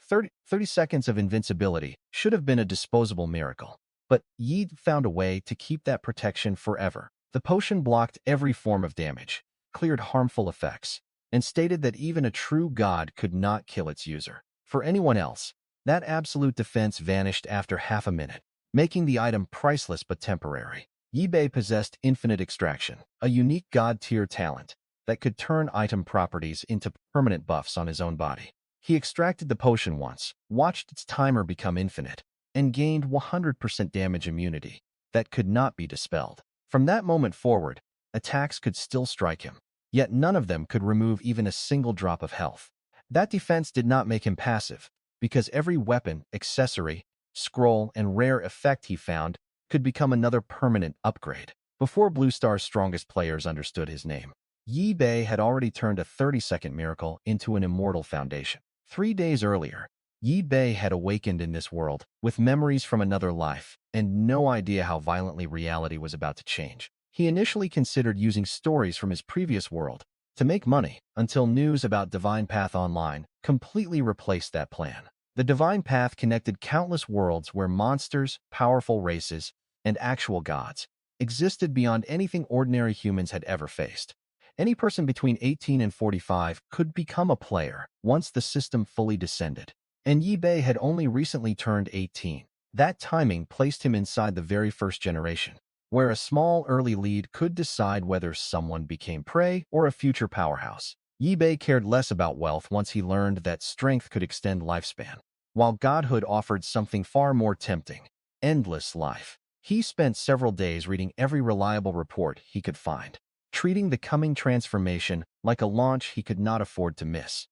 30 seconds of invincibility should have been a disposable miracle. But Yi found a way to keep that protection forever. The potion blocked every form of damage, cleared harmful effects, and stated that even a true god could not kill its user. For anyone else, that absolute defense vanished after half a minute, making the item priceless but temporary. Yi Bei possessed infinite extraction, a unique god-tier talent that could turn item properties into permanent buffs on his own body. He extracted the potion once, watched its timer become infinite, and gained 100% damage immunity that could not be dispelled. From that moment forward, attacks could still strike him, yet none of them could remove even a single drop of health. That defense did not make him passive, because every weapon, accessory, scroll, and rare effect he found could become another permanent upgrade. Before Blue Star's strongest players understood his name, Yi Bei had already turned a 30-second miracle into an immortal foundation. 3 days earlier, Yi Bei had awakened in this world with memories from another life and no idea how violently reality was about to change. He initially considered using stories from his previous world to make money until news about Divine Path Online completely replaced that plan. The Divine Path connected countless worlds where monsters, powerful races, and actual gods existed beyond anything ordinary humans had ever faced. Any person between 18 and 45 could become a player once the system fully descended. And Yi Bei had only recently turned 18. That timing placed him inside the very first generation, where a small early lead could decide whether someone became prey or a future powerhouse. Yi Bei cared less about wealth once he learned that strength could extend lifespan, while godhood offered something far more tempting: endless life. He spent several days reading every reliable report he could find, treating the coming transformation like a launch he could not afford to miss.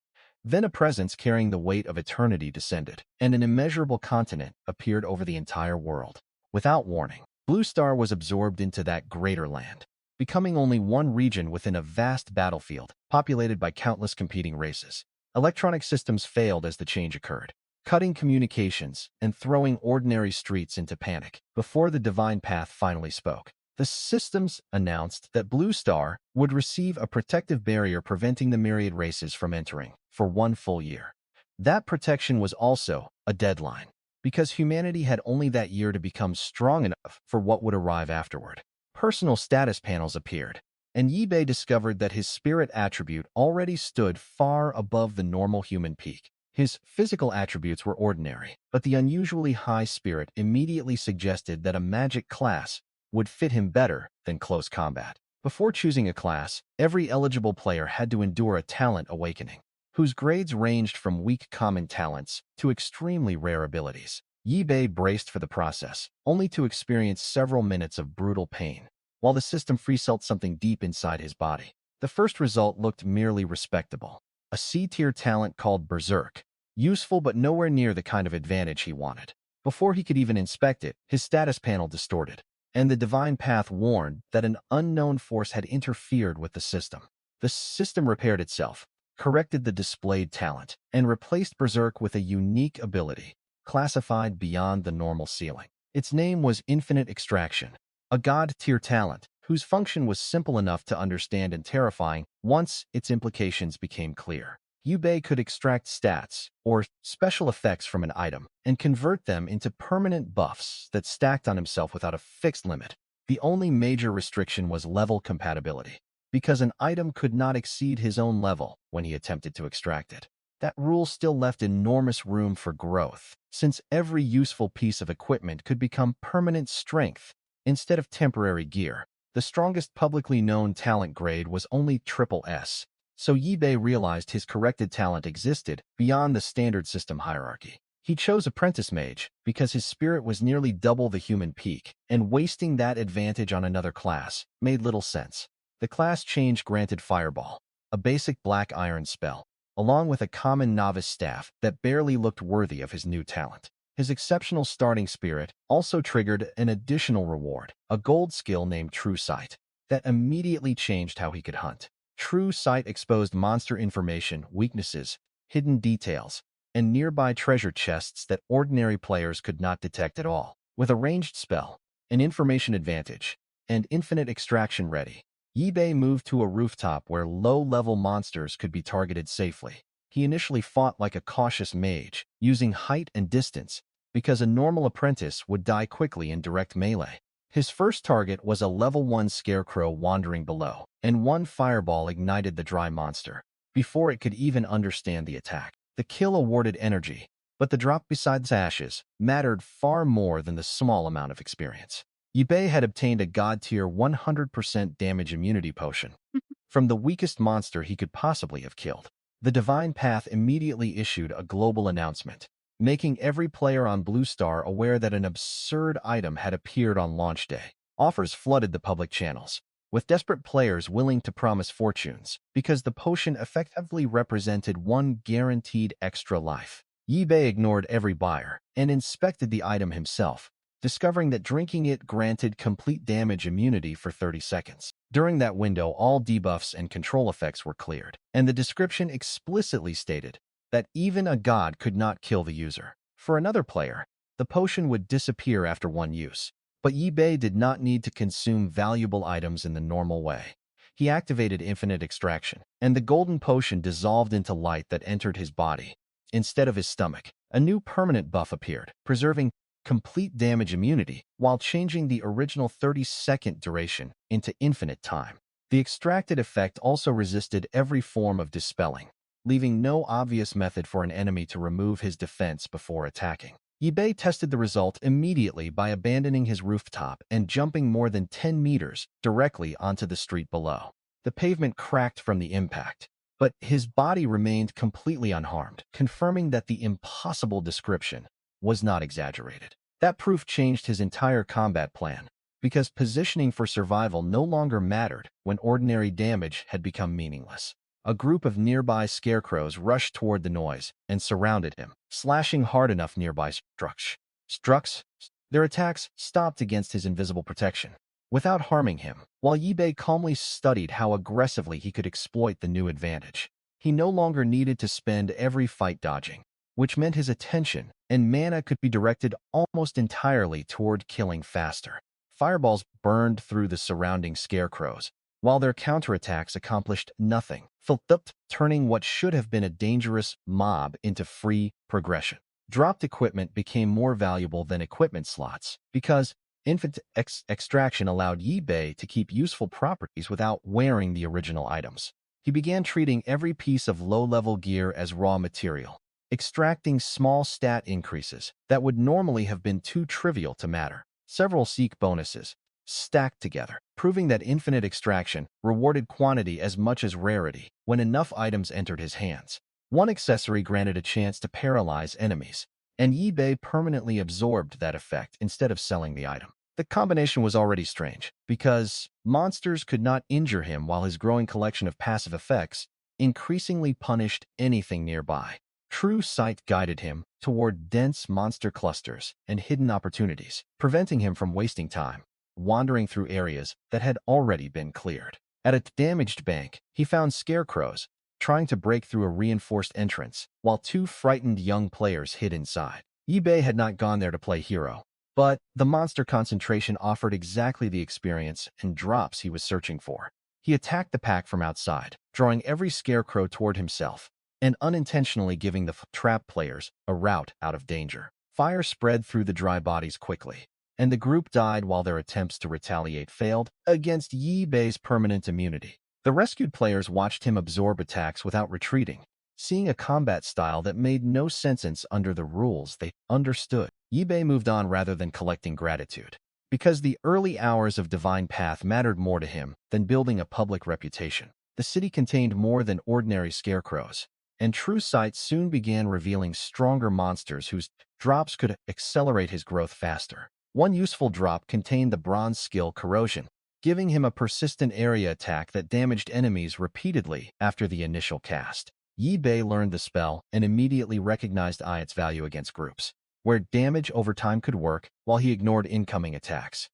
Then a presence carrying the weight of eternity descended, and an immeasurable continent appeared over the entire world. Without warning, Blue Star was absorbed into that greater land, becoming only one region within a vast battlefield populated by countless competing races. Electronic systems failed as the change occurred, cutting communications and throwing ordinary streets into panic. Before the Divine Path finally spoke, the systems announced that Blue Star would receive a protective barrier preventing the myriad races from entering for 1 full year. That protection was also a deadline, because humanity had only that year to become strong enough for what would arrive afterward. Personal status panels appeared, and Yi Bei discovered that his spirit attribute already stood far above the normal human peak. His physical attributes were ordinary, but the unusually high spirit immediately suggested that a magic class would fit him better than close combat. Before choosing a class, every eligible player had to endure a talent awakening, whose grades ranged from weak common talents to extremely rare abilities. Yi Bei braced for the process, only to experience several minutes of brutal pain, while the system felt something deep inside his body. The first result looked merely respectable: a C-tier talent called Berserk, useful but nowhere near the kind of advantage he wanted. Before he could even inspect it, his status panel distorted, and the Divine Path warned that an unknown force had interfered with the system. The system repaired itself, corrected the displayed talent, and replaced Berserk with a unique ability, classified beyond the normal ceiling. Its name was Infinite Extraction, a god-tier talent whose function was simple enough to understand and terrifying once its implications became clear. Yi Bei could extract stats, or special effects from an item, and convert them into permanent buffs that stacked on himself without a fixed limit. The only major restriction was level compatibility, because an item could not exceed his own level when he attempted to extract it. That rule still left enormous room for growth, since every useful piece of equipment could become permanent strength instead of temporary gear. The strongest publicly known talent grade was only SS, so Yi Bei realized his corrected talent existed beyond the standard system hierarchy. He chose Apprentice Mage because his spirit was nearly double the human peak, and wasting that advantage on another class made little sense. The class change granted Fireball, a basic black iron spell, along with a common novice staff that barely looked worthy of his new talent. His exceptional starting spirit also triggered an additional reward, a gold skill named True Sight, that immediately changed how he could hunt. True Sight exposed monster information, weaknesses, hidden details, and nearby treasure chests that ordinary players could not detect at all. With a ranged spell, an information advantage, and infinite extraction ready, Yi Bei moved to a rooftop where low-level monsters could be targeted safely. he initially fought like a cautious mage, using height and distance, because a normal apprentice would die quickly in direct melee. His first target was a level 1 scarecrow wandering below, and one fireball ignited the dry monster before it could even understand the attack. The kill awarded energy, but the drop besides ashes mattered far more than the small amount of experience. Yibei had obtained a god-tier 100% damage immunity potion from the weakest monster he could possibly have killed. The Divine Path immediately issued a global announcement, making every player on Blue Star aware that an absurd item had appeared on launch day. Offers flooded the public channels, with desperate players willing to promise fortunes, because the potion effectively represented one guaranteed extra life. Yibei ignored every buyer and inspected the item himself, discovering that drinking it granted complete damage immunity for 30 seconds. During that window, all debuffs and control effects were cleared, and the description explicitly stated that even a god could not kill the user. For another player, the potion would disappear after one use, but Yibei did not need to consume valuable items in the normal way. He activated infinite extraction, and the golden potion dissolved into light that entered his body. Instead of his stomach, a new permanent buff appeared, preserving complete damage immunity while changing the original 30-second duration into infinite time. The extracted effect also resisted every form of dispelling, leaving no obvious method for an enemy to remove his defense before attacking. Yibei tested the result immediately by abandoning his rooftop and jumping more than 10 meters directly onto the street below. The pavement cracked from the impact, but his body remained completely unharmed, confirming that the impossible description was not exaggerated. That proof changed his entire combat plan, because positioning for survival no longer mattered when ordinary damage had become meaningless. A group of nearby scarecrows rushed toward the noise and surrounded him, slashing hard enough nearby strucks. Their attacks stopped against his invisible protection, without harming him, while Yibei calmly studied how aggressively he could exploit the new advantage. He no longer needed to spend every fight dodging, which meant his attention and mana could be directed almost entirely toward killing faster. Fireballs burned through the surrounding scarecrows, while their counterattacks accomplished nothing, turning what should have been a dangerous mob into free progression. Dropped equipment became more valuable than equipment slots, because infinite extraction allowed Yibei to keep useful properties without wearing the original items. He began treating every piece of low-level gear as raw material, extracting small stat increases that would normally have been too trivial to matter. Several Seek bonuses stacked together, proving that infinite extraction rewarded quantity as much as rarity when enough items entered his hands. One accessory granted a chance to paralyze enemies, and Yibei permanently absorbed that effect instead of selling the item. The combination was already strange, because monsters could not injure him while his growing collection of passive effects increasingly punished anything nearby. True sight guided him toward dense monster clusters and hidden opportunities, preventing him from wasting time wandering through areas that had already been cleared. At a damaged bank, he found scarecrows trying to break through a reinforced entrance, while two frightened young players hid inside. Yibei had not gone there to play hero, but the monster concentration offered exactly the experience and drops he was searching for. He attacked the pack from outside, drawing every scarecrow toward himself, and unintentionally giving the trap players a route out of danger. Fire spread through the dry bodies quickly, and the group died while their attempts to retaliate failed against Yibei's permanent immunity. The rescued players watched him absorb attacks without retreating, seeing a combat style that made no sense under the rules they understood. Yibei moved on rather than collecting gratitude, because the early hours of Divine Path mattered more to him than building a public reputation. The city contained more than ordinary scarecrows, and True Sight soon began revealing stronger monsters whose drops could accelerate his growth faster. One useful drop contained the bronze skill Corrosion, giving him a persistent area attack that damaged enemies repeatedly after the initial cast. Yibei learned the spell and immediately recognized its value against groups, where damage over time could work while he ignored incoming attacks.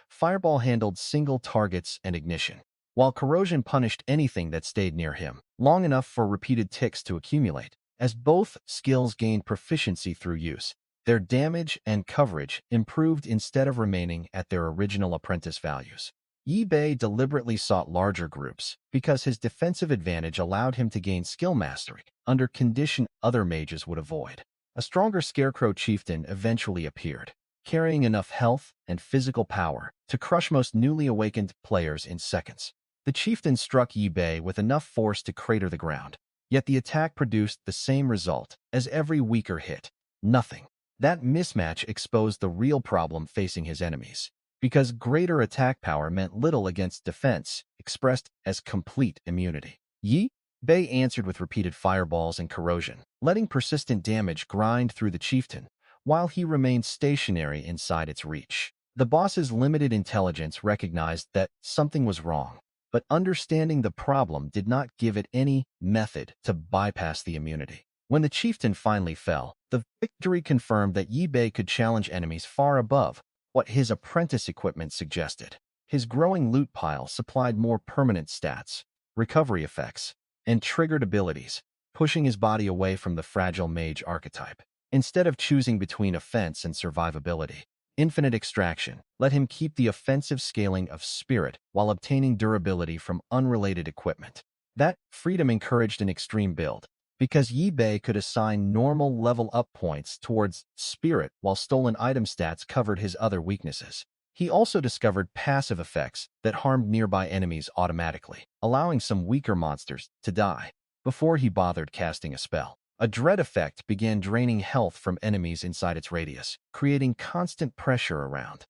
Fireball handled single targets and ignition, while Corrosion punished anything that stayed near him, long enough for repeated ticks to accumulate. As both skills gained proficiency through use, their damage and coverage improved instead of remaining at their original apprentice values. Yi Bei deliberately sought larger groups because his defensive advantage allowed him to gain skill mastery under condition other mages would avoid. A stronger Scarecrow chieftain eventually appeared, carrying enough health and physical power to crush most newly awakened players in seconds. The chieftain struck Yi Bei with enough force to crater the ground, yet the attack produced the same result as every weaker hit: nothing. That mismatch exposed the real problem facing his enemies, because greater attack power meant little against defense, expressed as complete immunity. Yi Bei answered with repeated fireballs and corrosion, letting persistent damage grind through the chieftain, while he remained stationary inside its reach. The boss's limited intelligence recognized that something was wrong, but understanding the problem did not give it any method to bypass the immunity. When the chieftain finally fell, the victory confirmed that Yi Bei could challenge enemies far above what his apprentice equipment suggested. His growing loot pile supplied more permanent stats, recovery effects, and triggered abilities, pushing his body away from the fragile mage archetype. Instead of choosing between offense and survivability, infinite extraction let him keep the offensive scaling of spirit while obtaining durability from unrelated equipment. That freedom encouraged an extreme build, because Yi Bei could assign normal level-up points towards spirit while stolen item stats covered his other weaknesses. He also discovered passive effects that harmed nearby enemies automatically, allowing some weaker monsters to die before he bothered casting a spell. A dread effect began draining health from enemies inside its radius, creating constant pressure around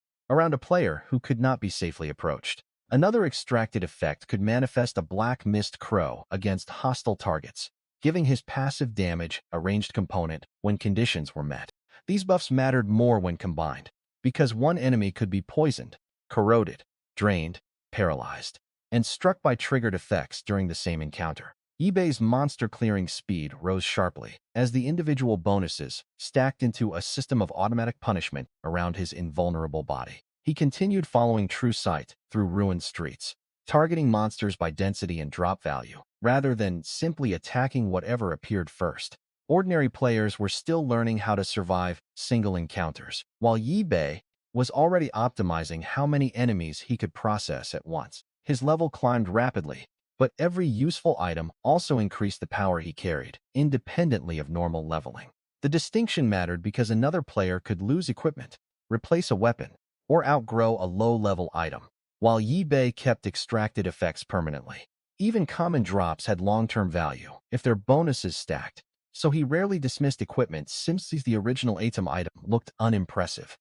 a player who could not be safely approached. Another extracted effect could manifest a black mist crow against hostile targets, giving his passive damage a ranged component when conditions were met. These buffs mattered more when combined, because one enemy could be poisoned, corroded, drained, paralyzed, and struck by triggered effects during the same encounter. Yi Bei's monster-clearing speed rose sharply as the individual bonuses stacked into a system of automatic punishment around his invulnerable body. He continued following true sight through ruined streets, targeting monsters by density and drop value, rather than simply attacking whatever appeared first. Ordinary players were still learning how to survive single encounters, while Yi Bei was already optimizing how many enemies he could process at once. His level climbed rapidly, but every useful item also increased the power he carried, independently of normal leveling. The distinction mattered because another player could lose equipment, replace a weapon, or outgrow a low-level item, while Yi Bei kept extracted effects permanently. Even common drops had long-term value if their bonuses stacked, so he rarely dismissed equipment since the original item looked unimpressive.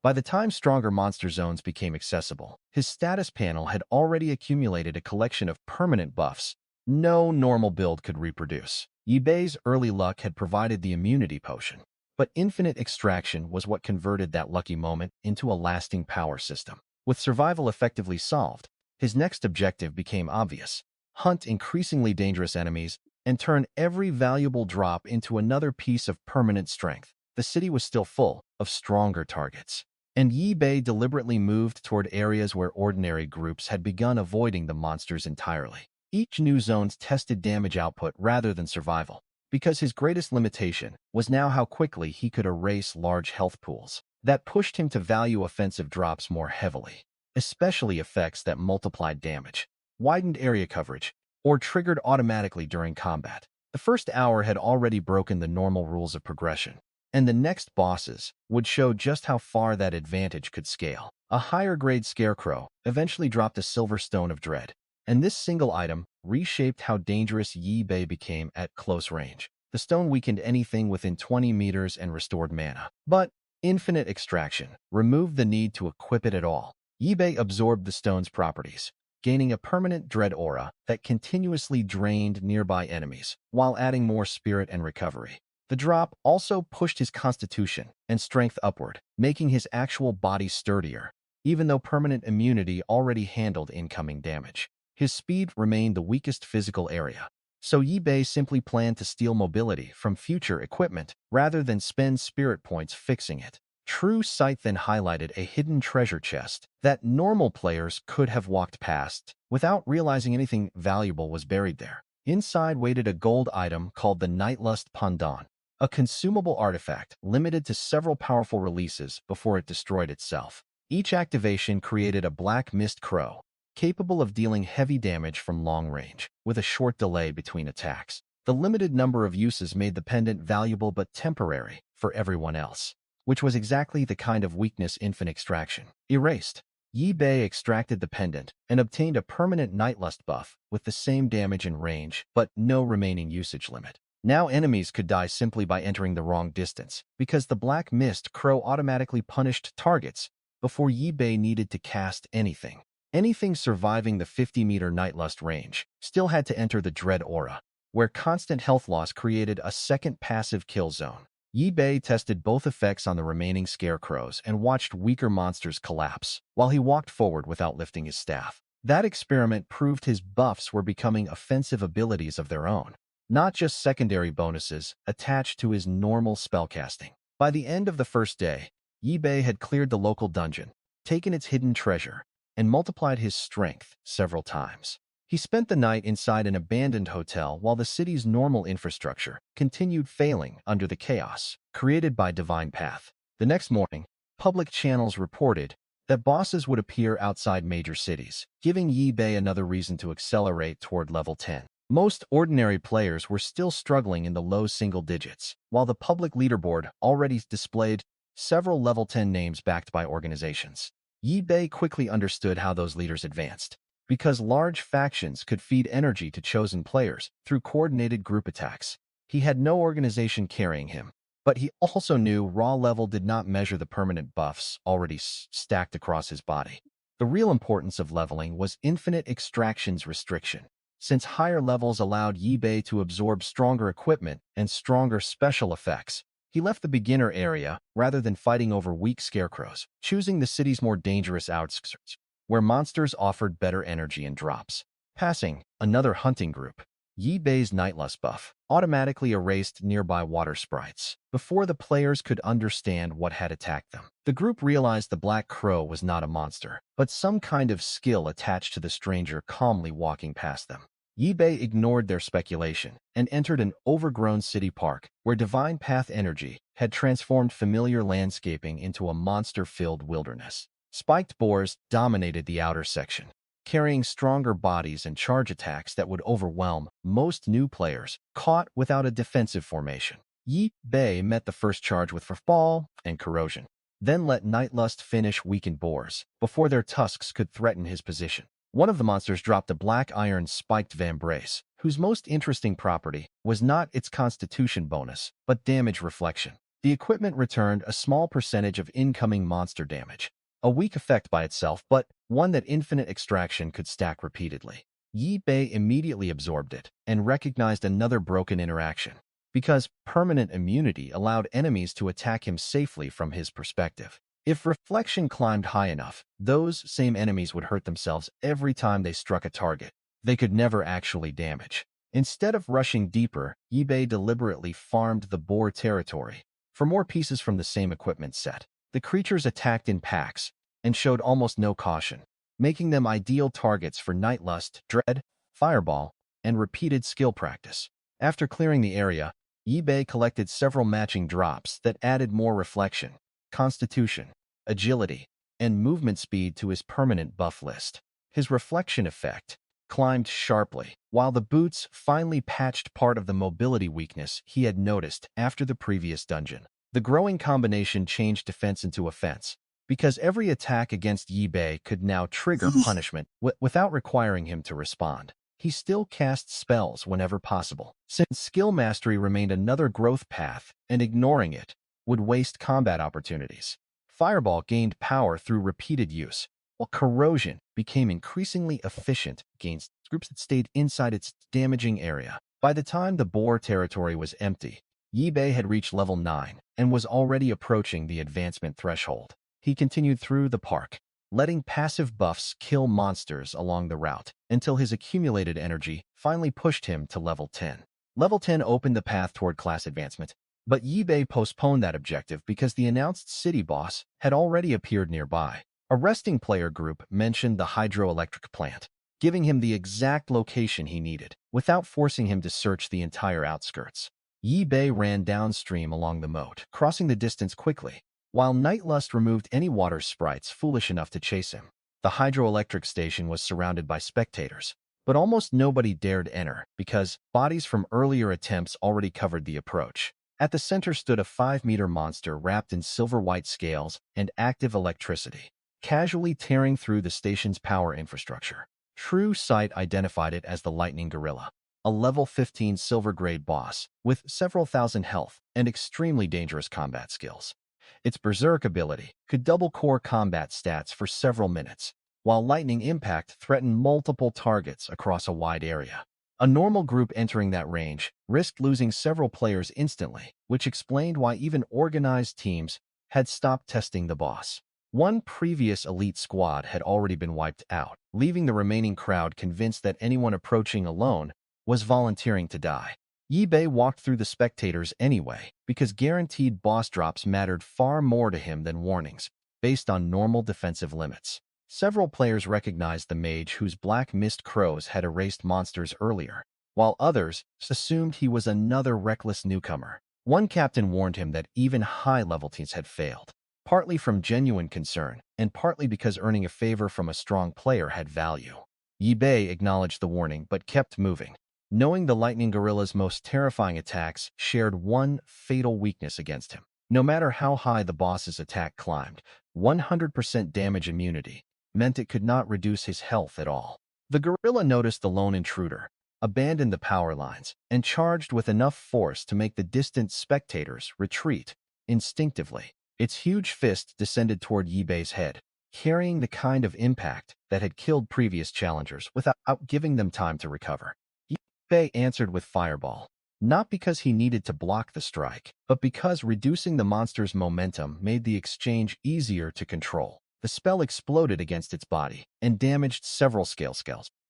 By the time stronger monster zones became accessible, his status panel had already accumulated a collection of permanent buffs no normal build could reproduce. Yi Bei's early luck had provided the immunity potion, but infinite extraction was what converted that lucky moment into a lasting power system. With survival effectively solved, his next objective became obvious: hunt increasingly dangerous enemies and turn every valuable drop into another piece of permanent strength. The city was still full of stronger targets, and Yi Bei deliberately moved toward areas where ordinary groups had begun avoiding the monsters entirely. Each new zone tested damage output rather than survival, because his greatest limitation was now how quickly he could erase large health pools. That pushed him to value offensive drops more heavily, especially effects that multiplied damage, widened area coverage, or triggered automatically during combat. The first hour had already broken the normal rules of progression, and the next bosses would show just how far that advantage could scale. A higher-grade Scarecrow eventually dropped a Silver Stone of Dread, and this single item reshaped how dangerous Yi Bei became at close range. The stone weakened anything within 20 meters and restored mana, but infinite extraction removed the need to equip it at all. Yi Bei absorbed the stone's properties, gaining a permanent dread aura that continuously drained nearby enemies, while adding more spirit and recovery. The drop also pushed his constitution and strength upward, making his actual body sturdier, even though permanent immunity already handled incoming damage. His speed remained the weakest physical area, so Yi Bei simply planned to steal mobility from future equipment rather than spend spirit points fixing it. True Sight then highlighted a hidden treasure chest that normal players could have walked past without realizing anything valuable was buried there. Inside waited a gold item called the Nightlust Pendant, a consumable artifact limited to several powerful releases before it destroyed itself. Each activation created a black mist crow capable of dealing heavy damage from long range, with a short delay between attacks. The limited number of uses made the pendant valuable but temporary for everyone else, which was exactly the kind of weakness Infant Extraction erased. Yi Bei extracted the pendant and obtained a permanent Nightlust buff with the same damage and range, but no remaining usage limit. Now enemies could die simply by entering the wrong distance, because the Black Mist Crow automatically punished targets before Yi Bei needed to cast anything. Anything surviving the 50-meter Nightlust range still had to enter the Dread Aura, where constant health loss created a second passive kill zone. Yi Bei tested both effects on the remaining scarecrows and watched weaker monsters collapse, while he walked forward without lifting his staff. That experiment proved his buffs were becoming offensive abilities of their own, not just secondary bonuses attached to his normal spellcasting. By the end of the first day, Yi Bei had cleared the local dungeon, taken its hidden treasure, and multiplied his strength several times. He spent the night inside an abandoned hotel while the city's normal infrastructure continued failing under the chaos created by Divine Path. The next morning, public channels reported that bosses would appear outside major cities, giving Yi Bei another reason to accelerate toward level 10. Most ordinary players were still struggling in the low single digits, while the public leaderboard already displayed several level 10 names backed by organizations. Yi Bei quickly understood how those leaders advanced, because large factions could feed energy to chosen players through coordinated group attacks. He had no organization carrying him, but he also knew raw level did not measure the permanent buffs already stacked across his body. The real importance of leveling was infinite extractions restriction, since higher levels allowed Yi Bei to absorb stronger equipment and stronger special effects. He left the beginner area rather than fighting over weak scarecrows, choosing the city's more dangerous outskirts, where monsters offered better energy and drops. Passing another hunting group, Yi Bei's Nightlust buff automatically erased nearby water sprites before the players could understand what had attacked them. The group realized the Black Crow was not a monster, but some kind of skill attached to the stranger calmly walking past them. Yi Bei ignored their speculation and entered an overgrown city park where Divine Path energy had transformed familiar landscaping into a monster-filled wilderness. Spiked boars dominated the outer section, carrying stronger bodies and charge attacks that would overwhelm most new players caught without a defensive formation. Yi Bei met the first charge with Fall and Corrosion, then let Nightlust finish weakened boars before their tusks could threaten his position. One of the monsters dropped a black iron spiked Vambrace, whose most interesting property was not its constitution bonus, but damage reflection. The equipment returned a small percentage of incoming monster damage, a weak effect by itself, but one that Infinite Extraction could stack repeatedly. Yi Bei immediately absorbed it and recognized another broken interaction, because permanent immunity allowed enemies to attack him safely from his perspective. If reflection climbed high enough, those same enemies would hurt themselves every time they struck a target they could never actually damage. Instead of rushing deeper, Yi Bei deliberately farmed the boar territory for more pieces from the same equipment set. The creatures attacked in packs and showed almost no caution, making them ideal targets for Nightlust, Dread, Fireball, and repeated skill practice. After clearing the area, Yi Bei collected several matching drops that added more reflection, constitution, agility, and movement speed to his permanent buff list. His reflection effect climbed sharply, while the boots finally patched part of the mobility weakness he had noticed after the previous dungeon. The growing combination changed defense into offense, because every attack against Yi Bei could now trigger punishment without requiring him to respond. He still cast spells whenever possible, since skill mastery remained another growth path, and ignoring it would waste combat opportunities. Fireball gained power through repeated use, while Corrosion became increasingly efficient against groups that stayed inside its damaging area. By the time the boar territory was empty, Yi Bei had reached level 9 and was already approaching the advancement threshold. He continued through the park, letting passive buffs kill monsters along the route until his accumulated energy finally pushed him to level 10. Level 10 opened the path toward class advancement, but Yi Bei postponed that objective because the announced city boss had already appeared nearby. A resting player group mentioned the hydroelectric plant, giving him the exact location he needed, without forcing him to search the entire outskirts. Yi Bei ran downstream along the moat, crossing the distance quickly, while Nightlust removed any water sprites foolish enough to chase him. The hydroelectric station was surrounded by spectators, but almost nobody dared enter because bodies from earlier attempts already covered the approach. At the center stood a 5-meter monster wrapped in silver-white scales and active electricity, casually tearing through the station's power infrastructure. True Sight identified it as the Lightning Gorilla, a level 15 silver-grade boss with several thousand health and extremely dangerous combat skills. Its Berserk ability could double core combat stats for several minutes, while lightning impact threatened multiple targets across a wide area. A normal group entering that range risked losing several players instantly, which explained why even organized teams had stopped testing the boss. One previous elite squad had already been wiped out, leaving the remaining crowd convinced that anyone approaching alone was volunteering to die. Yi-Bei walked through the spectators anyway, because guaranteed boss drops mattered far more to him than warnings, based on normal defensive limits. Several players recognized the mage whose black mist crows had erased monsters earlier, while others assumed he was another reckless newcomer. One captain warned him that even high-level teams had failed, partly from genuine concern, and partly because earning a favor from a strong player had value. Yi-Bei acknowledged the warning but kept moving, knowing the Lightning Gorilla's most terrifying attacks shared one fatal weakness against him. No matter how high the boss's attack climbed, 100% damage immunity meant it could not reduce his health at all. The gorilla noticed the lone intruder, abandoned the power lines, and charged with enough force to make the distant spectators retreat instinctively. Its huge fist descended toward Yi-Bei's head, carrying the kind of impact that had killed previous challengers without giving them time to recover. Yi-Bei answered with Fireball, not because he needed to block the strike, but because reducing the monster's momentum made the exchange easier to control. The spell exploded against its body and damaged several scales,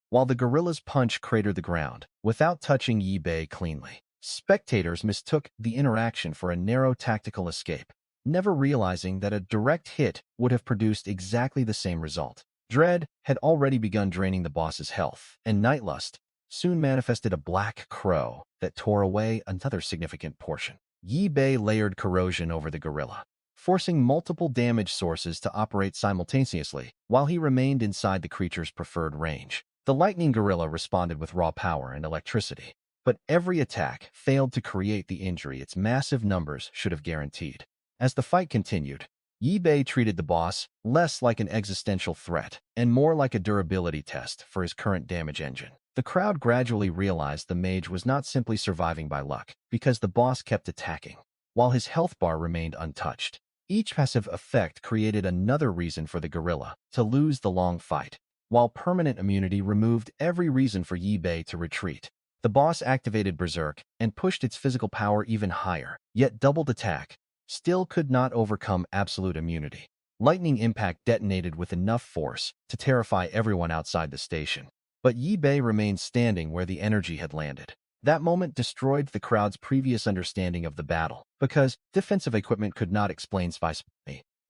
while the gorilla's punch cratered the ground without touching Yi-Bei cleanly. Spectators mistook the interaction for a narrow tactical escape, never realizing that a direct hit would have produced exactly the same result. Dread had already begun draining the boss's health, and Nightlust soon manifested a black crow that tore away another significant portion. Yi-Bei layered corrosion over the gorilla, forcing multiple damage sources to operate simultaneously while he remained inside the creature's preferred range. The Lightning Gorilla responded with raw power and electricity, but every attack failed to create the injury its massive numbers should have guaranteed. As the fight continued, Yi-Bei treated the boss less like an existential threat and more like a durability test for his current damage engine. The crowd gradually realized the mage was not simply surviving by luck, because the boss kept attacking, while his health bar remained untouched. Each passive effect created another reason for the gorilla to lose the long fight, while permanent immunity removed every reason for Yi-Bei to retreat. The boss activated Berserk and pushed its physical power even higher, yet doubled attack still could not overcome absolute immunity. Lightning impact detonated with enough force to terrify everyone outside the station, but Yi-Bei remained standing where the energy had landed. That moment destroyed the crowd's previous understanding of the battle, because defensive equipment could not explain spicy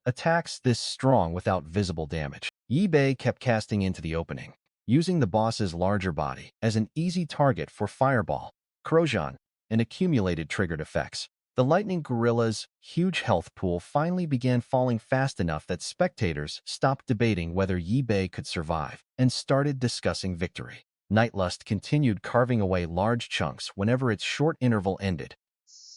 attacks this strong without visible damage. Yi-Bei kept casting into the opening, using the boss's larger body as an easy target for fireball, corrosion, and accumulated triggered effects. The Lightning Gorilla's huge health pool finally began falling fast enough that spectators stopped debating whether Yi-Bei could survive and started discussing victory. Nightlust continued carving away large chunks whenever its short interval ended,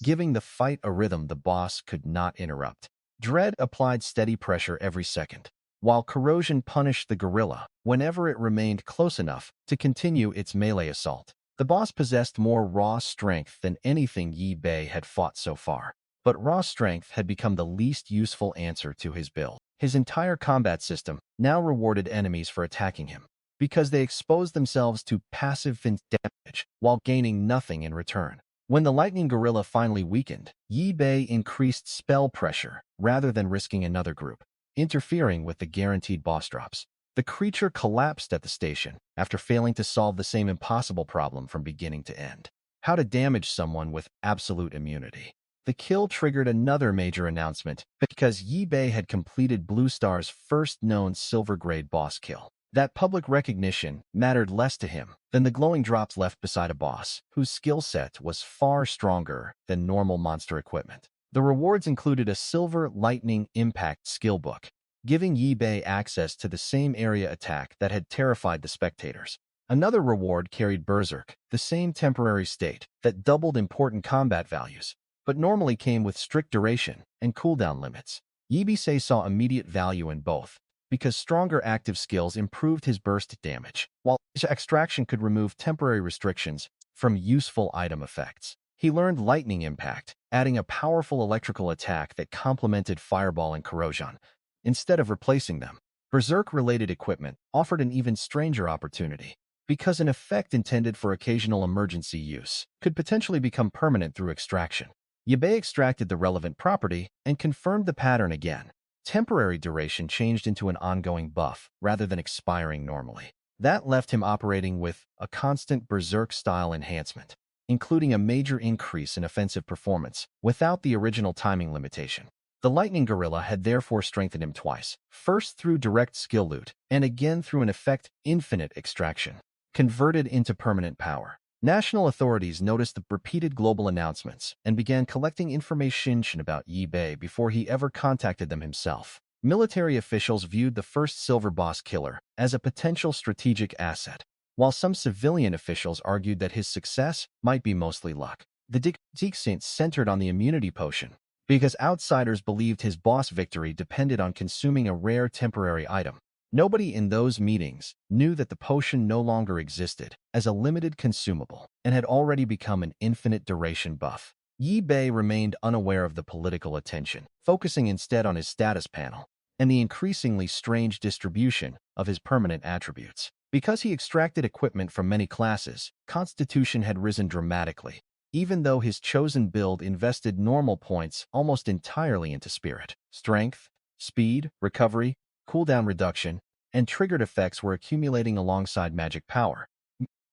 giving the fight a rhythm the boss could not interrupt. Dread applied steady pressure every second, while corrosion punished the gorilla whenever it remained close enough to continue its melee assault. The boss possessed more raw strength than anything Yi-Bei had fought so far, but raw strength had become the least useful answer to his build. His entire combat system now rewarded enemies for attacking him, because they exposed themselves to passive damage while gaining nothing in return. When the Lightning Gorilla finally weakened, Yi-Bei increased spell pressure rather than risking another group, interfering with the guaranteed boss drops. The creature collapsed at the station after failing to solve the same impossible problem from beginning to end: how to damage someone with absolute immunity. The kill triggered another major announcement because Yi-Bei had completed Blue Star's first known silver-grade boss kill. That public recognition mattered less to him than the glowing drops left beside a boss whose skill set was far stronger than normal monster equipment. The rewards included a silver lightning impact skill book, giving Yi Bei access to the same area attack that had terrified the spectators. Another reward carried Berserk, the same temporary state that doubled important combat values, but normally came with strict duration and cooldown limits. Yi Bei saw immediate value in both, because stronger active skills improved his burst damage, while his extraction could remove temporary restrictions from useful item effects. He learned Lightning Impact, adding a powerful electrical attack that complemented Fireball and Corrosion, instead of replacing them. Berserk-related equipment offered an even stranger opportunity, because an effect intended for occasional emergency use could potentially become permanent through extraction. Yi Bei extracted the relevant property and confirmed the pattern again. Temporary duration changed into an ongoing buff rather than expiring normally. That left him operating with a constant Berserk-style enhancement, including a major increase in offensive performance without the original timing limitation. The Lightning Gorilla had therefore strengthened him twice, first through direct skill loot, and again through an effect infinite extraction, converted into permanent power. National authorities noticed the repeated global announcements and began collecting information about Yi Bei before he ever contacted them himself. Military officials viewed the first Silver Boss killer as a potential strategic asset, while some civilian officials argued that his success might be mostly luck. The dissent centered on the immunity potion, because outsiders believed his boss victory depended on consuming a rare temporary item. Nobody in those meetings knew that the potion no longer existed as a limited consumable and had already become an infinite duration buff. Yi Bei remained unaware of the political attention, focusing instead on his status panel and the increasingly strange distribution of his permanent attributes. Because he extracted equipment from many classes, Constitution had risen dramatically, even though his chosen build invested normal points almost entirely into Spirit. Strength, Speed, Recovery, cooldown reduction, and triggered effects were accumulating alongside magic power,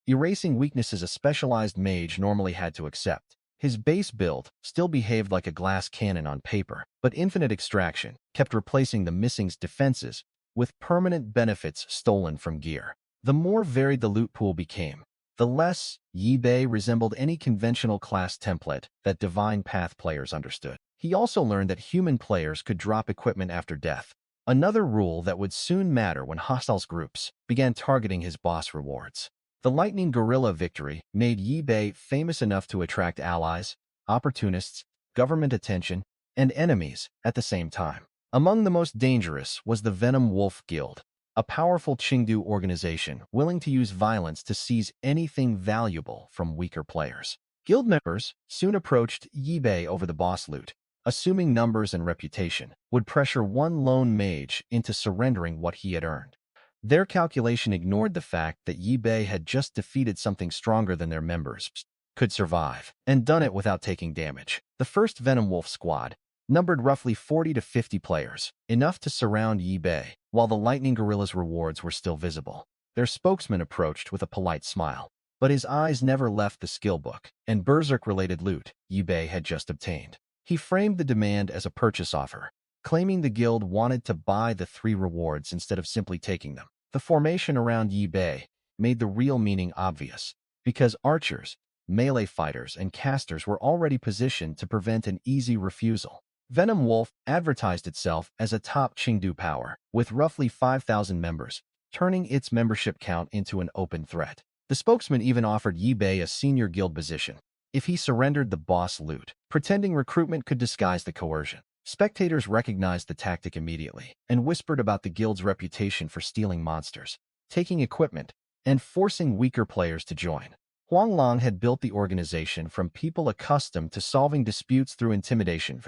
erasing weaknesses a specialized mage normally had to accept. His base build still behaved like a glass cannon on paper, but infinite extraction kept replacing the missing defenses with permanent benefits stolen from gear. The more varied the loot pool became, the less Yi Bei resembled any conventional class template that Divine Path players understood. He also learned that human players could drop equipment after death, another rule that would soon matter when hostiles groups began targeting his boss rewards. The Lightning Gorilla victory made Yi Bei famous enough to attract allies, opportunists, government attention, and enemies at the same time. Among the most dangerous was the Venom Wolf Guild, a powerful Chengdu organization willing to use violence to seize anything valuable from weaker players. Guild members soon approached Yi Bei over the boss loot, assuming numbers and reputation would pressure one lone mage into surrendering what he had earned. Their calculation ignored the fact that Yi Bei had just defeated something stronger than their members could survive, and done it without taking damage. The first Venom Wolf squad numbered roughly 40 to 50 players, enough to surround Yi Bei, while the Lightning Gorilla's rewards were still visible. Their spokesman approached with a polite smile, but his eyes never left the skill book and Berserk-related loot Yi Bei had just obtained. He framed the demand as a purchase offer, claiming the guild wanted to buy the 3 rewards instead of simply taking them. The formation around Yi Bei made the real meaning obvious, because archers, melee fighters, and casters were already positioned to prevent an easy refusal. Venom Wolf advertised itself as a top Chengdu power, with roughly 5,000 members, turning its membership count into an open threat. The spokesman even offered Yi Bei a senior guild position if he surrendered the boss loot, pretending recruitment could disguise the coercion. Spectators recognized the tactic immediately and whispered about the guild's reputation for stealing monsters, taking equipment, and forcing weaker players to join. Huang Long had built the organization from people accustomed to solving disputes through intimidation,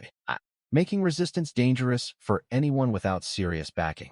making resistance dangerous for anyone without serious backing.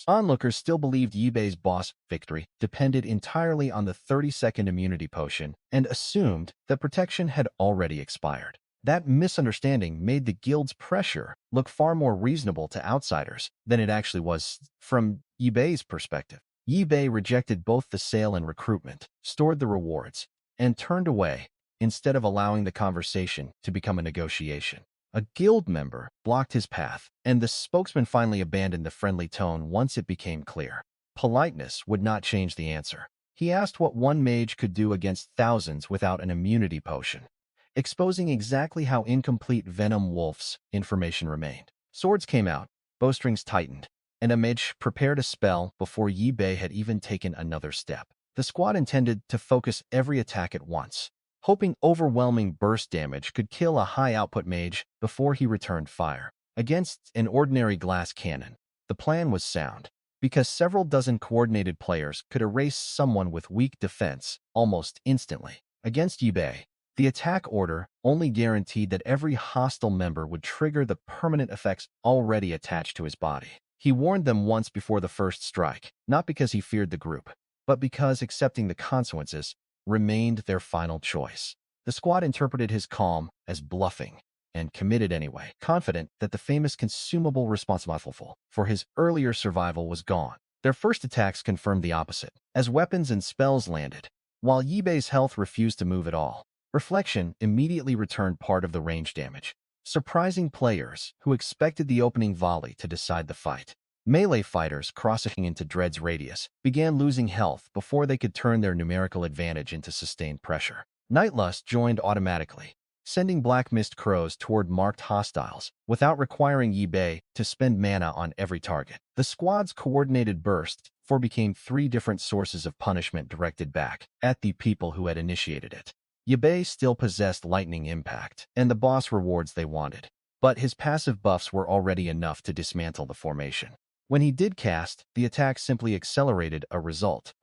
Onlookers still believed Yi Bei's boss victory depended entirely on the 30-second immunity potion and assumed that protection had already expired. That misunderstanding made the guild's pressure look far more reasonable to outsiders than it actually was from Yi Bei's perspective. Yi Bei rejected both the sale and recruitment, stored the rewards, and turned away instead of allowing the conversation to become a negotiation. A guild member blocked his path, and the spokesman finally abandoned the friendly tone once it became clear. Politeness would not change the answer. He asked what one mage could do against thousands without an immunity potion, exposing exactly how incomplete Venom Wolf's information remained. Swords came out, bowstrings tightened, and a mage prepared a spell before Yi Bei had even taken another step. The squad intended to focus every attack at once, hoping overwhelming burst damage could kill a high-output mage before he returned fire. Against an ordinary glass cannon, the plan was sound, because several dozen coordinated players could erase someone with weak defense almost instantly. Against Yi Bei, the attack order only guaranteed that every hostile member would trigger the permanent effects already attached to his body. He warned them once before the first strike, not because he feared the group, but because accepting the consequences remained their final choice. The squad interpreted his calm as bluffing and committed anyway, confident that the famous consumable responsible for his earlier survival was gone. Their first attacks confirmed the opposite, as weapons and spells landed, while Yi Bei's health refused to move at all. Reflection immediately returned part of the range damage, surprising players who expected the opening volley to decide the fight. Melee fighters crossing into Dread's radius began losing health before they could turn their numerical advantage into sustained pressure. Nightlust joined automatically, sending black mist crows toward marked hostiles without requiring Yi Bei to spend mana on every target. The squad's coordinated burst became 3 different sources of punishment directed back at the people who had initiated it. Yi Bei still possessed lightning impact and the boss rewards they wanted, but his passive buffs were already enough to dismantle the formation. When he did cast, the attack simply accelerated a result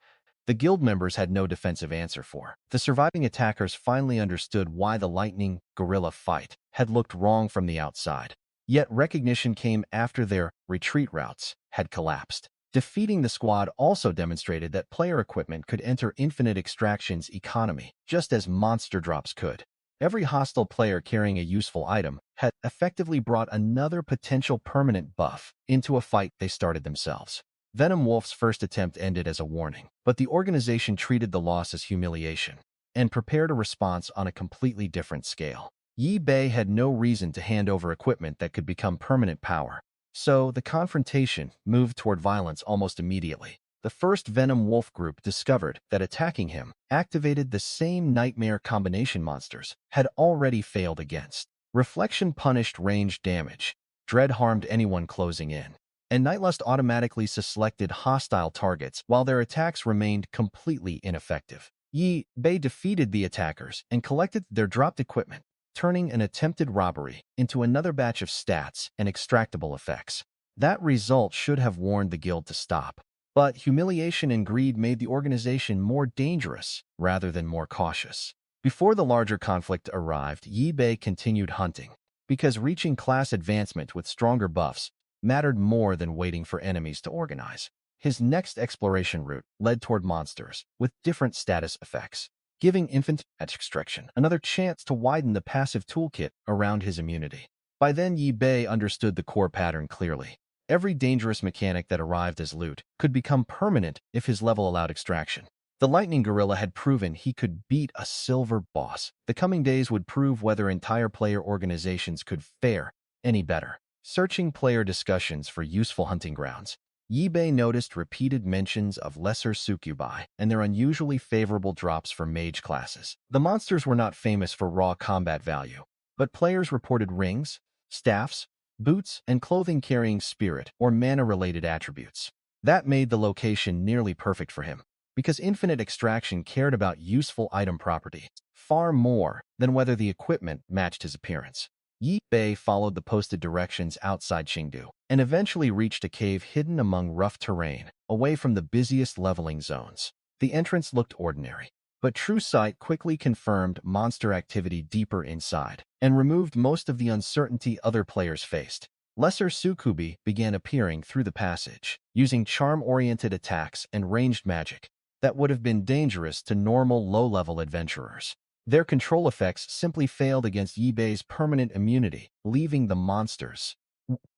the guild members had no defensive answer for. The surviving attackers finally understood why the lightning guerrilla fight had looked wrong from the outside. Yet recognition came after their retreat routes had collapsed. Defeating the squad also demonstrated that player equipment could enter infinite extractions economy, just as monster drops could. Every hostile player carrying a useful item had effectively brought another potential permanent buff into a fight they started themselves. Venom Wolf's first attempt ended as a warning, but the organization treated the loss as humiliation and prepared a response on a completely different scale. Yi Bei had no reason to hand over equipment that could become permanent power, so the confrontation moved toward violence almost immediately. The first Venom Wolf group discovered that attacking him activated the same nightmare combination monsters had already failed against. Reflection punished ranged damage, Dread harmed anyone closing in, and Nightlust automatically selected hostile targets while their attacks remained completely ineffective. Yi Bei defeated the attackers and collected their dropped equipment, turning an attempted robbery into another batch of stats and extractable effects. That result should have warned the guild to stop, but humiliation and greed made the organization more dangerous rather than more cautious. Before the larger conflict arrived, Yi Bei continued hunting, because reaching class advancement with stronger buffs mattered more than waiting for enemies to organize. His next exploration route led toward monsters with different status effects, giving infant extraction another chance to widen the passive toolkit around his immunity. By then, Yi Bei understood the core pattern clearly. Every dangerous mechanic that arrived as loot could become permanent if his level allowed extraction. The Lightning Gorilla had proven he could beat a silver boss. The coming days would prove whether entire player organizations could fare any better. Searching player discussions for useful hunting grounds, Yi Bei noticed repeated mentions of lesser succubi and their unusually favorable drops for mage classes. The monsters were not famous for raw combat value, but players reported rings, staffs, boots, and clothing carrying spirit or mana-related attributes. That made the location nearly perfect for him, because Infinite Extraction cared about useful item property far more than whether the equipment matched his appearance. Yi Bei followed the posted directions outside Chengdu and eventually reached a cave hidden among rough terrain, away from the busiest leveling zones. The entrance looked ordinary, but true sight quickly confirmed monster activity deeper inside and removed most of the uncertainty other players faced. Lesser succubi began appearing through the passage, using charm-oriented attacks and ranged magic that would have been dangerous to normal low-level adventurers. Their control effects simply failed against Yi Bei's permanent immunity, leaving the monsters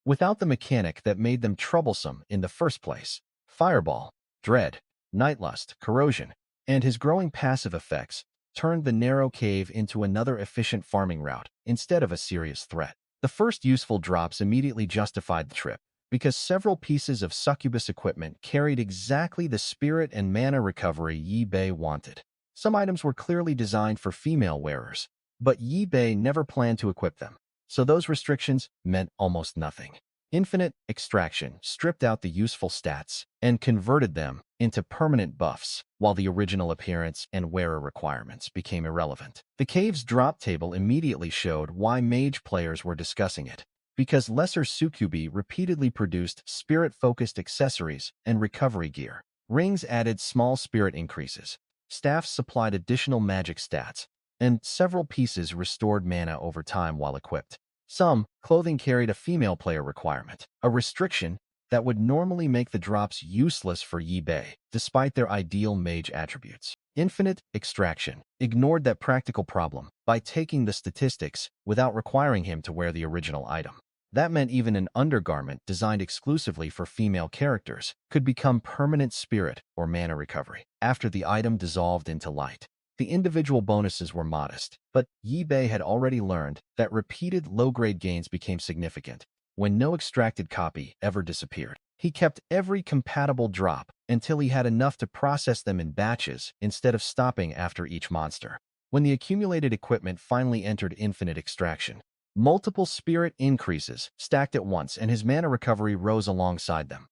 without the mechanic that made them troublesome in the first place. Fireball, Dread, Nightlust, Corrosion, and his growing passive effects turned the narrow cave into another efficient farming route instead of a serious threat. The first useful drops immediately justified the trip, because several pieces of succubus equipment carried exactly the spirit and mana recovery Yi Bei wanted. Some items were clearly designed for female wearers, but Yi Bei never planned to equip them, so those restrictions meant almost nothing. Infinite Extraction stripped out the useful stats and converted them into permanent buffs, while the original appearance and wearer requirements became irrelevant. The cave's drop table immediately showed why mage players were discussing it, because lesser succubi repeatedly produced spirit-focused accessories and recovery gear. Rings added small spirit increases, staffs supplied additional magic stats, and several pieces restored mana over time while equipped. Some clothing carried a female player requirement, a restriction that would normally make the drops useless for Yi Bei, despite their ideal mage attributes. Infinite Extraction ignored that practical problem by taking the statistics without requiring him to wear the original item. That meant even an undergarment designed exclusively for female characters could become permanent spirit or mana recovery after the item dissolved into light. The individual bonuses were modest, but Yi Bei had already learned that repeated low-grade gains became significant when no extracted copy ever disappeared. He kept every compatible drop until he had enough to process them in batches instead of stopping after each monster. When the accumulated equipment finally entered Infinite Extraction, multiple spirit increases stacked at once and his mana recovery rose alongside them.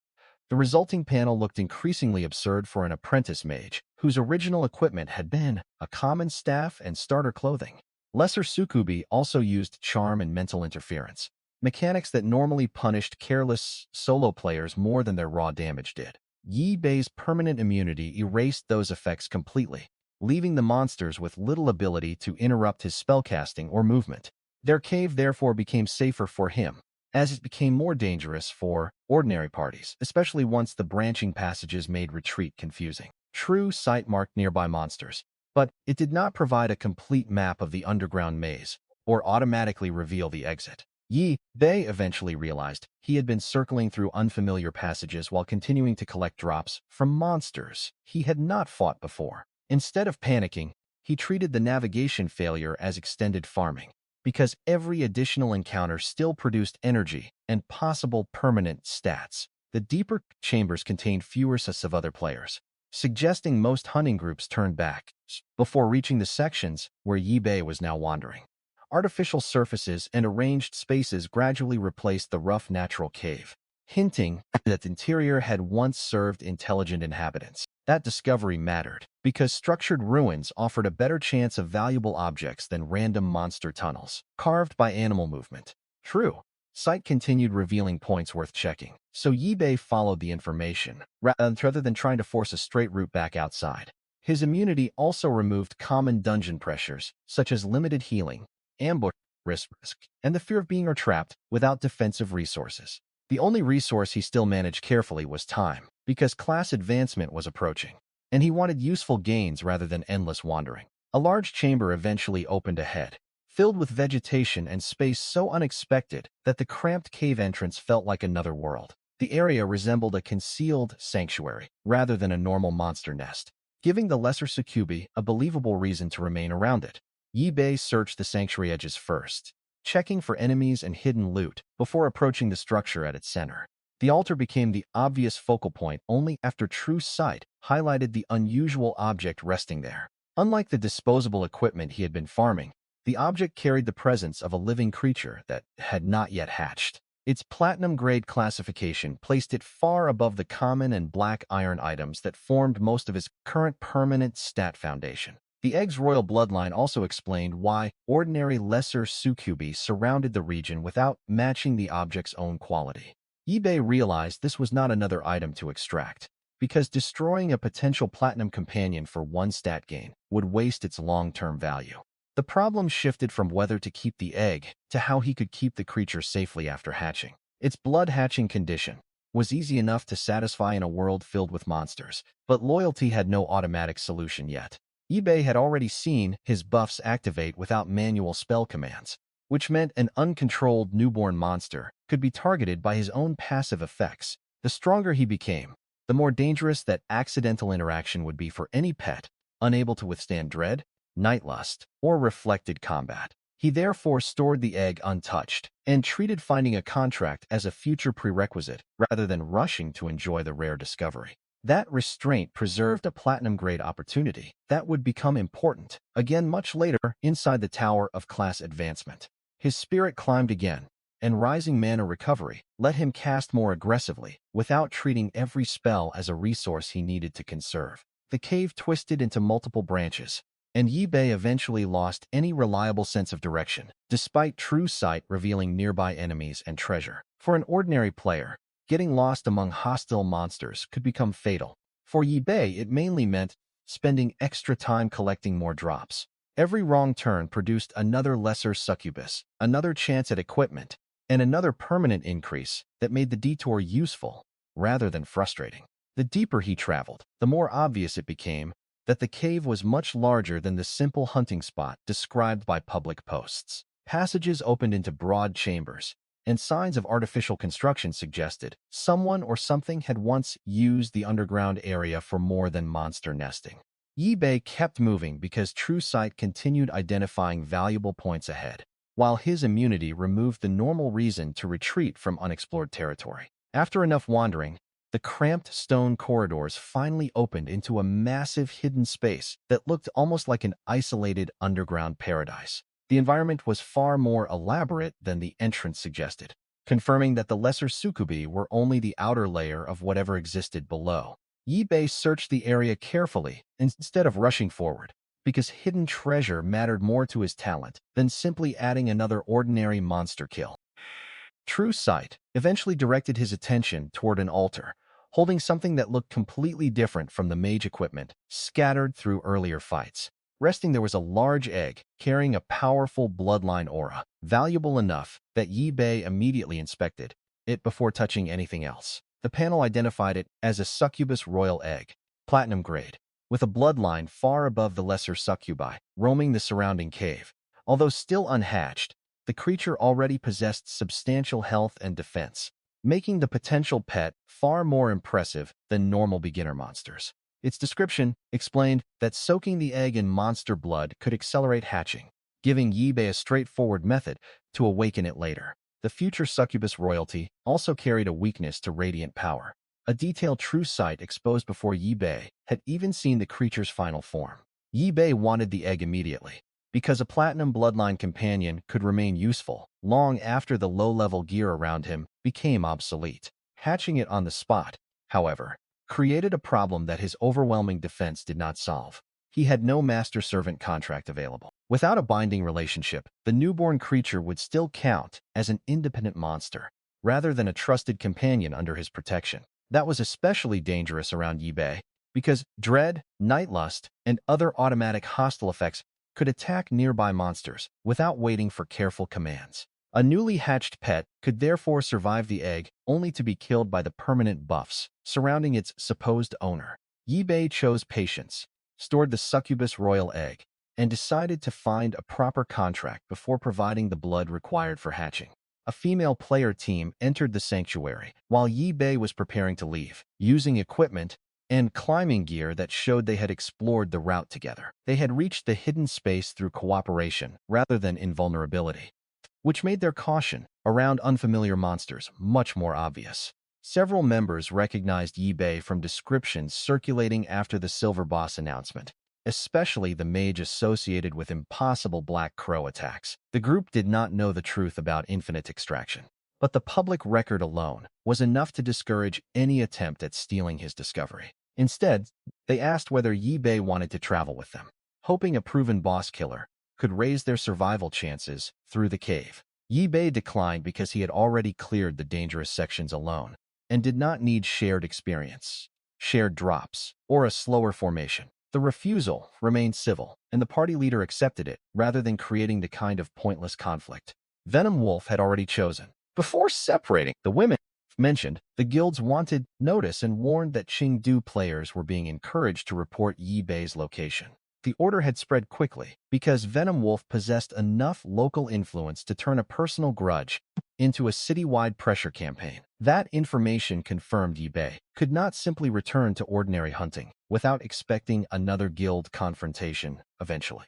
The resulting panel looked increasingly absurd for an apprentice mage, whose original equipment had been a common staff and starter clothing. Lesser succubi also used charm and mental interference, mechanics that normally punished careless solo players more than their raw damage did. Yi Bei's permanent immunity erased those effects completely, leaving the monsters with little ability to interrupt his spellcasting or movement. Their cave therefore became safer for him, as it became more dangerous for ordinary parties, especially once the branching passages made retreat confusing. True Sight marked nearby monsters, but it did not provide a complete map of the underground maze or automatically reveal the exit. Yi Bei eventually realized he had been circling through unfamiliar passages while continuing to collect drops from monsters he had not fought before. Instead of panicking, he treated the navigation failure as extended farming, because every additional encounter still produced energy and possible permanent stats. The deeper chambers contained fewer sets of other players, suggesting most hunting groups turned back before reaching the sections where Yi Bei was now wandering. Artificial surfaces and arranged spaces gradually replaced the rough natural cave, hinting that the interior had once served intelligent inhabitants. That discovery mattered, because structured ruins offered a better chance of valuable objects than random monster tunnels, carved by animal movement. True, Sight continued revealing points worth checking, so Yi Bei followed the information, rather than trying to force a straight route back outside. His immunity also removed common dungeon pressures, such as limited healing, ambush risk, and the fear of being trapped without defensive resources. The only resource he still managed carefully was time, because class advancement was approaching, and he wanted useful gains rather than endless wandering. A large chamber eventually opened ahead, filled with vegetation and space so unexpected that the cramped cave entrance felt like another world. The area resembled a concealed sanctuary rather than a normal monster nest, giving the lesser succubi a believable reason to remain around it. Yi Bei searched the sanctuary edges first, checking for enemies and hidden loot before approaching the structure at its center. The altar became the obvious focal point only after True Sight highlighted the unusual object resting there. Unlike the disposable equipment he had been farming, the object carried the presence of a living creature that had not yet hatched. Its platinum-grade classification placed it far above the common and black iron items that formed most of his current permanent stat foundation. The egg's royal bloodline also explained why ordinary lesser succubi surrounded the region without matching the object's own quality. Yi Bei realized this was not another item to extract, because destroying a potential platinum companion for one stat gain would waste its long-term value. The problem shifted from whether to keep the egg to how he could keep the creature safely after hatching. Its blood-hatching condition was easy enough to satisfy in a world filled with monsters, but loyalty had no automatic solution yet. Yi Bei had already seen his buffs activate without manual spell commands, which meant an uncontrolled newborn monster could be targeted by his own passive effects. The stronger he became, the more dangerous that accidental interaction would be for any pet unable to withstand dread, nightlust, or reflected combat. He therefore stored the egg untouched and treated finding a contract as a future prerequisite rather than rushing to enjoy the rare discovery. That restraint preserved a platinum-grade opportunity that would become important again much later inside the Tower of Class Advancement. His spirit climbed again, and rising mana recovery let him cast more aggressively without treating every spell as a resource he needed to conserve. The cave twisted into multiple branches, and Yi Bei eventually lost any reliable sense of direction, despite true sight revealing nearby enemies and treasure. For an ordinary player, getting lost among hostile monsters could become fatal. For Yi Bei, it mainly meant spending extra time collecting more drops. Every wrong turn produced another lesser succubus, another chance at equipment, and another permanent increase that made the detour useful rather than frustrating. The deeper he traveled, the more obvious it became that the cave was much larger than the simple hunting spot described by public posts. Passages opened into broad chambers, and signs of artificial construction suggested someone or something had once used the underground area for more than monster nesting. Yi Bei kept moving because True Sight continued identifying valuable points ahead, while his immunity removed the normal reason to retreat from unexplored territory. After enough wandering, the cramped stone corridors finally opened into a massive hidden space that looked almost like an isolated underground paradise. The environment was far more elaborate than the entrance suggested, confirming that the lesser succubi were only the outer layer of whatever existed below. Yi Bei searched the area carefully instead of rushing forward, because hidden treasure mattered more to his talent than simply adding another ordinary monster kill. True Sight eventually directed his attention toward an altar, holding something that looked completely different from the mage equipment scattered through earlier fights. Resting there was a large egg carrying a powerful bloodline aura, valuable enough that Yi Bei immediately inspected it before touching anything else. The panel identified it as a succubus royal egg, platinum grade, with a bloodline far above the lesser succubi, roaming the surrounding cave. Although still unhatched, the creature already possessed substantial health and defense, making the potential pet far more impressive than normal beginner monsters. Its description explained that soaking the egg in monster blood could accelerate hatching, giving Yi Bei a straightforward method to awaken it later. The future succubus royalty also carried a weakness to radiant power, a detail True Sight exposed before Yi Bei had even seen the creature's final form. Yi Bei wanted the egg immediately, because a platinum bloodline companion could remain useful long after the low-level gear around him became obsolete. Hatching it on the spot, however, created a problem that his overwhelming defense did not solve. He had no master-servant contract available. Without a binding relationship, the newborn creature would still count as an independent monster, rather than a trusted companion under his protection. That was especially dangerous around Yi Bei, because dread, nightlust, and other automatic hostile effects could attack nearby monsters without waiting for careful commands. A newly hatched pet could therefore survive the egg only to be killed by the permanent buffs surrounding its supposed owner. Yi Bei chose patience, stored the succubus royal egg, and decided to find a proper contract before providing the blood required for hatching. A female player team entered the sanctuary while Yi Bei was preparing to leave, using equipment and climbing gear that showed they had explored the route together. They had reached the hidden space through cooperation rather than invulnerability, which made their caution around unfamiliar monsters much more obvious. Several members recognized Yi Bei from descriptions circulating after the Silver Boss announcement, especially the mage associated with impossible Black Crow attacks. The group did not know the truth about infinite extraction, but the public record alone was enough to discourage any attempt at stealing his discovery. Instead, they asked whether Yi Bei wanted to travel with them, hoping a proven boss killer could raise their survival chances through the cave. Yi Bei declined because he had already cleared the dangerous sections alone and did not need shared experience, shared drops, or a slower formation. The refusal remained civil, and the party leader accepted it rather than creating the kind of pointless conflict Venom Wolf had already chosen. Before separating, the women mentioned the guilds wanted notice and warned that Chengdu players were being encouraged to report Yi Bei's location. The order had spread quickly because Venom Wolf possessed enough local influence to turn a personal grudge into a citywide pressure campaign. That information confirmed Yi Bei could not simply return to ordinary hunting without expecting another guild confrontation eventually.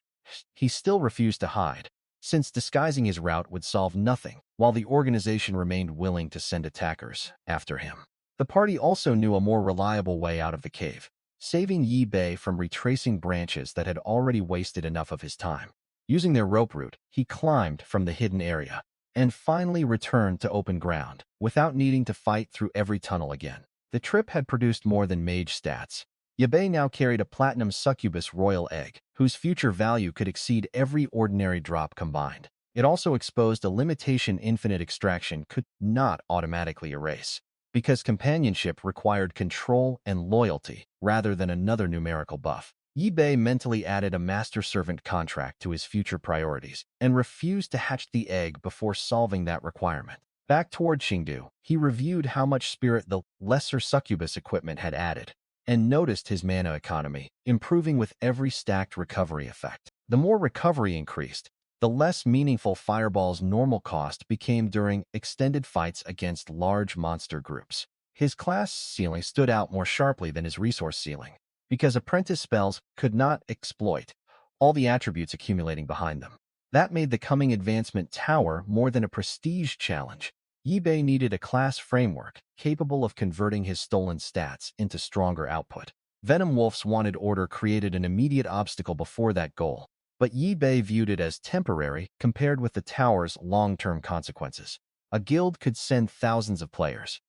He still refused to hide, since disguising his route would solve nothing, while the organization remained willing to send attackers after him. The party also knew a more reliable way out of the cave, saving Yi Bei from retracing branches that had already wasted enough of his time. Using their rope route, he climbed from the hidden area, and finally returned to open ground, without needing to fight through every tunnel again. The trip had produced more than mage stats. Yabe now carried a platinum succubus royal egg, whose future value could exceed every ordinary drop combined. It also exposed a limitation infinite extraction could not automatically erase, because companionship required control and loyalty rather than another numerical buff. Yabe mentally added a master-servant contract to his future priorities and refused to hatch the egg before solving that requirement. Back toward Chengdu, he reviewed how much spirit the lesser succubus equipment had added, and noticed his mana economy improving with every stacked recovery effect. The more recovery increased, the less meaningful Fireball's normal cost became during extended fights against large monster groups. His class ceiling stood out more sharply than his resource ceiling, because apprentice spells could not exploit all the attributes accumulating behind them. That made the coming advancement tower more than a prestige challenge. Yabe needed a class framework capable of converting his stolen stats into stronger output. Venom Wolf's wanted order created an immediate obstacle before that goal, but Yabe viewed it as temporary compared with the tower's long-term consequences. A guild could send thousands of players,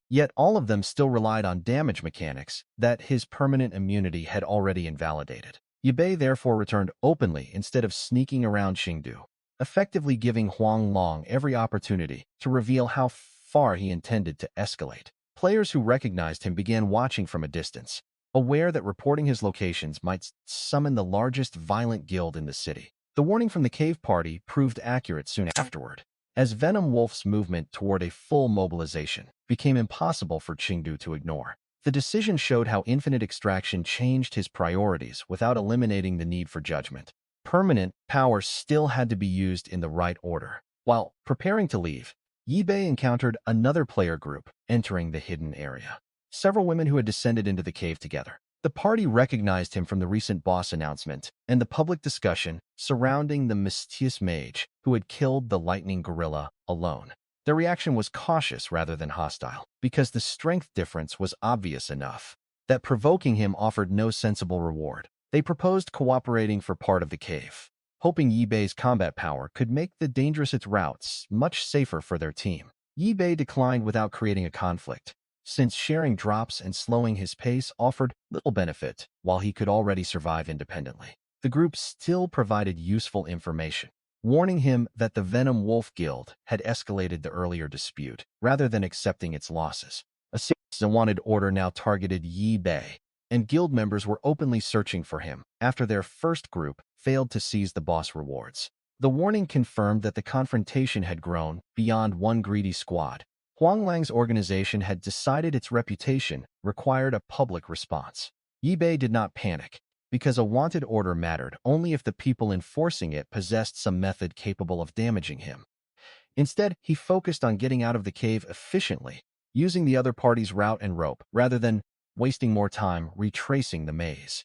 yet all of them still relied on damage mechanics that his permanent immunity had already invalidated. Yabe therefore returned openly instead of sneaking around Chengdu, effectively giving Huanglong every opportunity to reveal how far he intended to escalate. Players who recognized him began watching from a distance, aware that reporting his locations might summon the largest violent guild in the city. The warning from the cave party proved accurate soon afterward, as Venom Wolf's movement toward a full mobilization became impossible for Chengdu to ignore. The decision showed how infinite extraction changed his priorities without eliminating the need for judgment. Permanent power still had to be used in the right order. While preparing to leave, Yabe encountered another player group entering the hidden area. Several women who had descended into the cave together. The party recognized him from the recent boss announcement and the public discussion surrounding the mysterious mage who had killed the lightning gorilla alone. Their reaction was cautious rather than hostile, because the strength difference was obvious enough that provoking him offered no sensible reward. They proposed cooperating for part of the cave, hoping Yabe's combat power could make the dangerous routes much safer for their team. Yabe declined without creating a conflict, since sharing drops and slowing his pace offered little benefit while he could already survive independently. The group still provided useful information, warning him that the Venom Wolf Guild had escalated the earlier dispute rather than accepting its losses. A wanted order now targeted Yabe, and guild members were openly searching for him after their first group failed to seize the boss rewards. The warning confirmed that the confrontation had grown beyond one greedy squad. Huanglang's organization had decided its reputation required a public response. Yabe did not panic, because a wanted order mattered only if the people enforcing it possessed some method capable of damaging him. Instead, he focused on getting out of the cave efficiently, using the other party's route and rope, rather than wasting more time retracing the maze.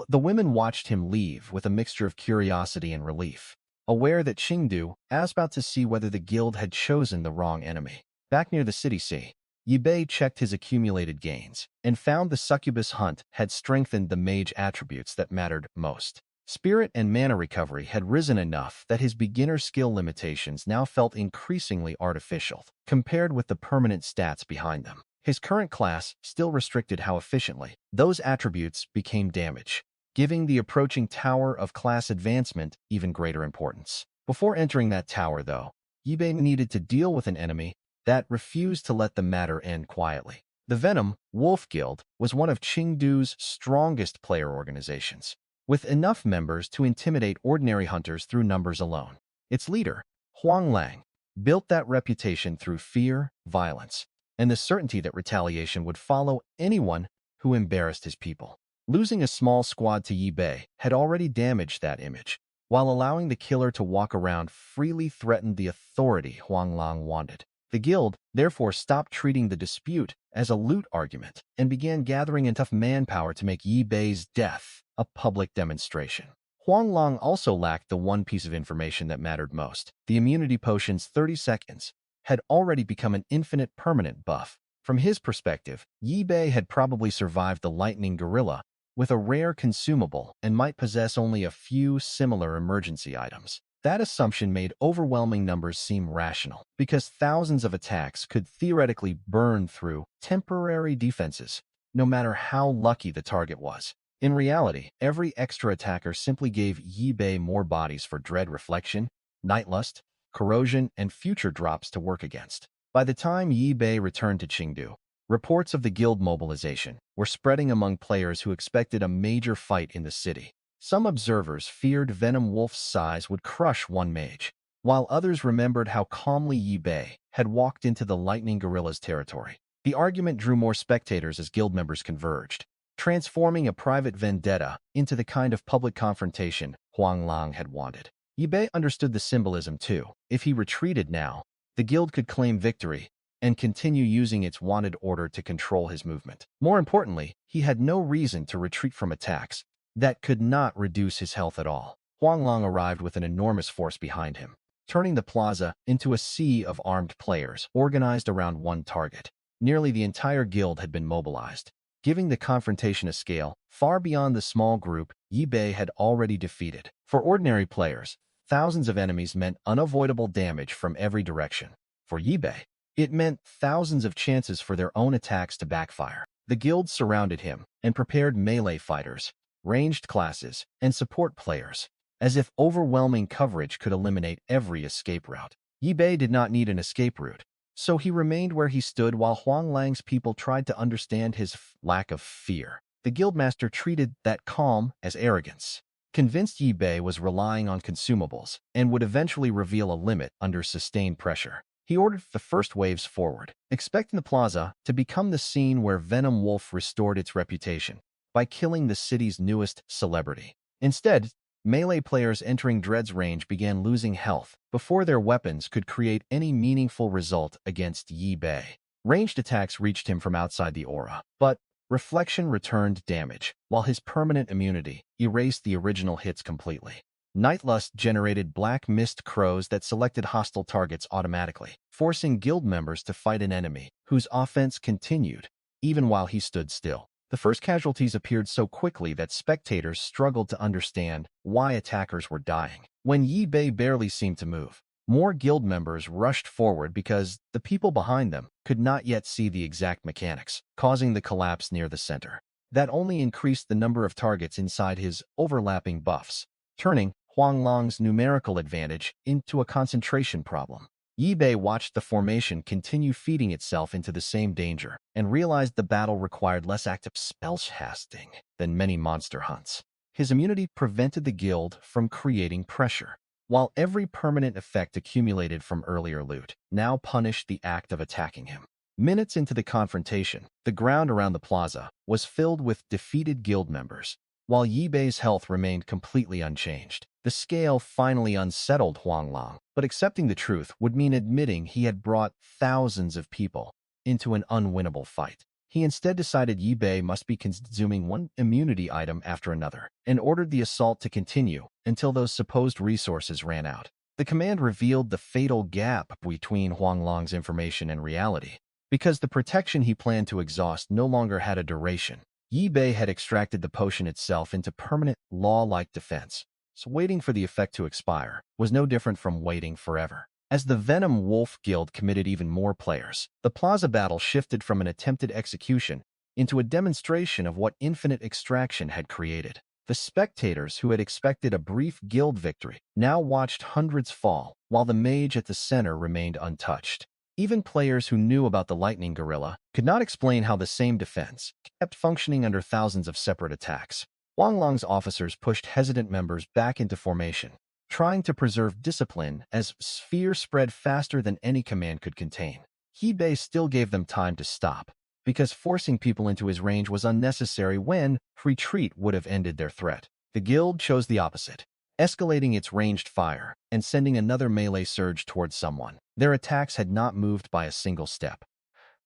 The women watched him leave with a mixture of curiosity and relief, aware that Chengdu was about to see whether the guild had chosen the wrong enemy. Back near the city sea, Yabe checked his accumulated gains and found the succubus hunt had strengthened the mage attributes that mattered most. Spirit and mana recovery had risen enough that his beginner skill limitations now felt increasingly artificial, compared with the permanent stats behind them. His current class still restricted how efficiently those attributes became damage, giving the approaching tower of class advancement even greater importance. Before entering that tower, though, Yabe needed to deal with an enemy that refused to let the matter end quietly. The Venom Wolf Guild was one of Chengdu's strongest player organizations, with enough members to intimidate ordinary hunters through numbers alone. Its leader, Huanglang, built that reputation through fear, violence, and the certainty that retaliation would follow anyone who embarrassed his people. Losing a small squad to Yabe had already damaged that image, while allowing the killer to walk around freely threatened the authority Huanglang wanted. The guild therefore stopped treating the dispute as a loot argument and began gathering enough manpower to make Yabe's death a public demonstration. Huanglang also lacked the one piece of information that mattered most. The immunity potion's 30 seconds had already become an infinite permanent buff. From his perspective, Yabe had probably survived the lightning gorilla with a rare consumable and might possess only a few similar emergency items. That assumption made overwhelming numbers seem rational, because thousands of attacks could theoretically burn through temporary defenses, no matter how lucky the target was. In reality, every extra attacker simply gave Yi Bei more bodies for Dread Reflection, Nightlust, Corrosion, and future drops to work against. By the time Yi Bei returned to Chengdu, reports of the guild mobilization were spreading among players who expected a major fight in the city. Some observers feared Venom Wolf's size would crush one mage, while others remembered how calmly Yi Bei had walked into the Lightning Gorilla's territory. The argument drew more spectators as guild members converged, transforming a private vendetta into the kind of public confrontation Huang Lang had wanted. Yi Bei understood the symbolism too. If he retreated now, the guild could claim victory and continue using its wanted order to control his movement. More importantly, he had no reason to retreat from attacks that could not reduce his health at all. Huang Lang arrived with an enormous force behind him, turning the plaza into a sea of armed players organized around one target. Nearly the entire guild had been mobilized, giving the confrontation a scale far beyond the small group Yi Bei had already defeated. For ordinary players, thousands of enemies meant unavoidable damage from every direction. For Yi Bei, it meant thousands of chances for their own attacks to backfire. The guild surrounded him and prepared melee fighters, ranged classes, and support players, as if overwhelming coverage could eliminate every escape route. Yi Bei did not need an escape route, so he remained where he stood while Huang Lang's people tried to understand his lack of fear. The guildmaster treated that calm as arrogance, convinced Yi Bei was relying on consumables and would eventually reveal a limit under sustained pressure. He ordered the first waves forward, expecting the plaza to become the scene where Venom Wolf restored its reputation by killing the city's newest celebrity. Instead, melee players entering Dread's range began losing health before their weapons could create any meaningful result against Yi Bei. Ranged attacks reached him from outside the aura, but Reflection returned damage, while his permanent immunity erased the original hits completely. Nightlust generated black mist crows that selected hostile targets automatically, forcing guild members to fight an enemy whose offense continued even while he stood still. The first casualties appeared so quickly that spectators struggled to understand why attackers were dying. When Yi Bei barely seemed to move, more guild members rushed forward because the people behind them could not yet see the exact mechanics, causing the collapse near the center. That only increased the number of targets inside his overlapping buffs, turning Huang Lang's numerical advantage into a concentration problem. Yi Bei watched the formation continue feeding itself into the same danger and realized the battle required less active spellcasting than many monster hunts. His immunity prevented the guild from creating pressure, while every permanent effect accumulated from earlier loot now punished the act of attacking him. Minutes into the confrontation, the ground around the plaza was filled with defeated guild members, while Yi Bei's health remained completely unchanged. The scale finally unsettled Huang Lang, but accepting the truth would mean admitting he had brought thousands of people into an unwinnable fight. He instead decided Yi Bei must be consuming one immunity item after another, and ordered the assault to continue until those supposed resources ran out. The command revealed the fatal gap between Huang Lang's information and reality, because the protection he planned to exhaust no longer had a duration. Yi Bei had extracted the potion itself into permanent, law-like defense, so waiting for the effect to expire was no different from waiting forever. As the Venom Wolf Guild committed even more players, the plaza battle shifted from an attempted execution into a demonstration of what infinite extraction had created. The spectators who had expected a brief guild victory now watched hundreds fall, while the mage at the center remained untouched. Even players who knew about the Lightning Gorilla could not explain how the same defense kept functioning under thousands of separate attacks. Huang Lang's officers pushed hesitant members back into formation, trying to preserve discipline as fear spread faster than any command could contain. Yi Bei still gave them time to stop, because forcing people into his range was unnecessary when retreat would have ended their threat. The guild chose the opposite, escalating its ranged fire and sending another melee surge towards someone. Their attacks had not moved by a single step.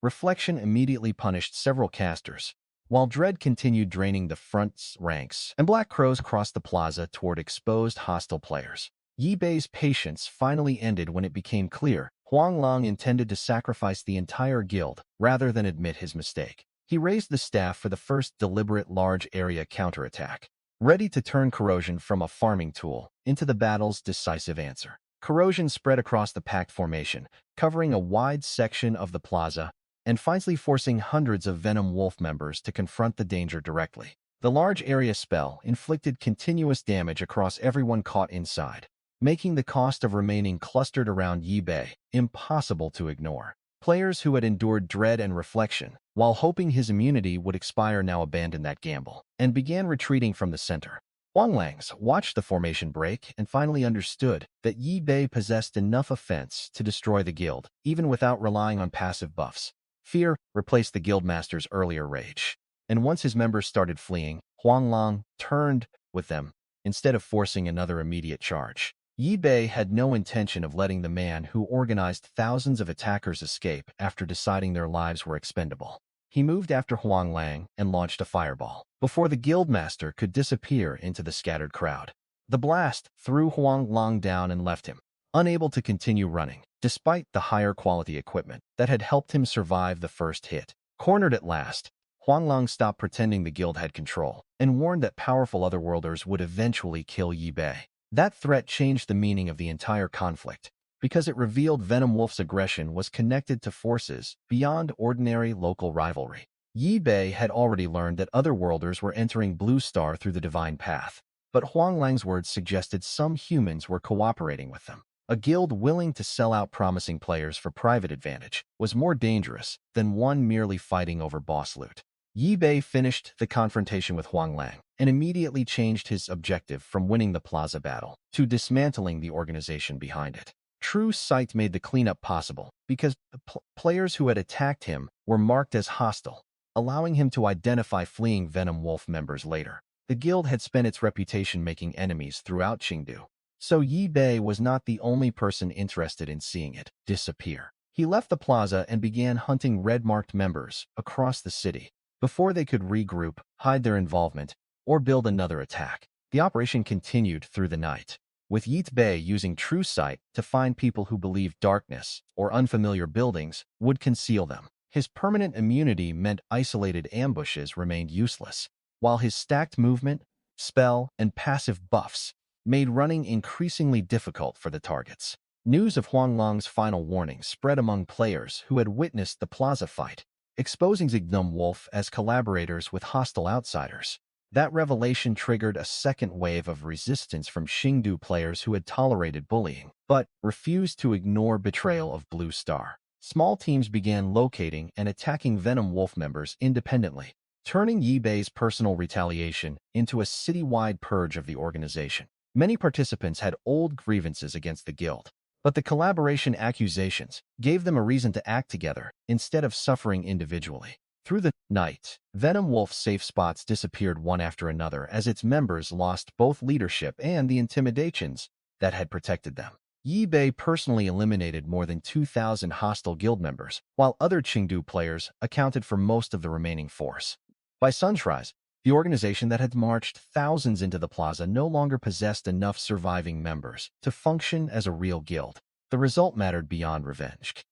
Reflection immediately punished several casters, while Dread continued draining the front ranks, and Black Crows crossed the plaza toward exposed hostile players. Yi Bei's patience finally ended when it became clear Huang Lang intended to sacrifice the entire guild rather than admit his mistake. He raised the staff for the first deliberate large-area counterattack, ready to turn corrosion from a farming tool into the battle's decisive answer. Corrosion spread across the packed formation, covering a wide section of the plaza and finally forcing hundreds of Venom Wolf members to confront the danger directly. The large area spell inflicted continuous damage across everyone caught inside, making the cost of remaining clustered around Yi Bei impossible to ignore. Players who had endured dread and reflection, while hoping his immunity would expire, now abandoned that gamble and began retreating from the center. Huang Langs watched the formation break and finally understood that Yi Bei possessed enough offense to destroy the guild, even without relying on passive buffs. Fear replaced the guildmaster's earlier rage, and once his members started fleeing, Huang Lang turned with them instead of forcing another immediate charge. Yi Bei had no intention of letting the man who organized thousands of attackers escape after deciding their lives were expendable. He moved after Huang Lang and launched a fireball before the guildmaster could disappear into the scattered crowd. The blast threw Huang Lang down and left him unable to continue running, despite the higher quality equipment that had helped him survive the first hit. Cornered at last, Huang Lang stopped pretending the guild had control and warned that powerful Otherworlders would eventually kill Yi Bei. That threat changed the meaning of the entire conflict, because it revealed Venom Wolf's aggression was connected to forces beyond ordinary local rivalry. Yi Bei had already learned that Otherworlders were entering Blue Star through the Divine Path, but Huang Lang's words suggested some humans were cooperating with them. A guild willing to sell out promising players for private advantage was more dangerous than one merely fighting over boss loot. Yi Bei finished the confrontation with Huang Lang and immediately changed his objective from winning the plaza battle to dismantling the organization behind it. True Sight made the cleanup possible because the players who had attacked him were marked as hostile, allowing him to identify fleeing Venom Wolf members later. The guild had spent its reputation making enemies throughout Chengdu, so Yi Bei was not the only person interested in seeing it disappear. He left the plaza and began hunting red-marked members across the city before they could regroup, hide their involvement, or build another attack. The operation continued through the night, with Yi Bei using True Sight to find people who believed darkness or unfamiliar buildings would conceal them. His permanent immunity meant isolated ambushes remained useless, while his stacked movement, spell, and passive buffs made running increasingly difficult for the targets. News of Huang Lang's final warning spread among players who had witnessed the plaza fight, exposing Venom Wolf as collaborators with hostile outsiders. That revelation triggered a second wave of resistance from Chengdu players who had tolerated bullying, but refused to ignore betrayal of Blue Star. Small teams began locating and attacking Venom Wolf members independently, turning Yi Bei's personal retaliation into a citywide purge of the organization. Many participants had old grievances against the guild, but the collaboration accusations gave them a reason to act together instead of suffering individually. Through the night, Venom Wolf's safe spots disappeared one after another as its members lost both leadership and the intimidations that had protected them. Yi Bei personally eliminated more than 2,000 hostile guild members, while other Chengdu players accounted for most of the remaining force. By sunrise, the organization that had marched thousands into the plaza no longer possessed enough surviving members to function as a real guild. The result mattered beyond revenge.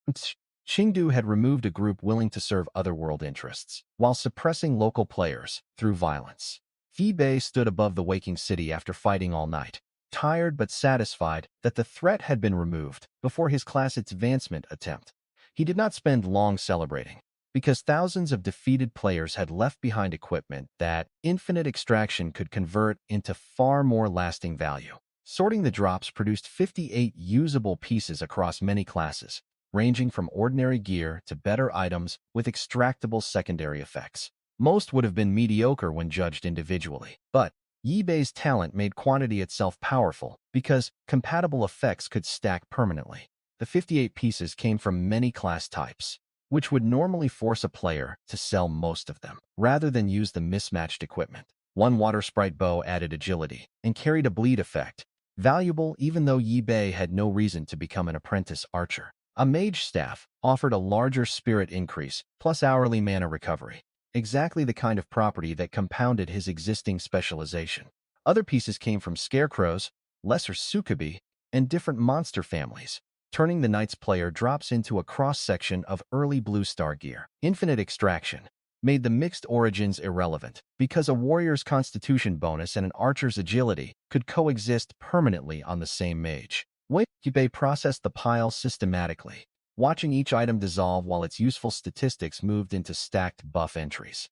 Chengdu had removed a group willing to serve Otherworld interests, while suppressing local players through violence. Yi Bei stood above the waking city after fighting all night, tired but satisfied that the threat had been removed before his class advancement attempt. He did not spend long celebrating, because thousands of defeated players had left behind equipment that infinite extraction could convert into far more lasting value. Sorting the drops produced 58 usable pieces across many classes, ranging from ordinary gear to better items with extractable secondary effects. Most would have been mediocre when judged individually, but Yi Bei's talent made quantity itself powerful because compatible effects could stack permanently. The 58 pieces came from many class types, which would normally force a player to sell most of them, rather than use the mismatched equipment. One water sprite bow added agility and carried a bleed effect, valuable even though Yi Bei had no reason to become an apprentice archer. A mage staff offered a larger spirit increase, plus hourly mana recovery, exactly the kind of property that compounded his existing specialization. Other pieces came from scarecrows, lesser sukubi, and different monster families, turning the knight's player drops into a cross-section of early Blue Star gear. Infinite extraction made the mixed origins irrelevant, because a warrior's constitution bonus and an archer's agility could coexist permanently on the same mage. Yubei processed the pile systematically, watching each item dissolve while its useful statistics moved into stacked buff entries.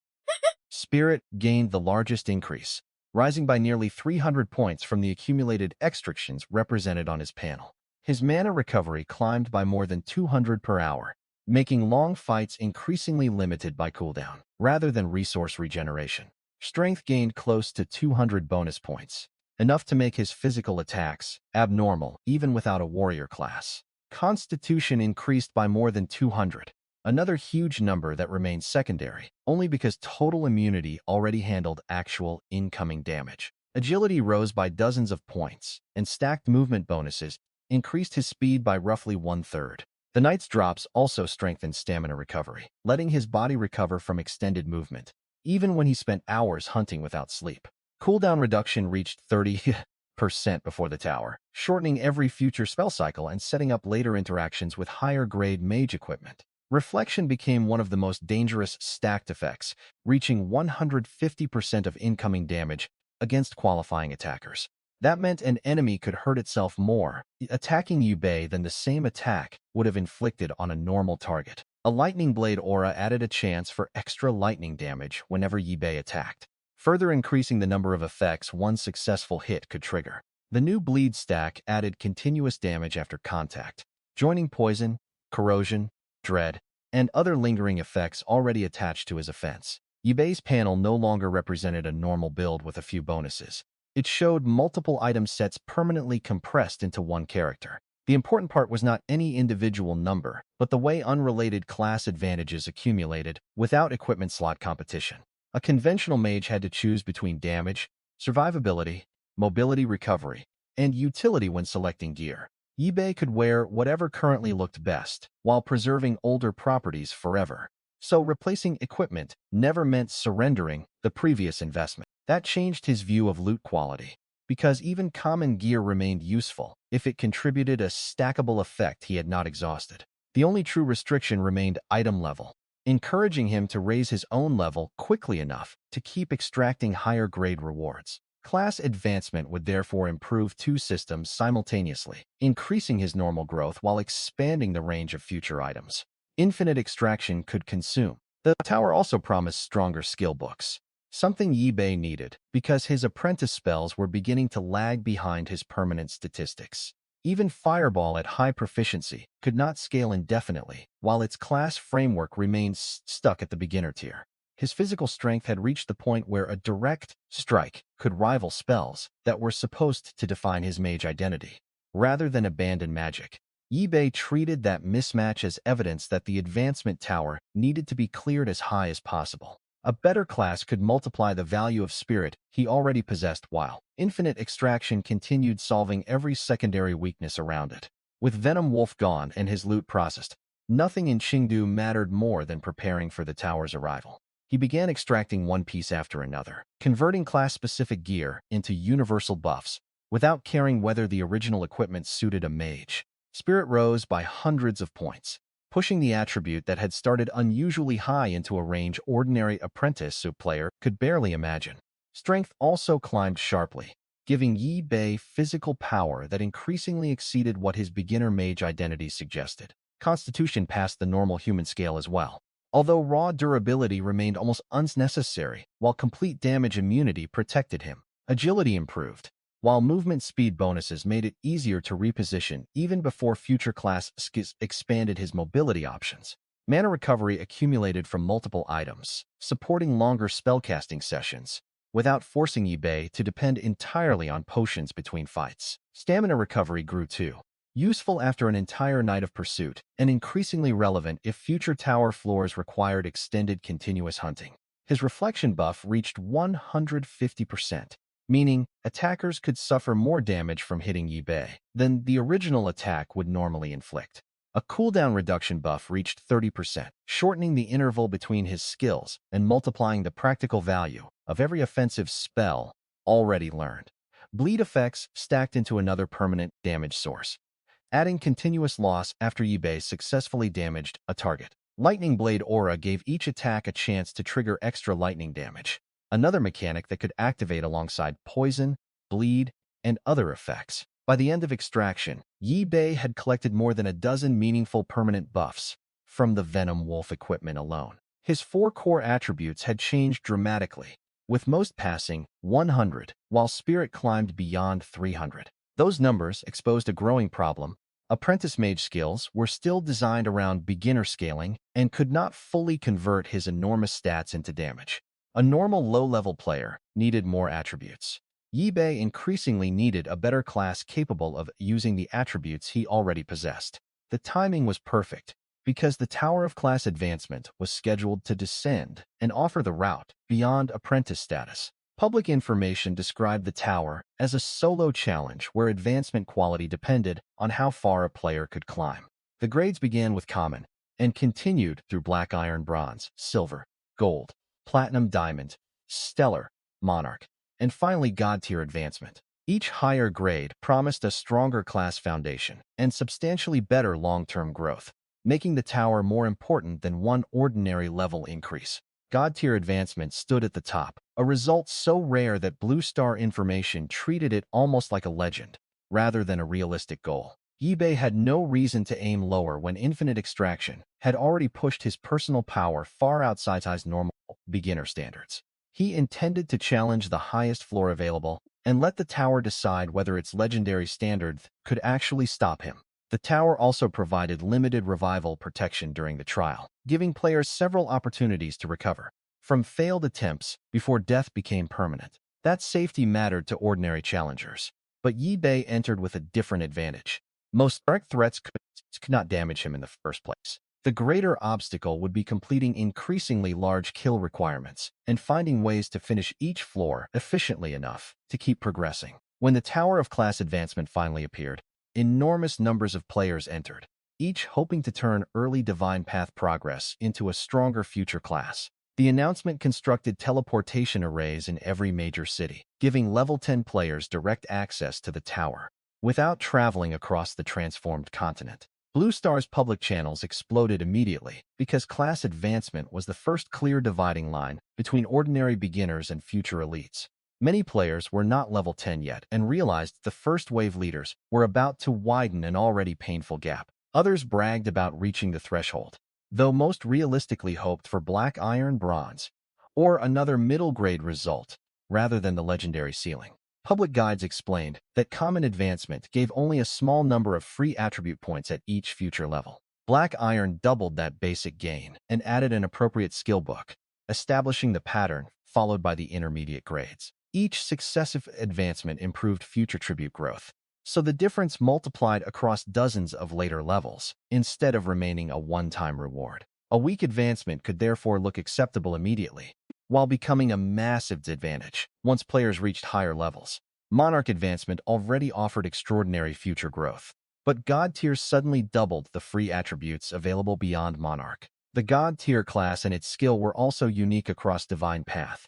Spirit gained the largest increase, rising by nearly 300 points from the accumulated extractions represented on his panel. His mana recovery climbed by more than 200 per hour, making long fights increasingly limited by cooldown, rather than resource regeneration. Strength gained close to 200 bonus points, enough to make his physical attacks abnormal even without a warrior class. Constitution increased by more than 200, another huge number that remained secondary, only because total immunity already handled actual incoming damage. Agility rose by dozens of points, and stacked movement bonuses increased his speed by roughly 1/3. The Knight's drops also strengthened stamina recovery, letting his body recover from extended movement, even when he spent hours hunting without sleep. Cooldown reduction reached 30% before the tower, shortening every future spell cycle and setting up later interactions with higher-grade mage equipment. Reflection became one of the most dangerous stacked effects, reaching 150% of incoming damage against qualifying attackers. That meant an enemy could hurt itself more attacking Yubei than the same attack would have inflicted on a normal target. A lightning blade aura added a chance for extra lightning damage whenever Yubei attacked, further increasing the number of effects one successful hit could trigger. The new bleed stack added continuous damage after contact, joining poison, corrosion, dread, and other lingering effects already attached to his offense. Yubei's panel no longer represented a normal build with a few bonuses. It showed multiple item sets permanently compressed into one character. The important part was not any individual number, but the way unrelated class advantages accumulated without equipment slot competition. A conventional mage had to choose between damage, survivability, mobility recovery, and utility when selecting gear. Yubei could wear whatever currently looked best, while preserving older properties forever. So replacing equipment never meant surrendering the previous investment. That changed his view of loot quality, because even common gear remained useful if it contributed a stackable effect he had not exhausted. The only true restriction remained item level, encouraging him to raise his own level quickly enough to keep extracting higher-grade rewards. Class advancement would therefore improve two systems simultaneously, increasing his normal growth while expanding the range of future items. Infinite extraction could consume. The tower also promised stronger skill books, something Yubei needed because his apprentice spells were beginning to lag behind his permanent statistics. Even Fireball at high proficiency could not scale indefinitely, while its class framework remained stuck at the beginner tier. His physical strength had reached the point where a direct strike could rival spells that were supposed to define his mage identity. Rather than abandon magic, Yubei treated that mismatch as evidence that the advancement tower needed to be cleared as high as possible. A better class could multiply the value of spirit he already possessed while infinite extraction continued solving every secondary weakness around it. With Venom Wolf gone and his loot processed, nothing in Chengdu mattered more than preparing for the tower's arrival. He began extracting one piece after another, converting class-specific gear into universal buffs without caring whether the original equipment suited a mage. Spirit rose by hundreds of points, pushing the attribute that had started unusually high into a range ordinary apprentice player could barely imagine. Strength also climbed sharply, giving Yubei physical power that increasingly exceeded what his beginner mage identity suggested. Constitution passed the normal human scale as well, although raw durability remained almost unnecessary while complete damage immunity protected him. Agility improved, while movement speed bonuses made it easier to reposition even before future class skills expanded his mobility options. Mana recovery accumulated from multiple items, supporting longer spellcasting sessions, without forcing Yubei to depend entirely on potions between fights. Stamina recovery grew too, useful after an entire night of pursuit, and increasingly relevant if future tower floors required extended continuous hunting. His reflection buff reached 150%. Meaning attackers could suffer more damage from hitting Yubei than the original attack would normally inflict. A cooldown reduction buff reached 30%, shortening the interval between his skills and multiplying the practical value of every offensive spell already learned. Bleed effects stacked into another permanent damage source, adding continuous loss after Yubei successfully damaged a target. Lightning Blade Aura gave each attack a chance to trigger extra lightning damage, another mechanic that could activate alongside poison, bleed, and other effects. By the end of Extraction, Yi Bei had collected more than a dozen meaningful permanent buffs from the Venom Wolf equipment alone. His 4 core attributes had changed dramatically, with most passing 100, while Spirit climbed beyond 300. Those numbers exposed a growing problem. Apprentice mage skills were still designed around beginner scaling and could not fully convert his enormous stats into damage. A normal low-level player needed more attributes. Yi Bei increasingly needed a better class capable of using the attributes he already possessed. The timing was perfect, because the Tower of Class Advancement was scheduled to descend and offer the route beyond apprentice status. Public information described the tower as a solo challenge where advancement quality depended on how far a player could climb. The grades began with common and continued through black iron, bronze, silver, gold, platinum, diamond, stellar, monarch, and finally god-tier advancement. Each higher grade promised a stronger class foundation and substantially better long-term growth, making the tower more important than one ordinary level increase. God-tier advancement stood at the top, a result so rare that Blue Star Information treated it almost like a legend, rather than a realistic goal. Yi Bei had no reason to aim lower when Infinite Extraction had already pushed his personal power far outside his normal beginner standards. He intended to challenge the highest floor available and let the tower decide whether its legendary standard could actually stop him. The tower also provided limited revival protection during the trial, giving players several opportunities to recover from failed attempts before death became permanent. That safety mattered to ordinary challengers, but Yi Bei entered with a different advantage. Most direct threats could not damage him in the first place. The greater obstacle would be completing increasingly large kill requirements and finding ways to finish each floor efficiently enough to keep progressing. When the Tower of Class Advancement finally appeared, enormous numbers of players entered, each hoping to turn early Divine Path progress into a stronger future class. The announcement constructed teleportation arrays in every major city, giving level 10 players direct access to the tower without traveling across the transformed continent. Blue Star's public channels exploded immediately because class advancement was the first clear dividing line between ordinary beginners and future elites. Many players were not level 10 yet and realized the first wave leaders were about to widen an already painful gap. Others bragged about reaching the threshold, though most realistically hoped for black iron, bronze, or another middle grade result rather than the legendary ceiling. Public guides explained that common advancement gave only a small number of free attribute points at each future level. Black iron doubled that basic gain and added an appropriate skill book, establishing the pattern followed by the intermediate grades. Each successive advancement improved future tribute growth, so the difference multiplied across dozens of later levels, instead of remaining a one-time reward. A weak advancement could therefore look acceptable immediately, while becoming a massive disadvantage once players reached higher levels. Monarch advancement already offered extraordinary future growth, but God tier suddenly doubled the free attributes available beyond Monarch. The God tier class and its skill were also unique across Divine Path,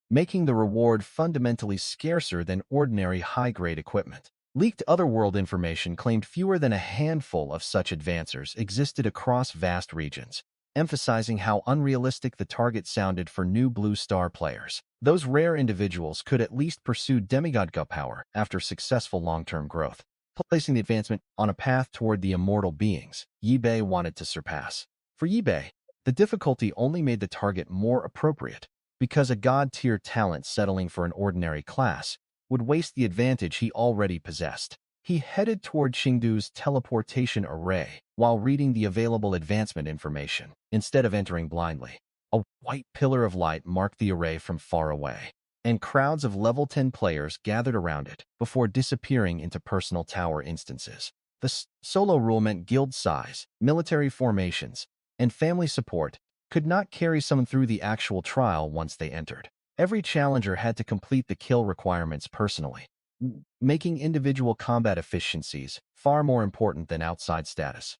making the reward fundamentally scarcer than ordinary high-grade equipment. Leaked Otherworld information claimed fewer than a handful of such advancers existed across vast regions, emphasizing how unrealistic the target sounded for new Blue Star players. Those rare individuals could at least pursue demigod power after successful long-term growth, placing the advancement on a path toward the immortal beings Yi Bei wanted to surpass. For Yi Bei, the difficulty only made the target more appropriate, because a god-tier talent settling for an ordinary class would waste the advantage he already possessed. He headed toward Chengdu's teleportation array while reading the available advancement information, instead of entering blindly. A white pillar of light marked the array from far away, and crowds of level 10 players gathered around it before disappearing into personal tower instances. The solo rule meant guild size, military formations, and family support could not carry someone through the actual trial once they entered. Every challenger had to complete the kill requirements personally, making individual combat efficiencies far more important than outside status.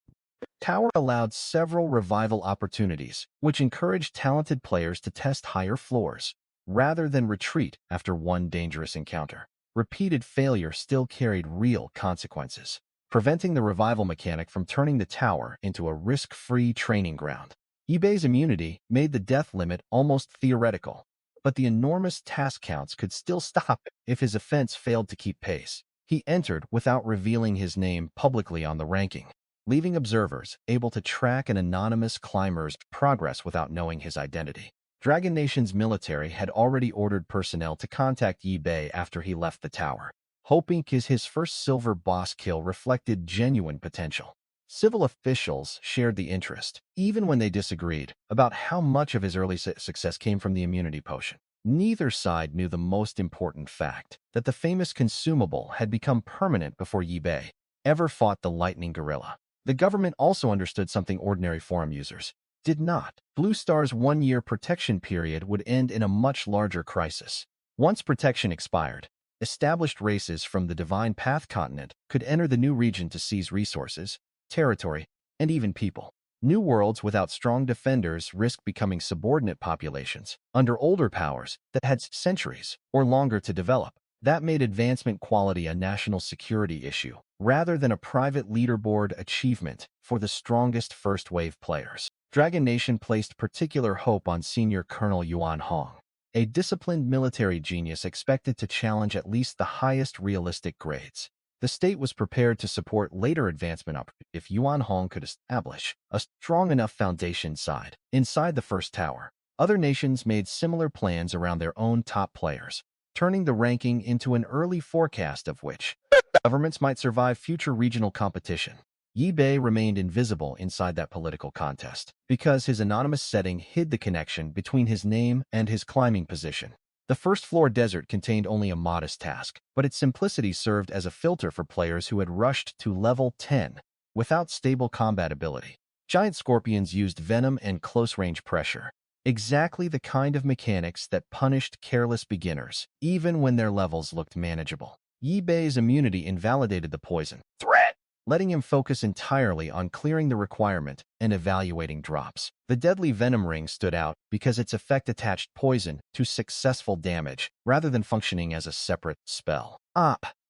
Tower allowed several revival opportunities, which encouraged talented players to test higher floors, rather than retreat after one dangerous encounter. Repeated failure still carried real consequences, preventing the revival mechanic from turning the tower into a risk-free training ground. Yibei's immunity made the death limit almost theoretical, but the enormous task counts could still stop if his offense failed to keep pace. He entered without revealing his name publicly on the ranking, leaving observers able to track an anonymous climber's progress without knowing his identity. Dragon Nation's military had already ordered personnel to contact Yibei after he left the tower, hoping his first silver boss kill reflected genuine potential. Civil officials shared the interest, even when they disagreed about how much of his early success came from the immunity potion. Neither side knew the most important fact, that the famous consumable had become permanent before Yibei ever fought the lightning gorilla. The government also understood something ordinary forum users did not. Blue Star's one-year protection period would end in a much larger crisis. Once protection expired, established races from the Divine Path continent could enter the new region to seize resources, territory, and even people. New worlds without strong defenders risked becoming subordinate populations under older powers that had centuries or longer to develop. That made advancement quality a national security issue, rather than a private leaderboard achievement for the strongest first-wave players. Dragon Nation placed particular hope on Senior Colonel Yuan Hong, a disciplined military genius expected to challenge at least the highest realistic grades. The state was prepared to support later advancement if Yuan Hong could establish a strong enough foundation inside the first tower. Other nations made similar plans around their own top players, turning the ranking into an early forecast of which governments might survive future regional competition. Yibei remained invisible inside that political contest because his anonymous setting hid the connection between his name and his climbing position. The first-floor desert contained only a modest task, but its simplicity served as a filter for players who had rushed to level 10 without stable combat ability. Giant scorpions used venom and close-range pressure, exactly the kind of mechanics that punished careless beginners, even when their levels looked manageable. Yibei's immunity invalidated the poison threat, letting him focus entirely on clearing the requirement and evaluating drops. The deadly Venom ring stood out because its effect attached poison to successful damage rather than functioning as a separate spell.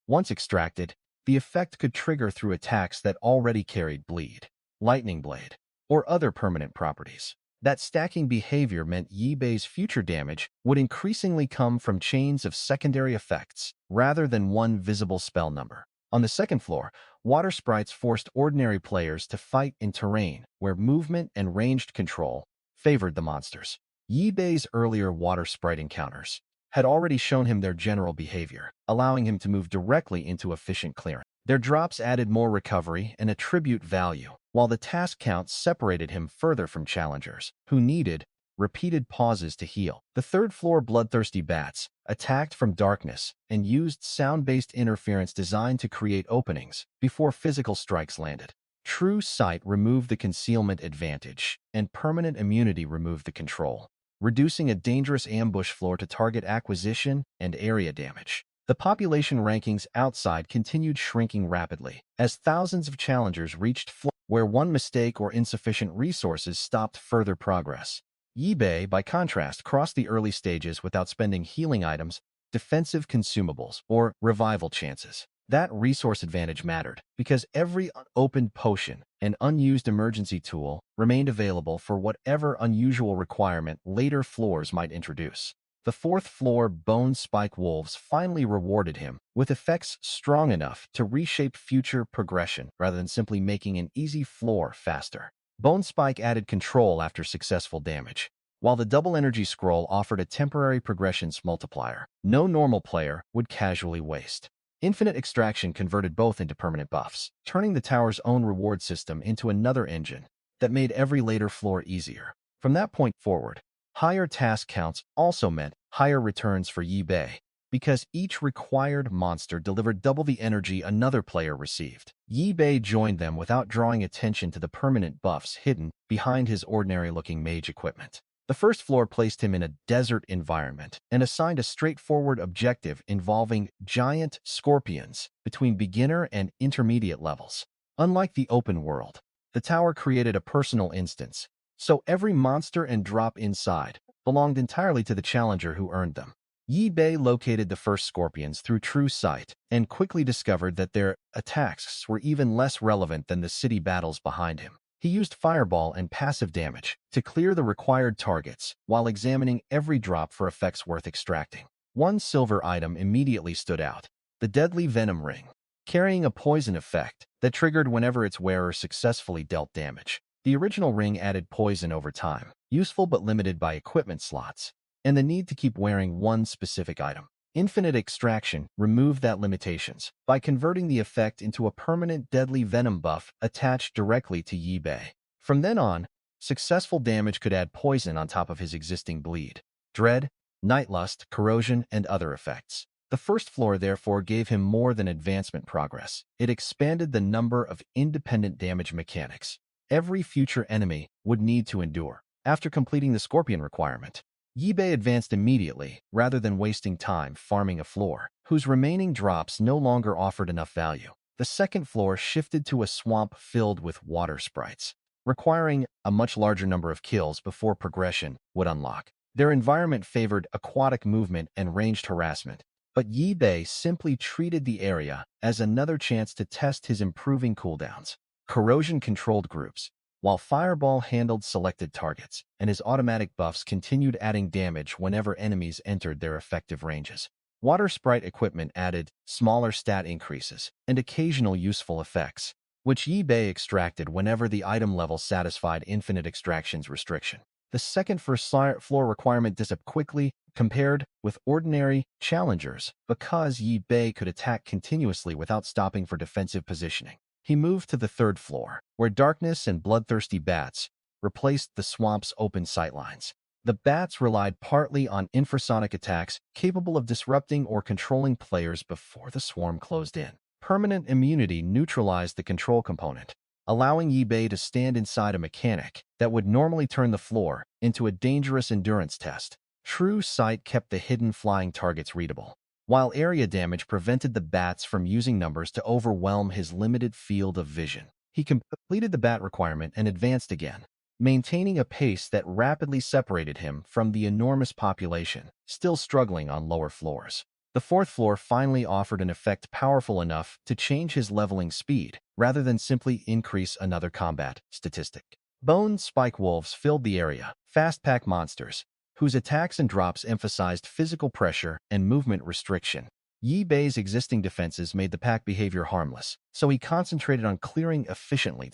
Once extracted, the effect could trigger through attacks that already carried bleed, lightning blade, or other permanent properties. That stacking behavior meant Yibei's future damage would increasingly come from chains of secondary effects rather than one visible spell number. On the second floor, water sprites forced ordinary players to fight in terrain where movement and ranged control favored the monsters. Yibei's earlier water sprite encounters had already shown him their general behavior, allowing him to move directly into efficient clearing. Their drops added more recovery and attribute value, while the task counts separated him further from challengers, who needed repeated pauses to heal. The third-floor bloodthirsty bats attacked from darkness and used sound-based interference designed to create openings before physical strikes landed. True sight removed the concealment advantage, and permanent immunity removed the control, reducing a dangerous ambush floor to target acquisition and area damage. The population rankings outside continued shrinking rapidly, as thousands of challengers reached floors where one mistake or insufficient resources stopped further progress. Yibei, by contrast, crossed the early stages without spending healing items, defensive consumables, or revival chances. That resource advantage mattered, because every unopened potion and unused emergency tool remained available for whatever unusual requirement later floors might introduce. The fourth-floor Bone Spike Wolves finally rewarded him with effects strong enough to reshape future progression rather than simply making an easy floor faster. Bone Spike added control after successful damage, while the Double Energy Scroll offered a temporary progressions multiplier no normal player would casually waste. Infinite Extraction converted both into permanent buffs, turning the tower's own reward system into another engine that made every later floor easier. From that point forward, higher task counts also meant higher returns for Yibei, because each required monster delivered double the energy another player received. Yibei joined them without drawing attention to the permanent buffs hidden behind his ordinary-looking mage equipment. The first floor placed him in a desert environment and assigned a straightforward objective involving giant scorpions between beginner and intermediate levels. Unlike the open world, the tower created a personal instance, so every monster and drop inside belonged entirely to the challenger who earned them. Yibei located the first scorpions through true sight and quickly discovered that their attacks were even less relevant than the city battles behind him. He used Fireball and passive damage to clear the required targets while examining every drop for effects worth extracting. One silver item immediately stood out: the deadly Venom ring, carrying a poison effect that triggered whenever its wearer successfully dealt damage. The original ring added poison over time, useful but limited by equipment slots, and the need to keep wearing one specific item. Infinite Extraction removed that limitations by converting the effect into a permanent deadly venom buff attached directly to Yi Bei. From then on, successful damage could add poison on top of his existing bleed, dread, nightlust, corrosion, and other effects. The first floor therefore gave him more than advancement progress. It expanded the number of independent damage mechanics every future enemy would need to endure. After completing the Scorpion requirement, Yi Bei advanced immediately, rather than wasting time farming a floor whose remaining drops no longer offered enough value. The second floor shifted to a swamp filled with water sprites, requiring a much larger number of kills before progression would unlock. Their environment favored aquatic movement and ranged harassment, but Yi Bei simply treated the area as another chance to test his improving cooldowns. Corrosion-controlled groups, while Fireball handled selected targets, and his automatic buffs continued adding damage whenever enemies entered their effective ranges. Water Sprite equipment added smaller stat increases and occasional useful effects, which Yi Bei extracted whenever the item level satisfied Infinite Extraction's restriction. The second first floor requirement disappeared quickly compared with ordinary challengers because Yi Bei could attack continuously without stopping for defensive positioning. He moved to the third floor, where darkness and bloodthirsty bats replaced the swamp's open sightlines. The bats relied partly on infrasonic attacks capable of disrupting or controlling players before the swarm closed in. Permanent immunity neutralized the control component, allowing Yi Bei to stand inside a mechanic that would normally turn the floor into a dangerous endurance test. True Sight kept the hidden flying targets readable, while area damage prevented the bats from using numbers to overwhelm his limited field of vision. He completed the bat requirement and advanced again, maintaining a pace that rapidly separated him from the enormous population still struggling on lower floors. The fourth floor finally offered an effect powerful enough to change his leveling speed, rather than simply increase another combat statistic. Bone Spike Wolves filled the area, fast-pack monsters, whose attacks and drops emphasized physical pressure and movement restriction. Yi Bei's existing defenses made the pack behavior harmless, so he concentrated on clearing efficiently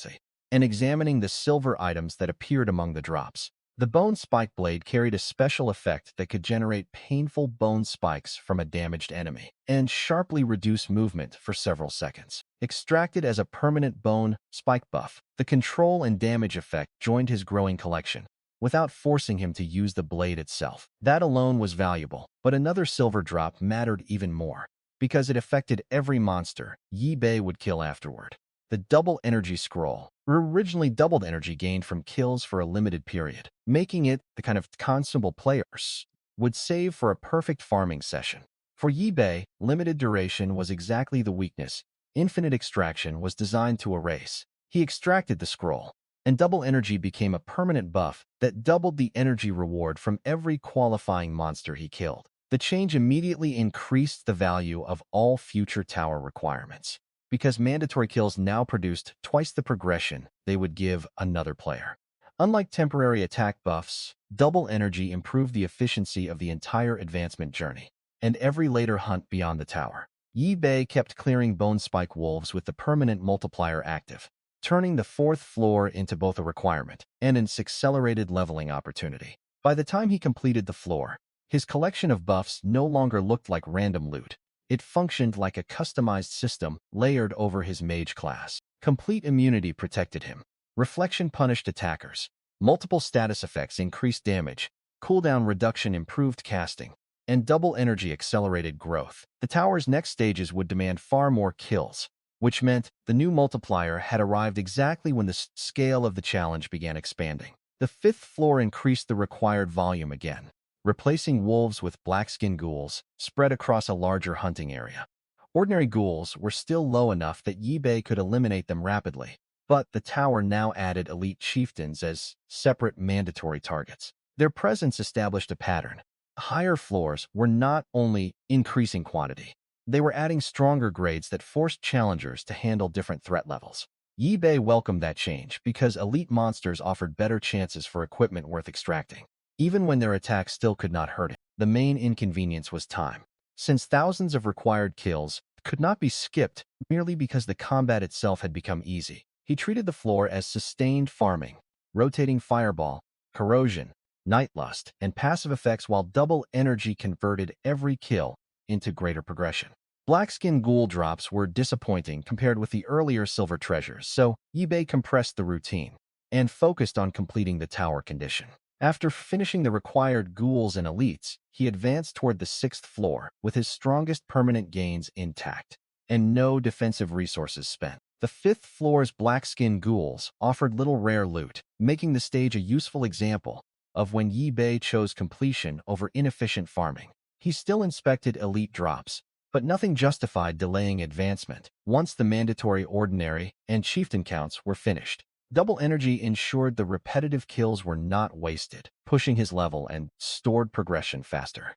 and examining the silver items that appeared among the drops. The Bone Spike Blade carried a special effect that could generate painful bone spikes from a damaged enemy and sharply reduce movement for several seconds. Extracted as a permanent bone spike buff, the control and damage effect joined his growing collection, without forcing him to use the blade itself. That alone was valuable, but another silver drop mattered even more, because it affected every monster Yi Bei would kill afterward. The Double Energy Scroll originally doubled energy gained from kills for a limited period, making it the kind of consumable players would save for a perfect farming session. For Yi Bei, limited duration was exactly the weakness Infinite Extraction was designed to erase. He extracted the scroll, and double energy became a permanent buff that doubled the energy reward from every qualifying monster he killed. The change immediately increased the value of all future tower requirements, because mandatory kills now produced twice the progression they would give another player. Unlike temporary attack buffs, double energy improved the efficiency of the entire advancement journey, and every later hunt beyond the tower. Yi Bei kept clearing Bone Spike Wolves with the permanent multiplier active, turning the fourth floor into both a requirement and an accelerated leveling opportunity. By the time he completed the floor, his collection of buffs no longer looked like random loot. It functioned like a customized system layered over his mage class. Complete immunity protected him. Reflection punished attackers. Multiple status effects increased damage. Cooldown reduction improved casting. And double energy accelerated growth. The tower's next stages would demand far more kills, which meant the new multiplier had arrived exactly when the scale of the challenge began expanding. The fifth floor increased the required volume again, replacing wolves with black-skinned ghouls spread across a larger hunting area. Ordinary ghouls were still low enough that Yi Bei could eliminate them rapidly, but the tower now added elite chieftains as separate mandatory targets. Their presence established a pattern. Higher floors were not only increasing quantity, they were adding stronger grades that forced challengers to handle different threat levels. Yi-Bei welcomed that change because elite monsters offered better chances for equipment worth extracting. Even when their attacks still could not hurt him, the main inconvenience was time. Since thousands of required kills could not be skipped merely because the combat itself had become easy, he treated the floor as sustained farming, rotating fireball, corrosion, nightlust, and passive effects while double energy converted every kill into greater progression. Blackskin ghoul drops were disappointing compared with the earlier silver treasures, so Yi-Bei compressed the routine and focused on completing the tower condition. After finishing the required ghouls and elites, he advanced toward the 6th floor with his strongest permanent gains intact and no defensive resources spent. The 5th floor's blackskin ghouls offered little rare loot, making the stage a useful example of when Yi-Bei chose completion over inefficient farming. He still inspected elite drops, but nothing justified delaying advancement once the mandatory ordinary and chieftain counts were finished. Double energy ensured the repetitive kills were not wasted, pushing his level and stored progression faster.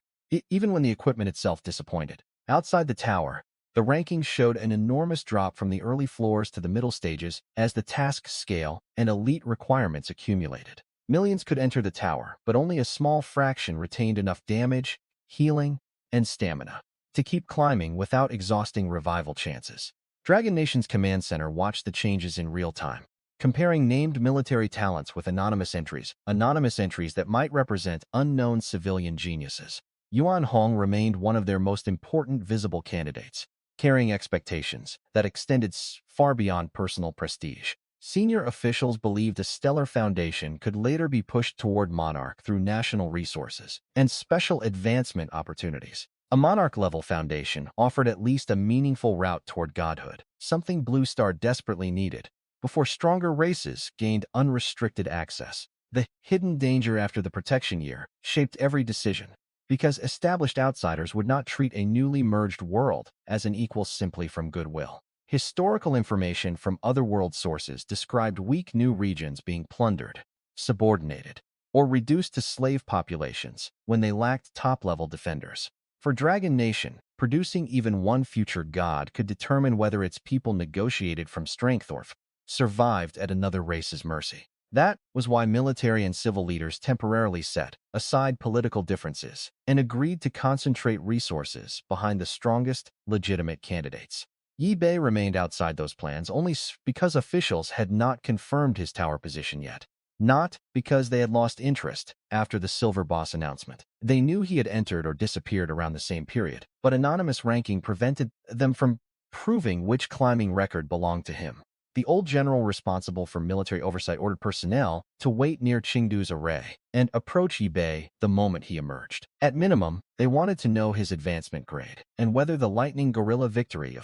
Even when the equipment itself disappointed. Outside the tower, the rankings showed an enormous drop from the early floors to the middle stages as the task scale and elite requirements accumulated. Millions could enter the tower, but only a small fraction retained enough damage, healing, and stamina to keep climbing without exhausting revival chances. Dragon Nation's command center watched the changes in real time, comparing named military talents with anonymous entries that might represent unknown civilian geniuses. Yuan Hong remained one of their most important visible candidates, carrying expectations that extended far beyond personal prestige. Senior officials believed a stellar foundation could later be pushed toward Monarch through national resources and special advancement opportunities. A Monarch-level foundation offered at least a meaningful route toward godhood, something Blue Star desperately needed, before stronger races gained unrestricted access. The hidden danger after the protection year shaped every decision, because established outsiders would not treat a newly merged world as an equal simply from goodwill. Historical information from Otherworld sources described weak new regions being plundered, subordinated, or reduced to slave populations when they lacked top-level defenders. For Dragon Nation, producing even one future god could determine whether its people negotiated from strength or survived at another race's mercy. That was why military and civil leaders temporarily set aside political differences and agreed to concentrate resources behind the strongest, legitimate candidates. Yi-Bei remained outside those plans only because officials had not confirmed his tower position yet. Not because they had lost interest after the Silver Boss announcement. They knew he had entered or disappeared around the same period, but anonymous ranking prevented them from proving which climbing record belonged to him. The old general responsible for military oversight ordered personnel to wait near Chengdu's array and approach Yi-Bei the moment he emerged. At minimum, they wanted to know his advancement grade and whether the lightning gorilla victory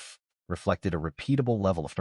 reflected a repeatable level of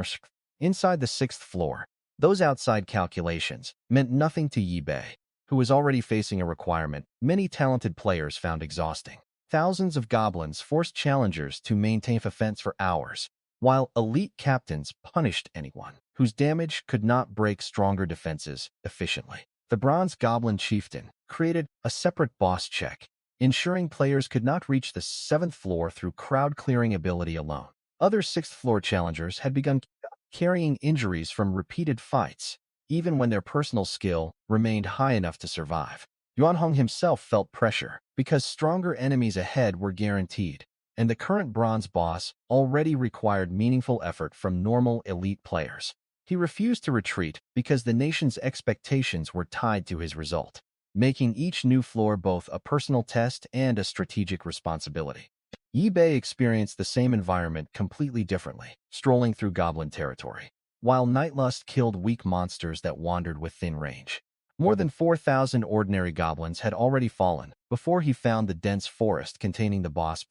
inside the 6th floor. Those outside calculations meant nothing to Yi-Bei, who was already facing a requirement many talented players found exhausting. Thousands of goblins forced challengers to maintain offense for hours, while elite captains punished anyone whose damage could not break stronger defenses efficiently. The Bronze Goblin Chieftain created a separate boss check, ensuring players could not reach the 7th floor through crowd-clearing ability alone. Other 6th floor challengers had begun carrying injuries from repeated fights, even when their personal skill remained high enough to survive. Yuan Hong himself felt pressure because stronger enemies ahead were guaranteed, and the current bronze boss already required meaningful effort from normal elite players. He refused to retreat because the nation's expectations were tied to his result, making each new floor both a personal test and a strategic responsibility. Yi-Bei experienced the same environment completely differently, strolling through goblin territory, while Nightlust killed weak monsters that wandered within range. More than 4,000 ordinary goblins had already fallen before he found the dense forest containing the boss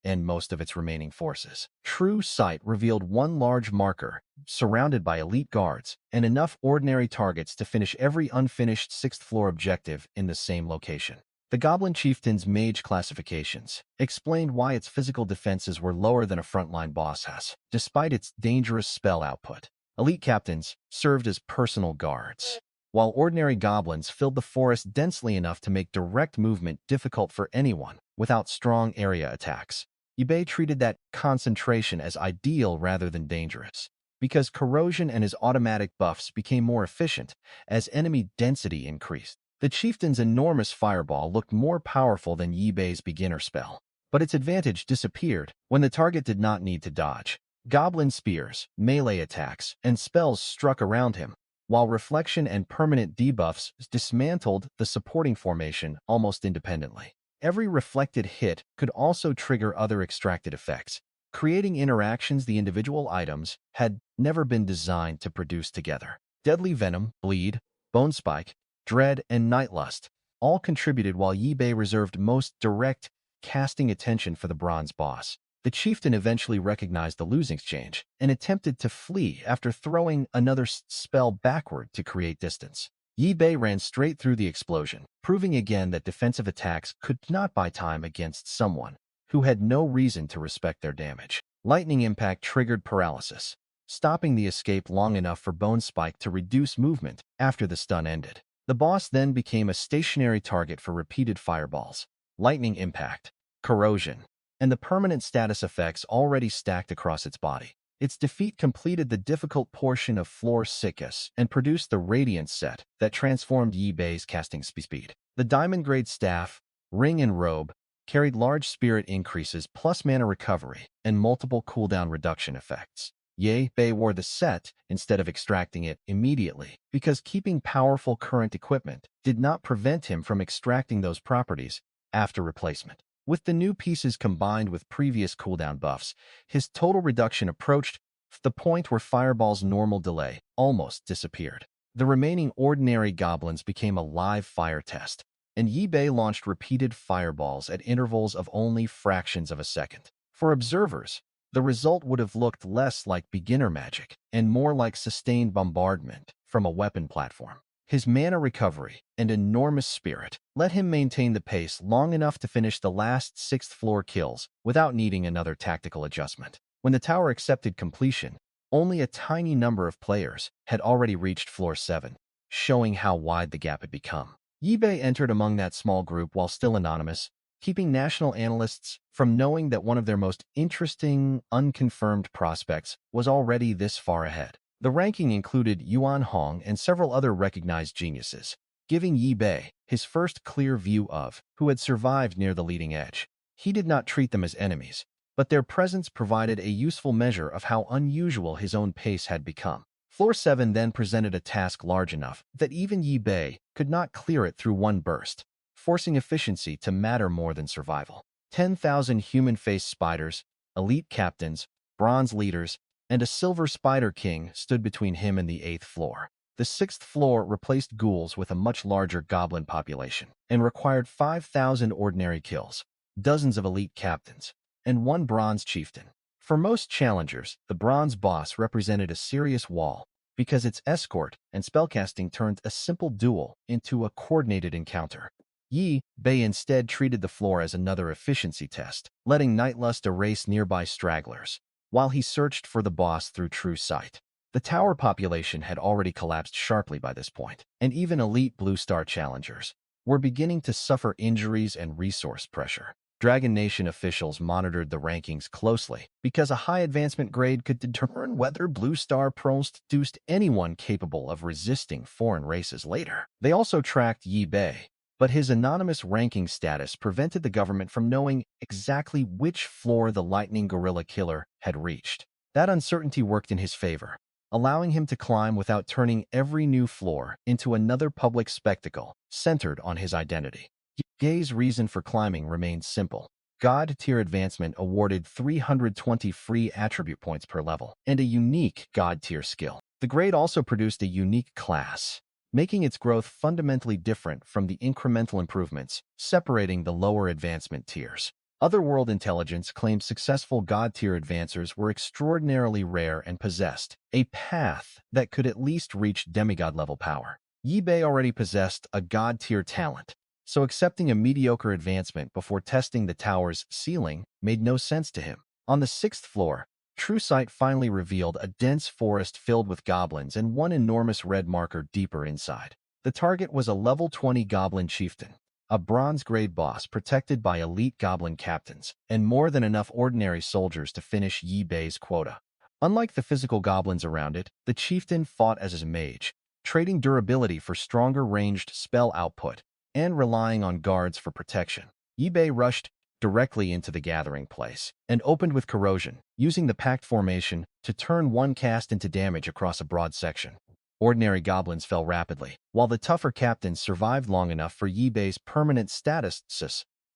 and most of its remaining forces. True sight revealed one large marker, surrounded by elite guards, and enough ordinary targets to finish every unfinished 6th floor objective in the same location. The Goblin Chieftain's mage classifications explained why its physical defenses were lower than a frontline boss has, despite its dangerous spell output. Elite captains served as personal guards, while ordinary goblins filled the forest densely enough to make direct movement difficult for anyone without strong area attacks. Yi-Bei treated that concentration as ideal rather than dangerous. because corrosion and his automatic buffs became more efficient as enemy density increased. The chieftain's enormous fireball looked more powerful than Yi Bei's beginner spell, but its advantage disappeared when the target did not need to dodge. Goblin spears, melee attacks, and spells struck around him, while reflection and permanent debuffs dismantled the supporting formation almost independently. Every reflected hit could also trigger other extracted effects, creating interactions the individual items had never been designed to produce together. Deadly Venom, Bleed, Bone Spike, Dread, and Nightlust all contributed while Yi Bei reserved most direct casting attention for the bronze boss. The chieftain eventually recognized the losing exchange and attempted to flee after throwing another spell backward to create distance. Yi Bei ran straight through the explosion, proving again that defensive attacks could not buy time against someone who had no reason to respect their damage. Lightning impact triggered paralysis, stopping the escape long enough for Bone Spike to reduce movement after the stun ended. The boss then became a stationary target for repeated fireballs, lightning impact, corrosion, and the permanent status effects already stacked across its body. Its defeat completed the difficult portion of Floor 6 and produced the Radiance set that transformed Yi Bei's casting speed. The Diamond-grade staff, ring, and robe carried large spirit increases plus mana recovery and multiple cooldown reduction effects. Yi Bei wore the set instead of extracting it immediately because keeping powerful current equipment did not prevent him from extracting those properties after replacement. With the new pieces combined with previous cooldown buffs, his total reduction approached the point where Fireball's normal delay almost disappeared. The remaining ordinary goblins became a live fire test, and Yi Bei launched repeated fireballs at intervals of only fractions of a second. For observers, the result would have looked less like beginner magic and more like sustained bombardment from a weapon platform. His mana recovery and enormous spirit let him maintain the pace long enough to finish the last 6th floor kills without needing another tactical adjustment. When the tower accepted completion, only a tiny number of players had already reached floor 7, showing how wide the gap had become. Yi Bei entered among that small group while still anonymous, keeping national analysts from knowing that one of their most interesting, unconfirmed prospects was already this far ahead. The ranking included Yuan Hong and several other recognized geniuses, giving Yi Bei his first clear view of who had survived near the leading edge. He did not treat them as enemies, but their presence provided a useful measure of how unusual his own pace had become. Floor 7 then presented a task large enough that even Yi Bei could not clear it through one burst, forcing efficiency to matter more than survival. 10,000 human-faced spiders, elite captains, bronze leaders, and a silver spider king stood between him and the 8th floor. The 6th floor replaced ghouls with a much larger goblin population and required 5,000 ordinary kills, dozens of elite captains, and one bronze chieftain. For most challengers, the bronze boss represented a serious wall because its escort and spellcasting turned a simple duel into a coordinated encounter. Yi Bei instead treated the floor as another efficiency test, letting Nightlust erase nearby stragglers, while he searched for the boss through true sight. The tower population had already collapsed sharply by this point, and even elite Blue Star challengers were beginning to suffer injuries and resource pressure. Dragon Nation officials monitored the rankings closely because a high advancement grade could determine whether Blue Star produced anyone capable of resisting foreign races later. They also tracked Yi Bei, but his anonymous ranking status prevented the government from knowing exactly which floor the lightning gorilla killer had reached. That uncertainty worked in his favor, allowing him to climb without turning every new floor into another public spectacle centered on his identity. Yi's reason for climbing remained simple. God-tier advancement awarded 320 free attribute points per level, and a unique God-tier skill. The grade also produced a unique class, making its growth fundamentally different from the incremental improvements separating the lower advancement tiers. Otherworld intelligence claimed successful God-tier advancers were extraordinarily rare and possessed a path that could at least reach demigod-level power. Yi Bei already possessed a God-tier talent, so accepting a mediocre advancement before testing the tower's ceiling made no sense to him. On the 6th floor, True Sight finally revealed a dense forest filled with goblins and one enormous red marker deeper inside. The target was a level 20 goblin chieftain, a bronze-grade boss protected by elite goblin captains, and more than enough ordinary soldiers to finish Yi Bei's quota. Unlike the physical goblins around it, the chieftain fought as a mage, trading durability for stronger ranged spell output and relying on guards for protection. Yi-Bei rushed directly into the gathering place and opened with corrosion, using the pact formation to turn one cast into damage across a broad section. Ordinary goblins fell rapidly, while the tougher captains survived long enough for Yi-Bei's permanent status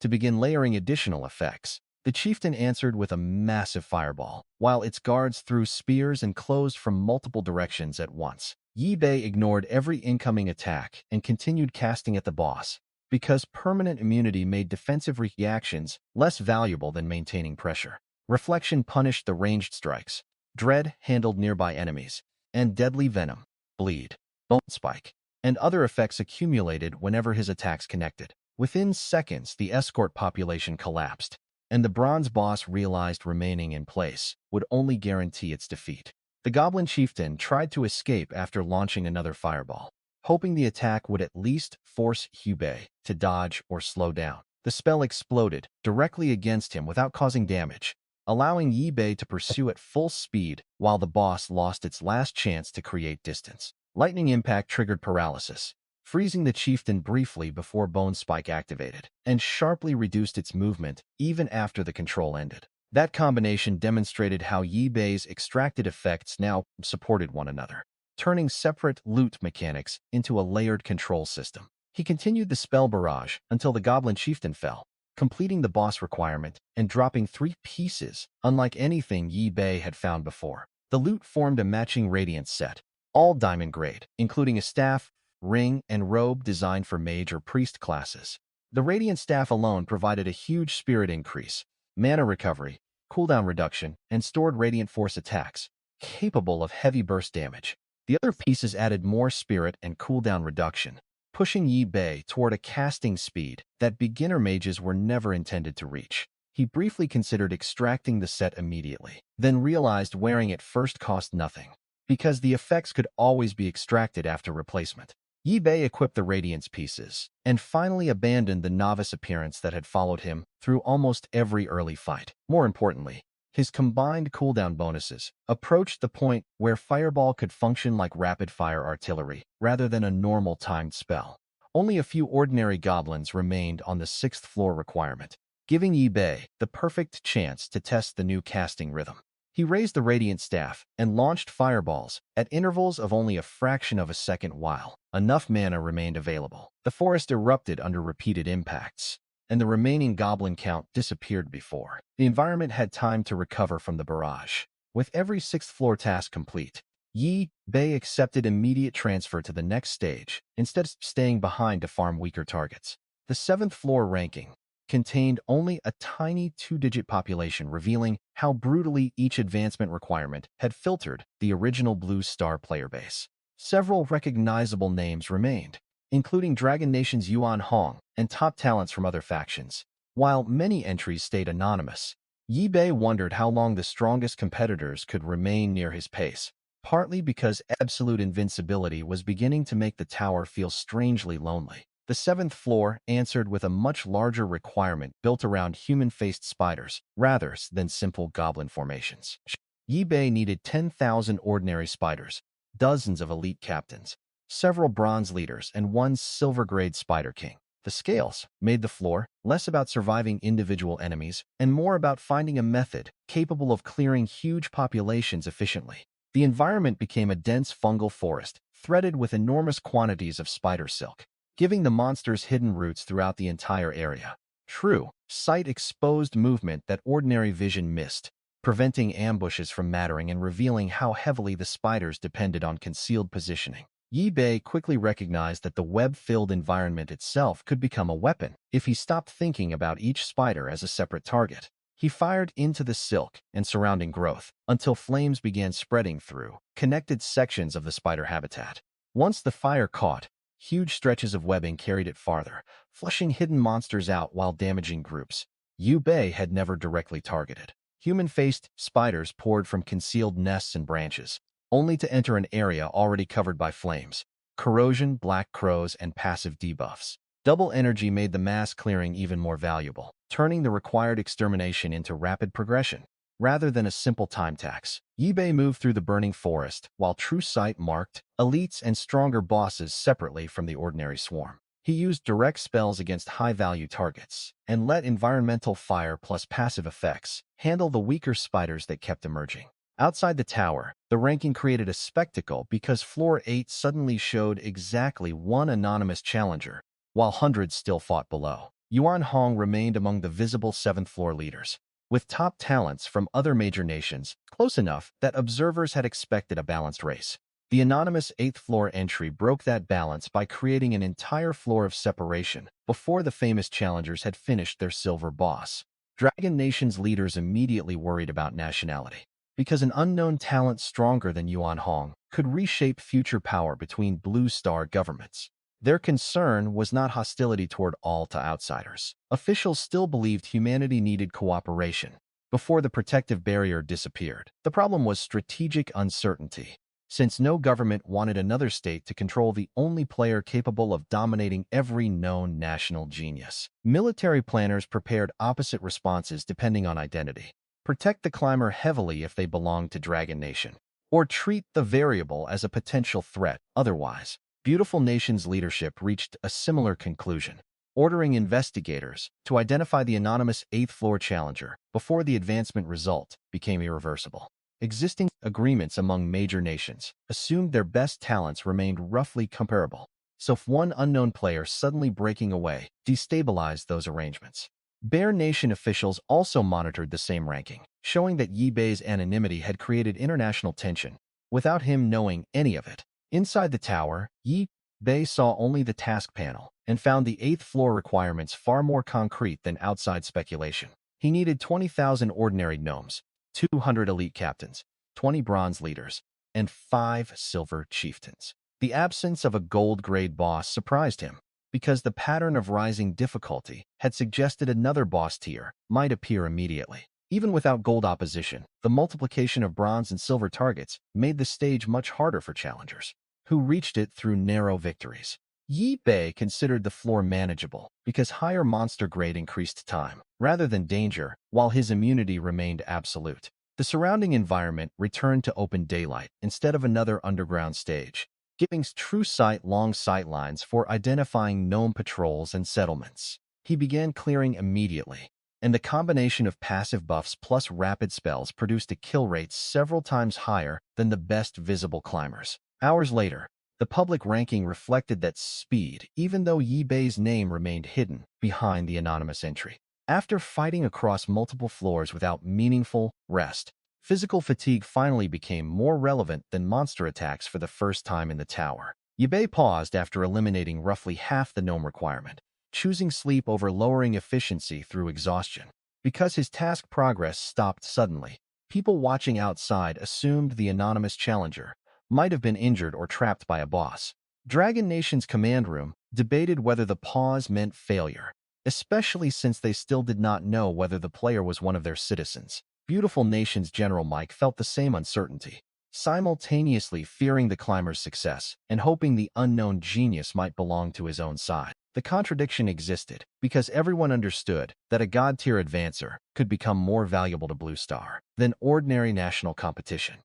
to begin layering additional effects. The chieftain answered with a massive fireball, while its guards threw spears and closed from multiple directions at once. Yi-Bei ignored every incoming attack and continued casting at the boss, because permanent immunity made defensive reactions less valuable than maintaining pressure. Reflection punished the ranged strikes. Dread handled nearby enemies, and deadly venom, bleed, bone spike, and other effects accumulated whenever his attacks connected. Within seconds, the escort population collapsed, and the bronze boss realized remaining in place would only guarantee its defeat. The goblin chieftain tried to escape after launching another fireball, hoping the attack would at least force Yi-Bei to dodge or slow down. The spell exploded directly against him without causing damage, allowing Yi-Bei to pursue at full speed while the boss lost its last chance to create distance. Lightning impact triggered paralysis, freezing the chieftain briefly before Bone Spike activated, and sharply reduced its movement even after the control ended. That combination demonstrated how Yi-Bei's extracted effects now supported one another, turning separate loot mechanics into a layered control system. He continued the spell barrage until the goblin chieftain fell, completing the boss requirement and dropping 3 pieces, unlike anything Yi-Bei had found before. The loot formed a matching radiance set, all diamond grade, including a staff, ring, and robe designed for mage or priest classes. The radiant staff alone provided a huge spirit increase, mana recovery, cooldown reduction, and stored radiant force attacks, capable of heavy burst damage. The other pieces added more spirit and cooldown reduction, pushing Yi-Bei toward a casting speed that beginner mages were never intended to reach. He briefly considered extracting the set immediately, then realized wearing it first cost nothing, because the effects could always be extracted after replacement. Yi-Bei equipped the Radiance pieces, and finally abandoned the novice appearance that had followed him through almost every early fight. More importantly, his combined cooldown bonuses approached the point where Fireball could function like rapid-fire artillery rather than a normal timed spell. Only a few ordinary goblins remained on the 6th floor requirement, giving Yi-Bei the perfect chance to test the new casting rhythm. He raised the Radiant Staff and launched fireballs at intervals of only a fraction of a second while enough mana remained available. The forest erupted under repeated impacts, and the remaining goblin count disappeared before the environment had time to recover from the barrage. With every 6th floor task complete, Yi-Bei accepted immediate transfer to the next stage, instead of staying behind to farm weaker targets. The 7th floor ranking contained only a tiny 2-digit population, revealing how brutally each advancement requirement had filtered the original Blue Star player base. Several recognizable names remained, including Dragon Nation's Yuan Hong and top talents from other factions. While many entries stayed anonymous, Yi-Bei wondered how long the strongest competitors could remain near his pace, partly because absolute invincibility was beginning to make the tower feel strangely lonely. The 7th floor answered with a much larger requirement built around human-faced spiders rather than simple goblin formations. Yi-Bei needed 10,000 ordinary spiders, dozens of elite captains, several bronze leaders, and 1 silver-grade spider king. The scales made the floor less about surviving individual enemies and more about finding a method capable of clearing huge populations efficiently. The environment became a dense fungal forest threaded with enormous quantities of spider silk, giving the monsters hidden routes throughout the entire area. True, sight exposed movement that ordinary vision missed, preventing ambushes from mattering and revealing how heavily the spiders depended on concealed positioning. Yi-Bei quickly recognized that the web-filled environment itself could become a weapon if he stopped thinking about each spider as a separate target. He fired into the silk and surrounding growth until flames began spreading through connected sections of the spider habitat. Once the fire caught, huge stretches of webbing carried it farther, flushing hidden monsters out while damaging groups Yi-Bei had never directly targeted. Human-faced spiders poured from concealed nests and branches, only to enter an area already covered by flames, corrosion, black crows, and passive debuffs. Double energy made the mass clearing even more valuable, turning the required extermination into rapid progression. rather than a simple time tax. Yibei moved through the burning forest, while True Sight marked elites and stronger bosses separately from the ordinary swarm. He used direct spells against high-value targets, and let environmental fire plus passive effects handle the weaker spiders that kept emerging. Outside the tower, the ranking created a spectacle because Floor 8 suddenly showed exactly one anonymous challenger, while hundreds still fought below. Yuan Hong remained among the visible 7th floor leaders, with top talents from other major nations, close enough that observers had expected a balanced race. The anonymous 8th floor entry broke that balance by creating an entire floor of separation before the famous challengers had finished their silver boss. Dragon Nation's leaders immediately worried about nationality, because an unknown talent stronger than Yuan Hong could reshape future power between Blue Star governments. Their concern was not hostility toward all to outsiders. Officials still believed humanity needed cooperation before the protective barrier disappeared. The problem was strategic uncertainty, since no government wanted another state to control the only player capable of dominating every known national genius. Military planners prepared opposite responses depending on identity. Protect the climber heavily if they belonged to Dragon Nation, or treat the variable as a potential threat otherwise. Beautiful Nation's leadership reached a similar conclusion, ordering investigators to identify the anonymous 8th floor challenger before the advancement result became irreversible. Existing agreements among major nations assumed their best talents remained roughly comparable, so if one unknown player suddenly breaking away destabilized those arrangements. Bear Nation officials also monitored the same ranking, showing that Yibei's anonymity had created international tension without him knowing any of it. Inside the tower, Yibei saw only the task panel and found the 8th floor requirements far more concrete than outside speculation. He needed 20,000 ordinary gnomes, 200 elite captains, 20 bronze leaders, and 5 silver chieftains. The absence of a gold-grade boss surprised him, because the pattern of rising difficulty had suggested another boss tier might appear immediately. Even without gold opposition, the multiplication of bronze and silver targets made the stage much harder for challengers, who reached it through narrow victories. Yibei considered the floor manageable because higher monster grade increased time, rather than danger, while his immunity remained absolute. The surrounding environment returned to open daylight instead of another underground stage, giving True Sight long sight lines for identifying gnome patrols and settlements. He began clearing immediately, and the combination of passive buffs plus rapid spells produced a kill rate several times higher than the best visible climbers. Hours later, the public ranking reflected that speed, even though Yibei's name remained hidden behind the anonymous entry. After fighting across multiple floors without meaningful rest, physical fatigue finally became more relevant than monster attacks for the first time in the tower. Yibei paused after eliminating roughly half the gnome requirement, choosing sleep over lowering efficiency through exhaustion. Because his task progress stopped suddenly, people watching outside assumed the anonymous challenger might have been injured or trapped by a boss. Dragon Nation's command room debated whether the pause meant failure, especially since they still did not know whether the player was one of their citizens. Beautiful Nation's General Mike felt the same uncertainty, simultaneously fearing the climber's success and hoping the unknown genius might belong to his own side. The contradiction existed because everyone understood that a god-tier advancer could become more valuable to Blue Star than ordinary national competition.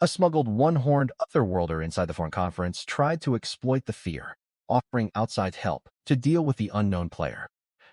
A smuggled one-horned Otherworlder inside the foreign conference tried to exploit the fear, offering outside help to deal with the unknown player.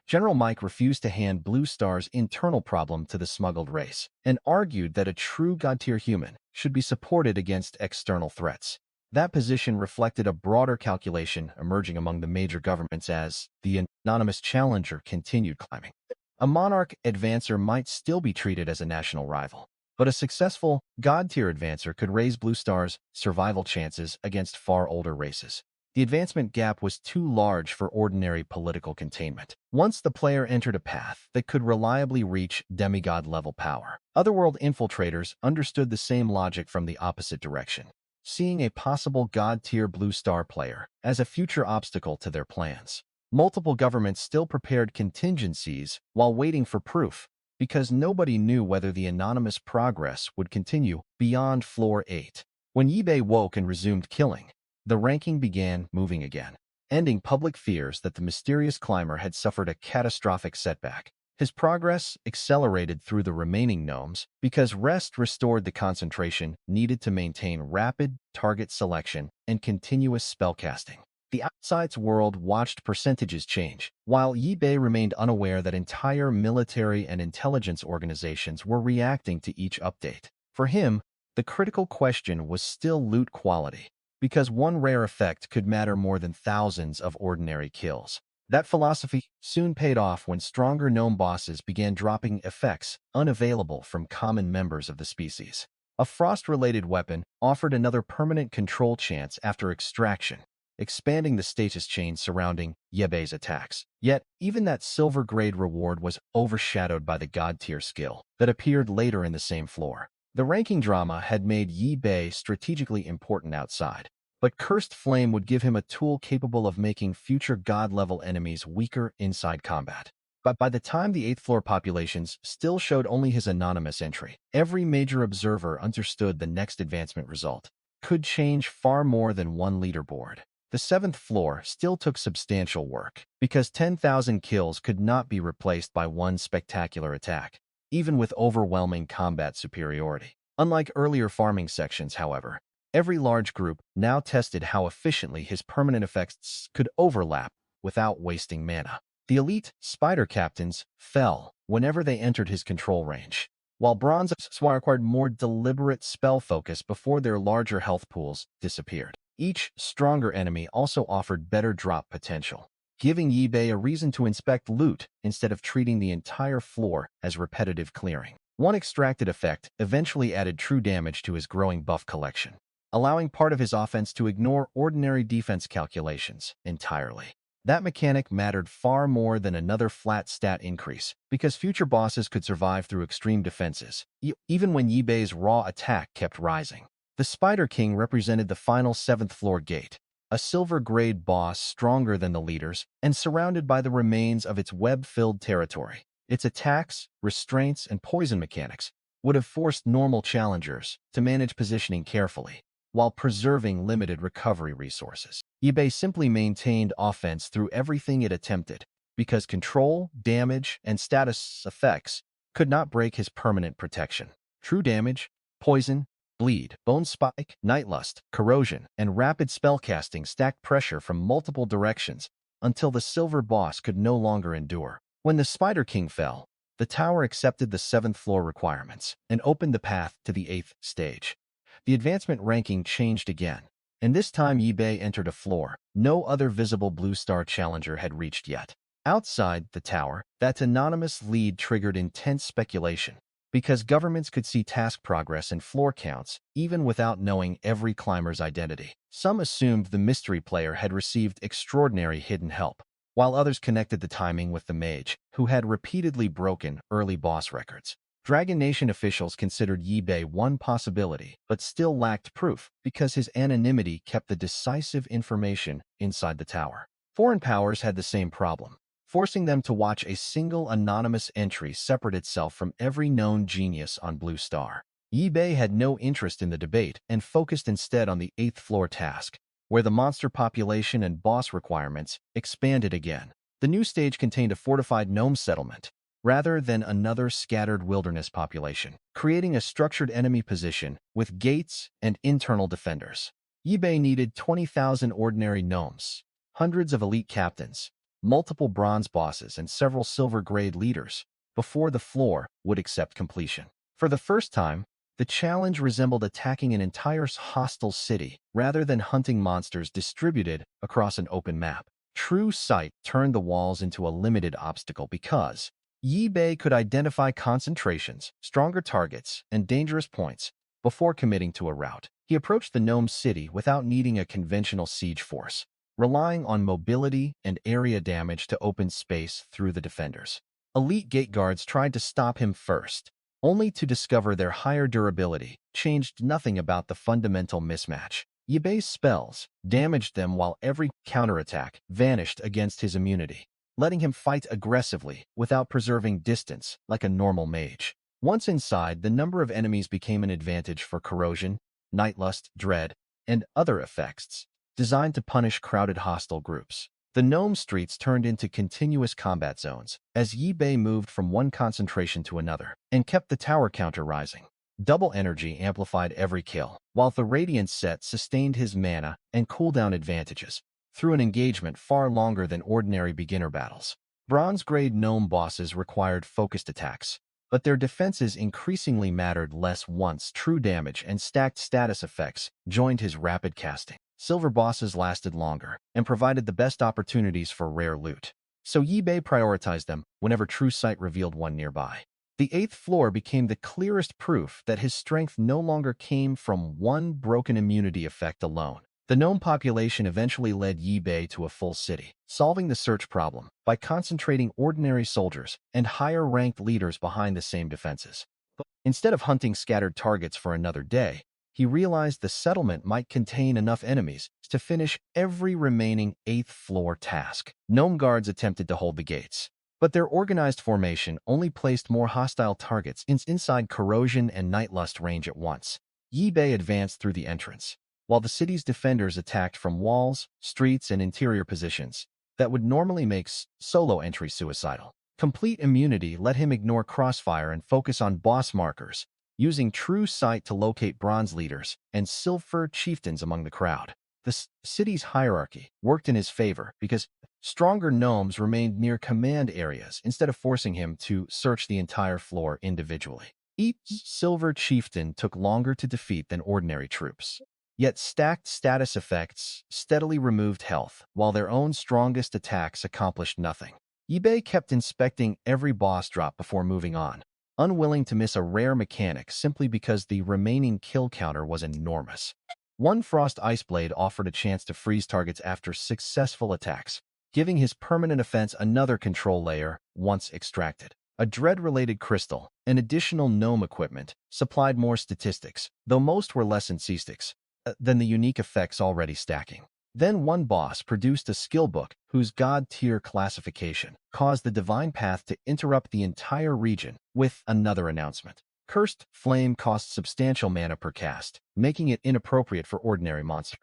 General Mike refused to hand Blue Star's internal problem to the smuggled race and argued that a true god-tier human should be supported against external threats. That position reflected a broader calculation emerging among the major governments as the anonymous challenger continued climbing. A monarch advancer might still be treated as a national rival, but a successful god-tier advancer could raise Blue Star's survival chances against far older races. The advancement gap was too large for ordinary political containment. Once the player entered a path that could reliably reach demigod-level power, Otherworld infiltrators understood the same logic from the opposite direction, seeing a possible god-tier Blue Star player as a future obstacle to their plans. Multiple governments still prepared contingencies while waiting for proof, because nobody knew whether the anonymous progress would continue beyond Floor 8. When Yibei woke and resumed killing, the ranking began moving again, ending public fears that the mysterious climber had suffered a catastrophic setback. His progress accelerated through the remaining gnomes because rest restored the concentration needed to maintain rapid target selection and continuous spellcasting. The outside's world watched percentages change, while Yi Bei remained unaware that entire military and intelligence organizations were reacting to each update. For him, the critical question was still loot quality, because one rare effect could matter more than thousands of ordinary kills. That philosophy soon paid off when stronger gnome bosses began dropping effects unavailable from common members of the species. A frost-related weapon offered another permanent control chance after extraction, expanding the status chain surrounding Yebei's attacks. Yet, even that silver-grade reward was overshadowed by the god-tier skill that appeared later in the same floor. The ranking drama had made Yi Bei strategically important outside, but Cursed Flame would give him a tool capable of making future god-level enemies weaker inside combat. But by the time the 8th floor populations still showed only his anonymous entry, every major observer understood the next advancement result could change far more than one leaderboard. The 7th floor still took substantial work, because 10,000 kills could not be replaced by one spectacular attack, even with overwhelming combat superiority. Unlike earlier farming sections, however, every large group now tested how efficiently his permanent effects could overlap without wasting mana. The elite spider captains fell whenever they entered his control range, while bronze required more deliberate spell focus before their larger health pools disappeared. Each stronger enemy also offered better drop potential, giving Yi Bei a reason to inspect loot instead of treating the entire floor as repetitive clearing. One extracted effect eventually added true damage to his growing buff collection, allowing part of his offense to ignore ordinary defense calculations entirely. That mechanic mattered far more than another flat stat increase, because future bosses could survive through extreme defenses, even when Yi Bei's raw attack kept rising. The Spider King represented the final 7th floor gate, a silver-grade boss stronger than the leaders and surrounded by the remains of its web-filled territory. Its attacks, restraints, and poison mechanics would have forced normal challengers to manage positioning carefully, while preserving limited recovery resources. Yi Bei simply maintained offense through everything it attempted, because control, damage, and status effects could not break his permanent protection. True damage, poison, bleed, bone spike, nightlust, corrosion, and rapid spellcasting stacked pressure from multiple directions until the silver boss could no longer endure. When the Spider King fell, the tower accepted the 7th floor requirements and opened the path to the 8th stage. The advancement ranking changed again, and this time Yi Bei entered a floor no other visible blue star challenger had reached yet. Outside the tower, that anonymous lead triggered intense speculation, because governments could see task progress and floor counts even without knowing every climber's identity. Some assumed the mystery player had received extraordinary hidden help, while others connected the timing with the mage, who had repeatedly broken early boss records. Dragon Nation officials considered Yi Bei one possibility, but still lacked proof, because his anonymity kept the decisive information inside the tower. Foreign powers had the same problem, forcing them to watch a single anonymous entry separate itself from every known genius on Blue Star. Yi Bei had no interest in the debate and focused instead on the 8th floor task, where the monster population and boss requirements expanded again. The new stage contained a fortified gnome settlement, rather than another scattered wilderness population, creating a structured enemy position with gates and internal defenders. Yi Bei needed 20,000 ordinary gnomes, hundreds of elite captains, multiple bronze bosses, and several silver-grade leaders before the floor would accept completion. For the first time, the challenge resembled attacking an entire hostile city rather than hunting monsters distributed across an open map. True sight turned the walls into a limited obstacle because Yi Bei could identify concentrations, stronger targets, and dangerous points before committing to a route. He approached the gnome city without needing a conventional siege force, relying on mobility and area damage to open space through the defenders. Elite gate guards tried to stop him first, only to discover their higher durability changed nothing about the fundamental mismatch. Yi Bei's spells damaged them while every counterattack vanished against his immunity, letting him fight aggressively without preserving distance like a normal mage. Once inside, the number of enemies became an advantage for corrosion, nightlust, dread, and other effects designed to punish crowded hostile groups. The gnome streets turned into continuous combat zones as Yi Bei moved from one concentration to another and kept the tower counter rising. Double energy amplified every kill, while the Radiance set sustained his mana and cooldown advantages through an engagement far longer than ordinary beginner battles. Bronze-grade gnome bosses required focused attacks, but their defenses increasingly mattered less once true damage and stacked status effects joined his rapid casting. Silver bosses lasted longer and provided the best opportunities for rare loot, so Yi Bei prioritized them whenever true sight revealed one nearby. The 8th floor became the clearest proof that his strength no longer came from one broken immunity effect alone. The gnome population eventually led Yi Bei to a full city, solving the search problem by concentrating ordinary soldiers and higher-ranked leaders behind the same defenses. Instead of hunting scattered targets for another day, he realized the settlement might contain enough enemies to finish every remaining 8th floor task. Gnome guards attempted to hold the gates, but their organized formation only placed more hostile targets inside corrosion and nightlust range at once. Yi Bei advanced through the entrance, while the city's defenders attacked from walls, streets, and interior positions that would normally make solo entry suicidal. Complete immunity let him ignore crossfire and focus on boss markers, using true sight to locate bronze leaders and silver chieftains among the crowd. The city's hierarchy worked in his favor because stronger gnomes remained near command areas instead of forcing him to search the entire floor individually. Each silver chieftain took longer to defeat than ordinary troops. Yet stacked status effects steadily removed health, while their own strongest attacks accomplished nothing. Yi Bei kept inspecting every boss drop before moving on, unwilling to miss a rare mechanic simply because the remaining kill counter was enormous. One Frost Ice Blade offered a chance to freeze targets after successful attacks, giving his permanent offense another control layer once extracted. A dread-related crystal, and additional gnome equipment, supplied more statistics, though most were less than the unique effects already stacking. Then one boss produced a skill book whose god-tier classification caused the divine path to interrupt the entire region with another announcement. Cursed Flame costs substantial mana per cast, making it inappropriate for ordinary monsters,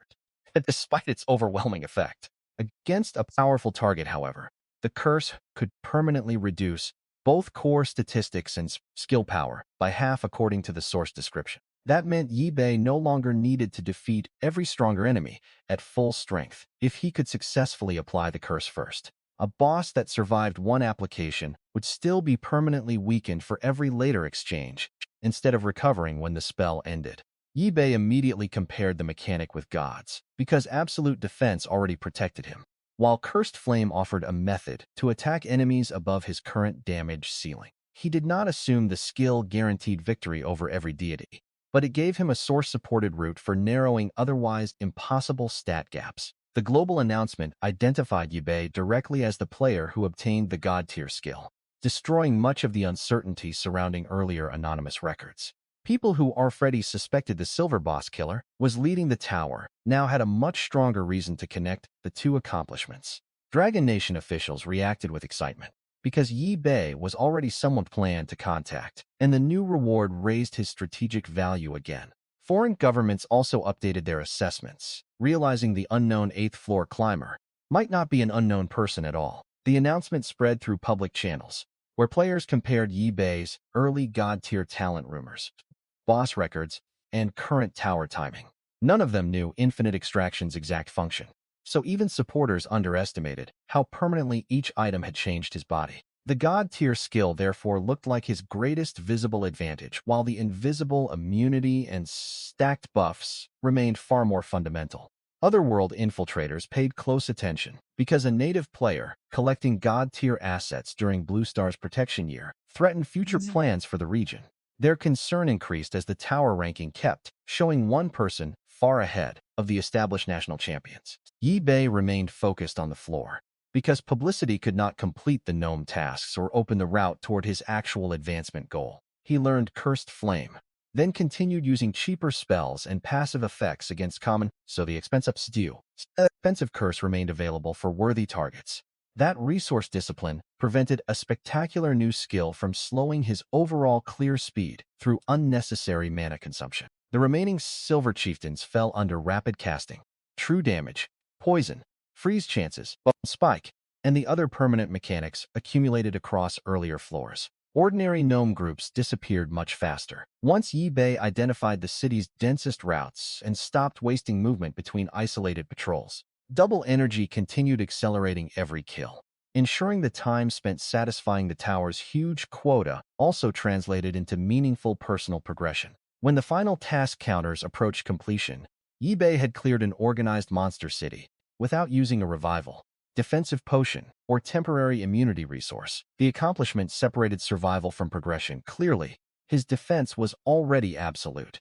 despite its overwhelming effect. Against a powerful target, however, the curse could permanently reduce both core statistics and skill power by half according to the source description. That meant Yi Bei no longer needed to defeat every stronger enemy at full strength if he could successfully apply the curse first. A boss that survived one application would still be permanently weakened for every later exchange, instead of recovering when the spell ended. Yi Bei immediately compared the mechanic with gods, because absolute defense already protected him, while Cursed Flame offered a method to attack enemies above his current damage ceiling. He did not assume the skill guaranteed victory over every deity, but it gave him a source-supported route for narrowing otherwise impossible stat gaps. The global announcement identified Yi Bei directly as the player who obtained the god-tier skill, destroying much of the uncertainty surrounding earlier anonymous records. People who already suspected the silver boss killer was leading the tower now had a much stronger reason to connect the two accomplishments. Dragon Nation officials reacted with excitement, because Yi Bei was already someone planned to contact, and the new reward raised his strategic value again. Foreign governments also updated their assessments, realizing the unknown 8th floor climber might not be an unknown person at all. The announcement spread through public channels, where players compared Yi Bei's early god-tier talent rumors, boss records, and current tower timing. None of them knew Infinite Extraction's exact function, so even supporters underestimated how permanently each item had changed his body. The god-tier skill therefore looked like his greatest visible advantage, while the invisible immunity and stacked buffs remained far more fundamental. Otherworld infiltrators paid close attention, because a native player collecting god-tier assets during Blue Star's protection year threatened future plans for the region. Their concern increased as the tower ranking kept showing one person far ahead of the established national champions. Yi Bei remained focused on the floor, because publicity could not complete the gnome tasks or open the route toward his actual advancement goal. He learned Cursed Flame, then continued using cheaper spells and passive effects against common, so the expensive curse remained available for worthy targets. That resource discipline prevented a spectacular new skill from slowing his overall clear speed through unnecessary mana consumption. The remaining silver chieftains fell under rapid casting, true damage, poison, freeze chances, spike, and the other permanent mechanics accumulated across earlier floors. Ordinary gnome groups disappeared much faster. Once Yi Bei identified the city's densest routes and stopped wasting movement between isolated patrols, double energy continued accelerating every kill, ensuring the time spent satisfying the tower's huge quota also translated into meaningful personal progression. When the final task counters approached completion, Yi Bei had cleared an organized monster city without using a revival, defensive potion, or temporary immunity resource. The accomplishment separated survival from progression clearly. His defense was already absolute.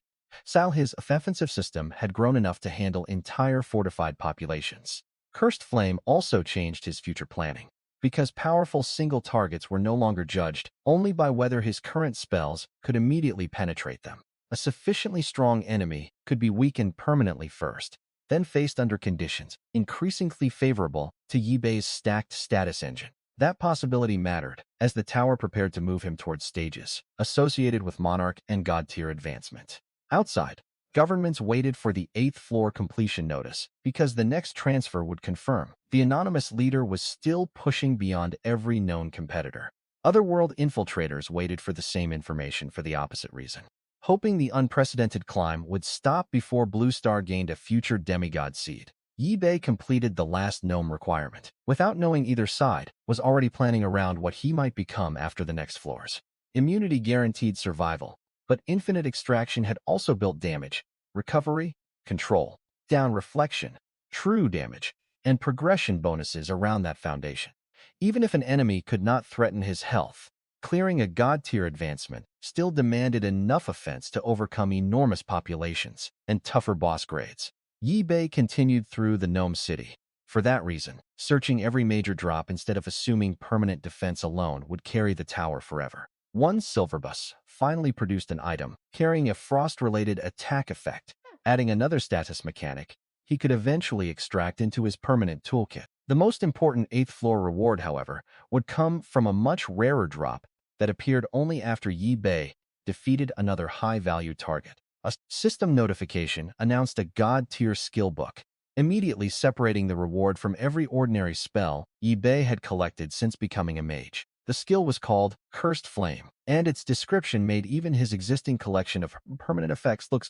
His offensive system had grown enough to handle entire fortified populations. Cursed Flame also changed his future planning, because powerful single targets were no longer judged only by whether his current spells could immediately penetrate them. A sufficiently strong enemy could be weakened permanently first, then faced under conditions increasingly favorable to Yi Bei's stacked status engine. That possibility mattered as the tower prepared to move him towards stages associated with Monarch and God-tier advancement. Outside, governments waited for the 8th floor completion notice because the next transfer would confirm the anonymous leader was still pushing beyond every known competitor. Otherworld infiltrators waited for the same information for the opposite reason, hoping the unprecedented climb would stop before Blue Star gained a future demigod seed. Yi Bei completed the last gnome requirement. Without knowing either side, was already planning around what he might become after the next floors. Immunity guaranteed survival, but infinite extraction had also built damage, recovery, control, down reflection, true damage, and progression bonuses around that foundation. Even if an enemy could not threaten his health, clearing a god-tier advancement still demanded enough offense to overcome enormous populations and tougher boss grades. Yi Bei continued through the Gnome City. For that reason, searching every major drop instead of assuming permanent defense alone would carry the tower forever. One silver bus finally produced an item carrying a frost-related attack effect, adding another status mechanic he could eventually extract into his permanent toolkit. The most important 8th floor reward, however, would come from a much rarer drop that appeared only after Yi Bei defeated another high-value target. A system notification announced a god-tier skill book, immediately separating the reward from every ordinary spell Yi Bei had collected since becoming a mage. The skill was called Cursed Flame, and its description made even his existing collection of permanent effects look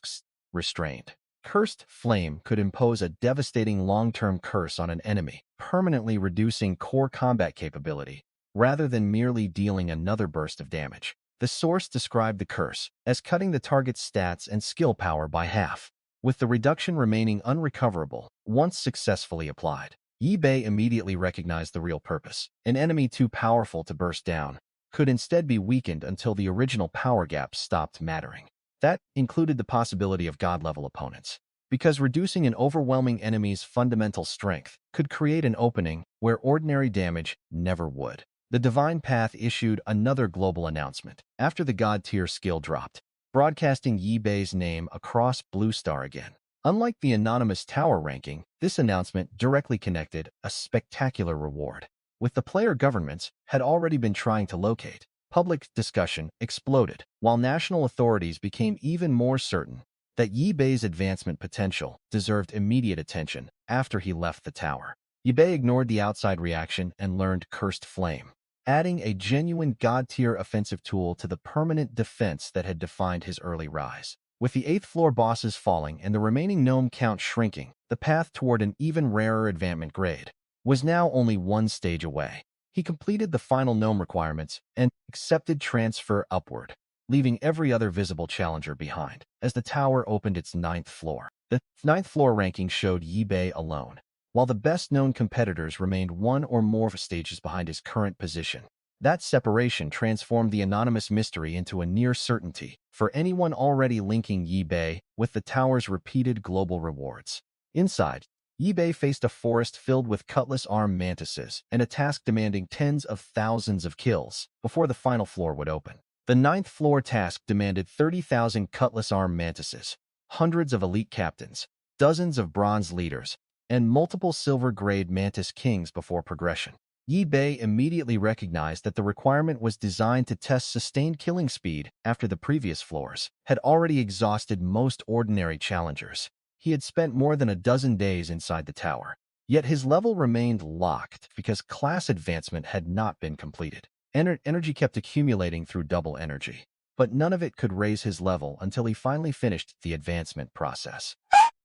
restrained. Cursed Flame could impose a devastating long-term curse on an enemy, permanently reducing core combat capability, rather than merely dealing another burst of damage. The source described the curse as cutting the target's stats and skill power by half, with the reduction remaining unrecoverable once successfully applied. Yi Bei immediately recognized the real purpose. An enemy too powerful to burst down could instead be weakened until the original power gap stopped mattering. That included the possibility of god-level opponents, because reducing an overwhelming enemy's fundamental strength could create an opening where ordinary damage never would. The Divine Path issued another global announcement after the god-tier skill dropped, broadcasting Yi Bei's name across Blue Star again. Unlike the anonymous tower ranking, this announcement directly connected a spectacular reward, with the player governments had already been trying to locate. Public discussion exploded, while national authorities became even more certain that Yi Bei's advancement potential deserved immediate attention after he left the tower. Yi Bei ignored the outside reaction and learned Cursed Flame, adding a genuine god-tier offensive tool to the permanent defense that had defined his early rise. With the 8th floor bosses falling and the remaining gnome count shrinking, the path toward an even rarer advancement grade was now only one stage away. He completed the final gnome requirements and accepted transfer upward, leaving every other visible challenger behind. As the tower opened its 9th floor, the 9th floor ranking showed Yi Bei alone, while the best-known competitors remained one or more stages behind his current position. That separation transformed the anonymous mystery into a near certainty for anyone already linking Yi Bei with the tower's repeated global rewards. Inside, Yi Bei faced a forest filled with cutlass-armed mantises and a task demanding tens of thousands of kills before the final floor would open. The 9th floor task demanded 30,000 cutlass-armed mantises, hundreds of elite captains, dozens of bronze leaders, and multiple silver-grade mantis kings before progression. Yi Bei immediately recognized that the requirement was designed to test sustained killing speed after the previous floors had already exhausted most ordinary challengers. He had spent more than a dozen days inside the tower, Yet his level remained locked because class advancement had not been completed. Energy kept accumulating through double energy, but none of it could raise his level until he finally finished the advancement process.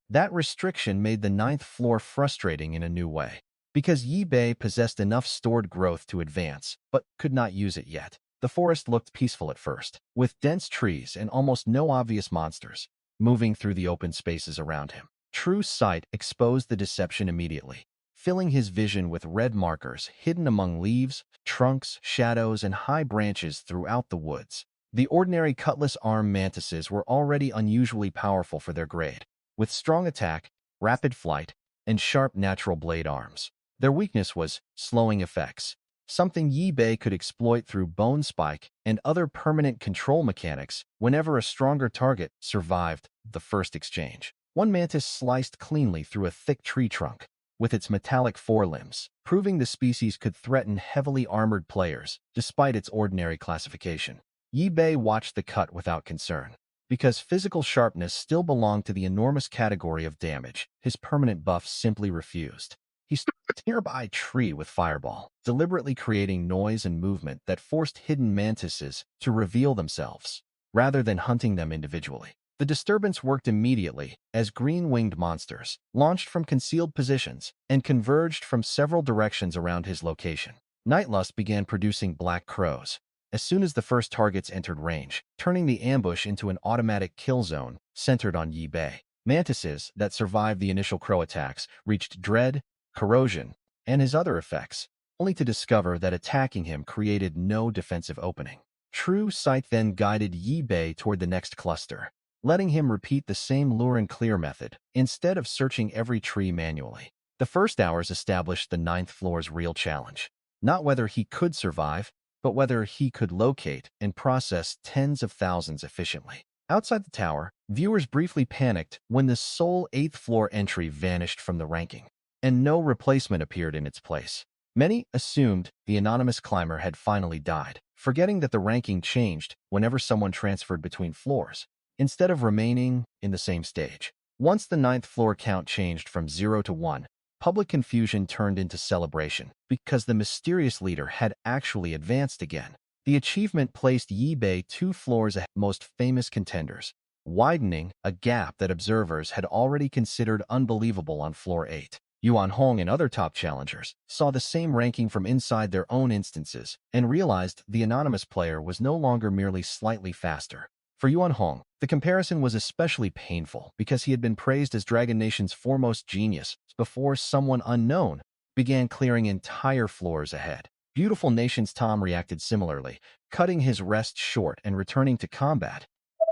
That restriction made the ninth floor frustrating in a new way, because Yi Bei possessed enough stored growth to advance, but could not use it yet. The forest looked peaceful at first, with dense trees and almost no obvious monsters moving through the open spaces around him. True sight exposed the deception immediately, filling his vision with red markers hidden among leaves, trunks, shadows, and high branches throughout the woods. The ordinary cutlass-arm mantises were already unusually powerful for their grade, with strong attack, rapid flight, and sharp natural blade arms. Their weakness was slowing effects, something Yi Bei could exploit through Bone Spike and other permanent control mechanics whenever a stronger target survived the first exchange. One mantis sliced cleanly through a thick tree trunk with its metallic forelimbs, proving the species could threaten heavily armored players despite its ordinary classification. Yi Bei watched the cut without concern. Because physical sharpness still belonged to the enormous category of damage, his permanent buff simply refused. He struck a nearby tree with Fireball, deliberately creating noise and movement that forced hidden mantises to reveal themselves, rather than hunting them individually. The disturbance worked immediately as green-winged monsters launched from concealed positions and converged from several directions around his location. Nightlust began producing black crows as soon as the first targets entered range, turning the ambush into an automatic kill zone centered on Yi Bei. Mantises that survived the initial crow attacks reached Dread, Corrosion, and his other effects, only to discover that attacking him created no defensive opening. True Sight then guided Yi Bei toward the next cluster, letting him repeat the same lure and clear method instead of searching every tree manually. The first hours established the ninth floor's real challenge, not whether he could survive, but whether he could locate and process tens of thousands efficiently. Outside the tower, viewers briefly panicked when the sole 8th floor entry vanished from the ranking, and no replacement appeared in its place. Many assumed the anonymous climber had finally died, forgetting that the ranking changed whenever someone transferred between floors, instead of remaining in the same stage. Once the ninth floor count changed from 0 to 1, public confusion turned into celebration because the mysterious leader had actually advanced again. The achievement placed Yi Bei 2 floors ahead of most famous contenders, widening a gap that observers had already considered unbelievable on floor 8. Yuan Hong and other top challengers saw the same ranking from inside their own instances and realized the anonymous player was no longer merely slightly faster. For Yuan Hong, the comparison was especially painful because he had been praised as Dragon Nation's foremost genius before someone unknown began clearing entire floors ahead. Beautiful Nation's Tom reacted similarly, cutting his rest short and returning to combat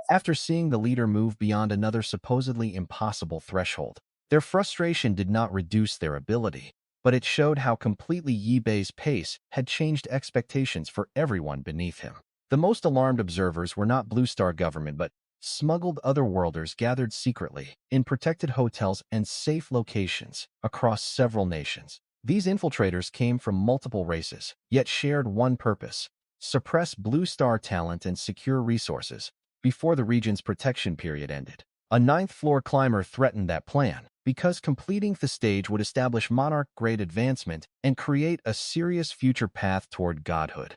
after seeing the leader move beyond another supposedly impossible threshold. Their frustration did not reduce their ability, but it showed how completely Yi Bei's pace had changed expectations for everyone beneath him. The most alarmed observers were not Blue Star government but smuggled Otherworlders gathered secretly in protected hotels and safe locations across several nations. These infiltrators came from multiple races, yet shared one purpose: suppress Blue Star talent and secure resources before the region's protection period ended. A ninth-floor climber threatened that plan because completing the stage would establish monarch-grade advancement and create a serious future path toward godhood.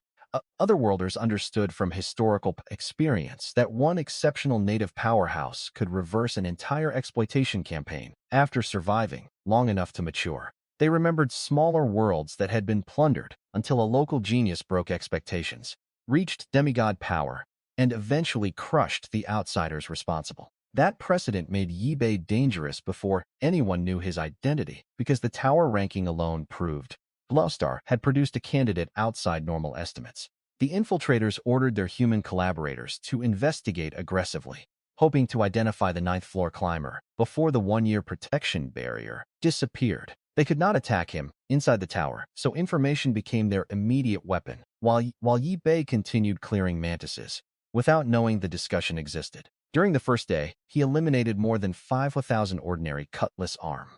Otherworlders understood from historical experience that one exceptional native powerhouse could reverse an entire exploitation campaign after surviving long enough to mature. They remembered smaller worlds that had been plundered until a local genius broke expectations, reached demigod power, and eventually crushed the outsiders responsible. That precedent made Yi Bei dangerous before anyone knew his identity, because the tower ranking alone proved Blue Star had produced a candidate outside normal estimates. The infiltrators ordered their human collaborators to investigate aggressively, hoping to identify the ninth-floor climber before the one-year protection barrier disappeared. They could not attack him inside the tower, so information became their immediate weapon, while Yi Bei continued clearing mantises, without knowing the discussion existed. During the first day, he eliminated more than 5,000 ordinary cutlass-arm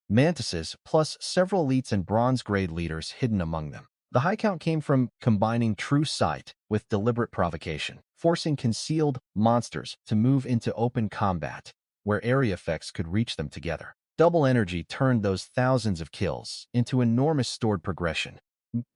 mantises, plus several elites and bronze-grade leaders hidden among them. The high count came from combining true sight with deliberate provocation, forcing concealed monsters to move into open combat, where area effects could reach them together. Double energy turned those thousands of kills into enormous stored progression,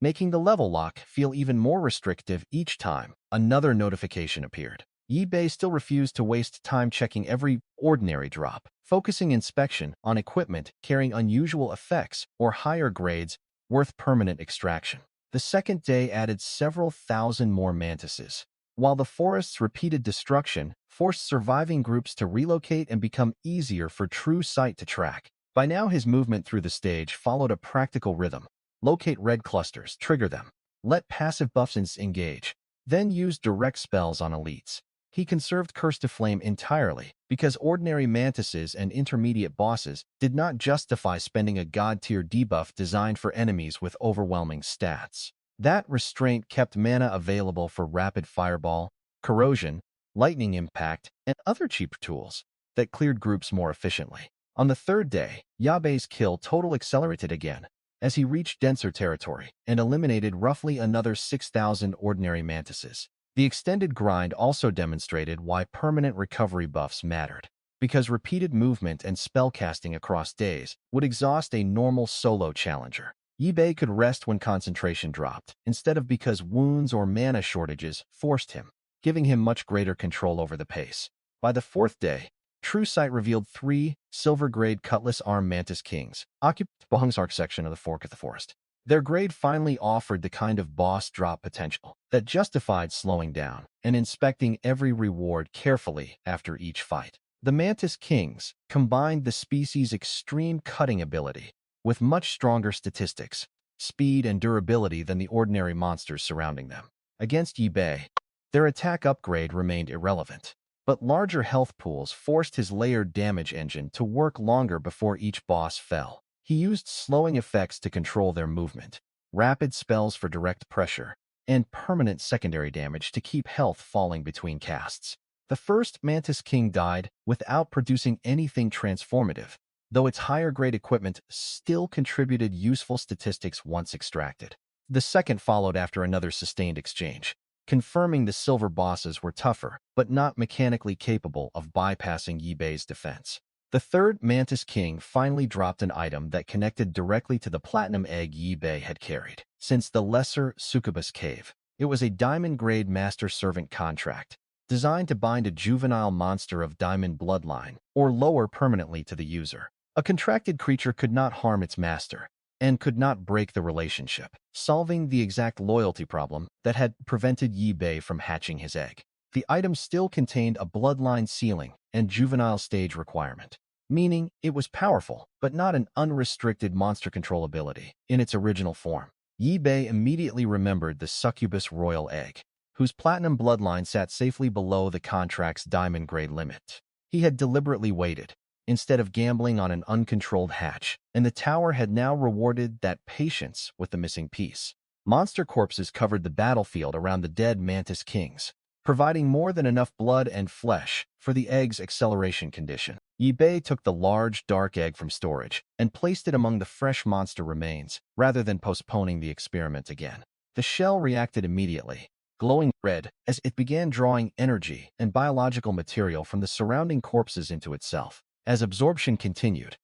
making the level lock feel even more restrictive each time another notification appeared. eBay still refused to waste time checking every ordinary drop, focusing inspection on equipment carrying unusual effects or higher grades worth permanent extraction. The second day added several thousand more mantises, while the forest's repeated destruction forced surviving groups to relocate and become easier for True Sight to track. By now, his movement through the stage followed a practical rhythm. Locate red clusters, trigger them. Let passive buffs engage. Then use direct spells on elites. He conserved Curse to Flame entirely, because ordinary mantises and intermediate bosses did not justify spending a god-tier debuff designed for enemies with overwhelming stats. That restraint kept mana available for Rapid Fireball, Corrosion, Lightning Impact, and other cheap tools that cleared groups more efficiently. On the third day, Yabe's kill total accelerated again, as he reached denser territory and eliminated roughly another 6,000 ordinary mantises. The extended grind also demonstrated why permanent recovery buffs mattered, because repeated movement and spellcasting across days would exhaust a normal solo challenger. eBay could rest when concentration dropped, instead of because wounds or mana shortages forced him, giving him much greater control over the pace. By the fourth day, True Sight revealed 3 silver-grade Cutlass Arm Mantis Kings, occupied the Bohungsark section of the Fork of the Forest. Their grade finally offered the kind of boss drop potential that justified slowing down and inspecting every reward carefully after each fight. The Mantis Kings combined the species' extreme cutting ability with much stronger statistics, speed, and durability than the ordinary monsters surrounding them. Against eBay, their attack upgrade remained irrelevant, but larger health pools forced his layered damage engine to work longer before each boss fell. He used slowing effects to control their movement, rapid spells for direct pressure, and permanent secondary damage to keep health falling between casts. The first Mantis King died without producing anything transformative, though its higher-grade equipment still contributed useful statistics once extracted. The second followed after another sustained exchange, confirming the silver bosses were tougher, but not mechanically capable of bypassing eBay's defense. The third Mantis King finally dropped an item that connected directly to the platinum egg eBay had carried. Since the lesser Succubus Cave, it was a diamond-grade master-servant contract, designed to bind a juvenile monster of diamond bloodline or lower permanently to the user. A contracted creature could not harm its master, and could not break the relationship, solving the exact loyalty problem that had prevented eBay from hatching his egg. The item still contained a bloodline ceiling and juvenile stage requirement, meaning it was powerful, but not an unrestricted monster control ability in its original form. eBay immediately remembered the Succubus Royal Egg, whose platinum bloodline sat safely below the contract's diamond-grade limit. He had deliberately waited, instead of gambling on an uncontrolled hatch, and the tower had now rewarded that patience with the missing piece. Monster corpses covered the battlefield around the dead Mantis Kings, providing more than enough blood and flesh for the egg's acceleration condition. eBay took the large, dark egg from storage and placed it among the fresh monster remains, rather than postponing the experiment again. The shell reacted immediately, glowing red, as it began drawing energy and biological material from the surrounding corpses into itself. As absorption continued,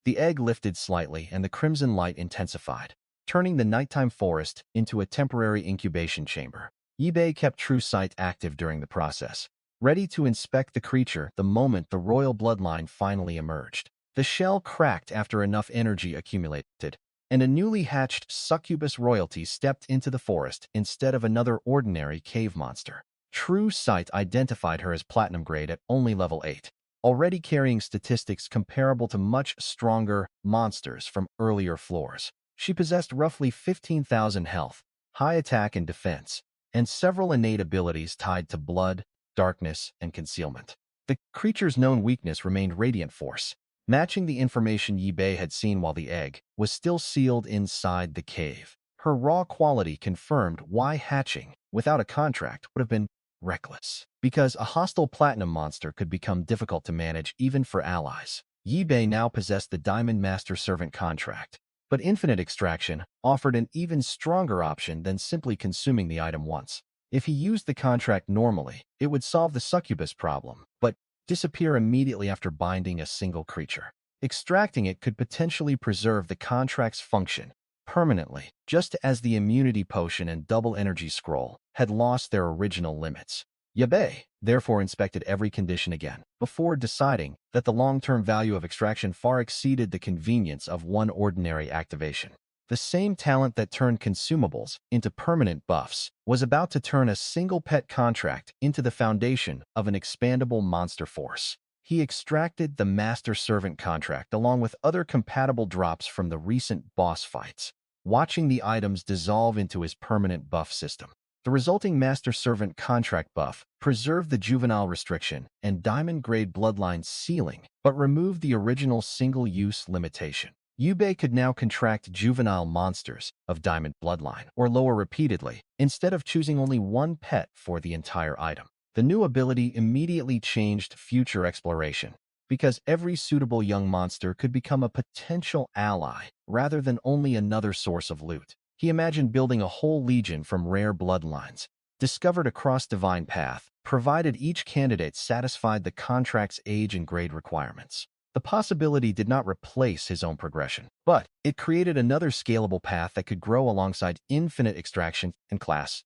the egg lifted slightly and the crimson light intensified, turning the nighttime forest into a temporary incubation chamber. eBay kept True Sight active during the process, ready to inspect the creature the moment the royal bloodline finally emerged. The shell cracked after enough energy accumulated, and a newly hatched succubus royalty stepped into the forest instead of another ordinary cave monster. True Sight identified her as platinum grade at only level 8, already carrying statistics comparable to much stronger monsters from earlier floors. She possessed roughly 15,000 health, high attack and defense, and several innate abilities tied to blood, darkness, and concealment. The creature's known weakness remained Radiant Force, matching the information eBay had seen while the egg was still sealed inside the cave. Her raw quality confirmed why hatching without a contract would have been reckless, because a hostile platinum monster could become difficult to manage even for allies. eBay now possessed the Diamond Master Servant contract, but infinite extraction offered an even stronger option than simply consuming the item once. If he used the contract normally, it would solve the succubus problem, but disappear immediately after binding a single creature. Extracting it could potentially preserve the contract's function permanently, just as the immunity potion and double energy scroll had lost their original limits. Yabe therefore inspected every condition again, before deciding that the long-term value of extraction far exceeded the convenience of one ordinary activation. The same talent that turned consumables into permanent buffs was about to turn a single pet contract into the foundation of an expandable monster force. He extracted the Master Servant contract along with other compatible drops from the recent boss fights, watching the items dissolve into his permanent buff system. The resulting Master Servant contract buff preserved the juvenile restriction and diamond-grade bloodline ceiling, but removed the original single-use limitation. Yubei could now contract juvenile monsters of diamond bloodline or lower repeatedly, instead of choosing only one pet for the entire item. The new ability immediately changed future exploration, because every suitable young monster could become a potential ally rather than only another source of loot. He imagined building a whole legion from rare bloodlines, discovered across Divine Path, provided each candidate satisfied the contract's age and grade requirements. The possibility did not replace his own progression, but it created another scalable path that could grow alongside infinite extraction and class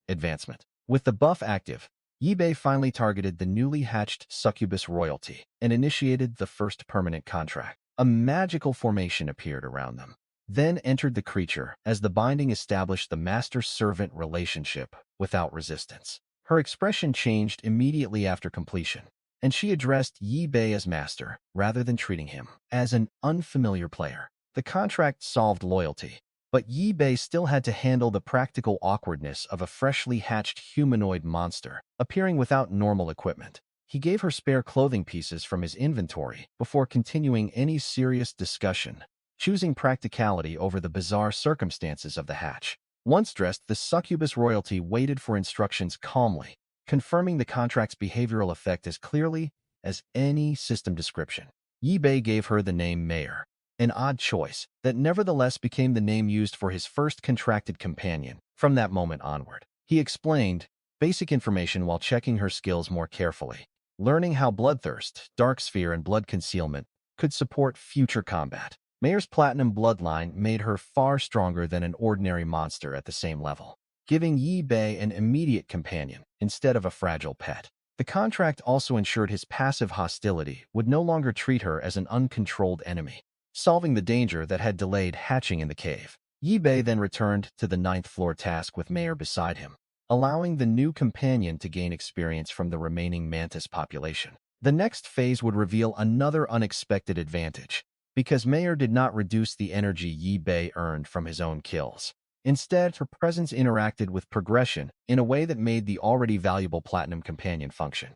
advancement. With the buff active, Yibei finally targeted the newly hatched succubus royalty and initiated the first permanent contract. A magical formation appeared around them, then entered the creature as the binding established the master-servant relationship without resistance. Her expression changed immediately after completion, and she addressed Yi Bei as master rather than treating him as an unfamiliar player. The contract solved loyalty, but Yi Bei still had to handle the practical awkwardness of a freshly hatched humanoid monster appearing without normal equipment. He gave her spare clothing pieces from his inventory before continuing any serious discussion, choosing practicality over the bizarre circumstances of the hatch. Once dressed, the succubus royalty waited for instructions calmly, confirming the contract's behavioral effect as clearly as any system description. Yi Bei gave her the name Mayor, an odd choice that nevertheless became the name used for his first contracted companion from that moment onward. He explained basic information while checking her skills more carefully, learning how Bloodthirst, Dark Sphere, and Blood Concealment could support future combat. Mayor's platinum bloodline made her far stronger than an ordinary monster at the same level, giving Yi Bei an immediate companion instead of a fragile pet. The contract also ensured his passive hostility would no longer treat her as an uncontrolled enemy, solving the danger that had delayed hatching in the cave. Yi Bei then returned to the 9th floor task with Mayor beside him, allowing the new companion to gain experience from the remaining mantis population. The next phase would reveal another unexpected advantage, because Mayor did not reduce the energy Yi Bei earned from his own kills. Instead, her presence interacted with progression in a way that made the already valuable Platinum Companion function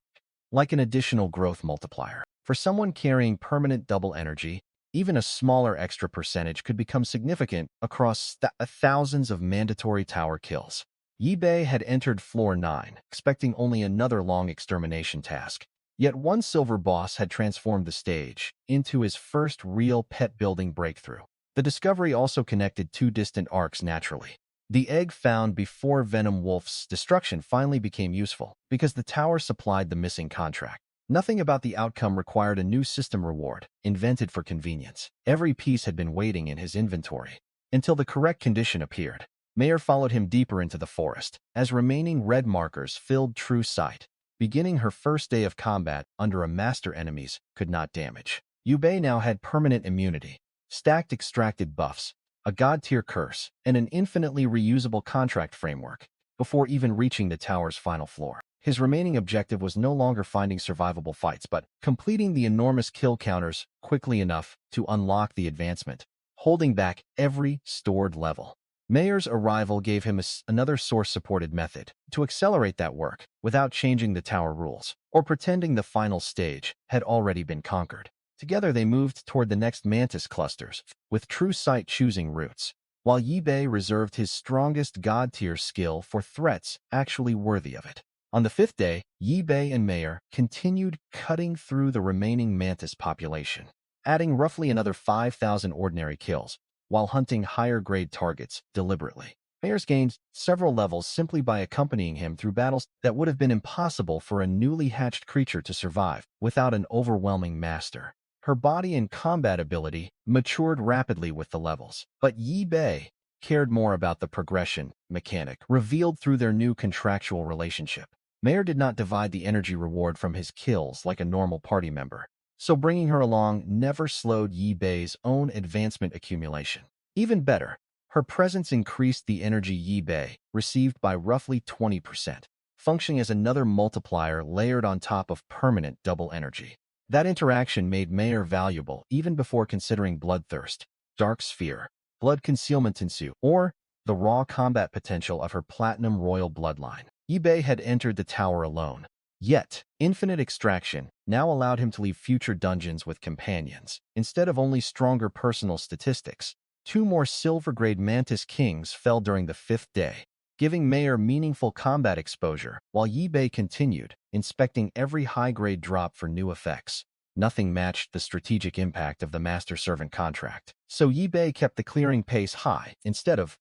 like an additional growth multiplier. For someone carrying permanent double energy, even a smaller extra percentage could become significant across thousands of mandatory tower kills. Yi Bei had entered floor 9, expecting only another long extermination task. Yet one silver boss had transformed the stage into his first real pet-building breakthrough. The discovery also connected two distant arcs naturally. The egg found before Venom Wolf's destruction finally became useful, because the tower supplied the missing contract. Nothing about the outcome required a new system reward, invented for convenience. Every piece had been waiting in his inventory until the correct condition appeared. Mayor followed him deeper into the forest, as remaining red markers filled true sight. Beginning her first day of combat under a master enemies could not damage. Yubei now had permanent immunity, stacked extracted buffs, a god-tier curse, and an infinitely reusable contract framework before even reaching the tower's final floor. His remaining objective was no longer finding survivable fights, but completing the enormous kill counters quickly enough to unlock the advancement, holding back every stored level. Mayor's arrival gave him another source-supported method to accelerate that work without changing the tower rules or pretending the final stage had already been conquered. Together they moved toward the next mantis clusters, with true sight choosing routes, while Yi Bei reserved his strongest god-tier skill for threats actually worthy of it. On the 5th day, Yi Bei and Mayor continued cutting through the remaining mantis population, adding roughly another 5,000 ordinary kills, while hunting higher-grade targets deliberately. Mayor's gained several levels simply by accompanying him through battles that would have been impossible for a newly hatched creature to survive without an overwhelming master. Her body and combat ability matured rapidly with the levels. But Yi Bei cared more about the progression mechanic revealed through their new contractual relationship. Mayer did not divide the energy reward from his kills like a normal party member, so bringing her along never slowed Yi Bei's own advancement accumulation. Even better, her presence increased the energy Yi Bei received by roughly 20%, functioning as another multiplier layered on top of permanent double energy. That interaction made Mayer valuable even before considering Bloodthirst, Dark Sphere, Blood Concealment Tinsu, or the raw combat potential of her Platinum Royal bloodline. Yi Bei had entered the tower alone, yet infinite extraction now allowed him to leave future dungeons with companions. Instead of only stronger personal statistics, 2 more silver-grade Mantis Kings fell during the 5th day, giving Mayer meaningful combat exposure, while Yi Bei continued, inspecting every high-grade drop for new effects. Nothing matched the strategic impact of the Master-Servant contract, so Yi Bei kept the clearing pace high instead of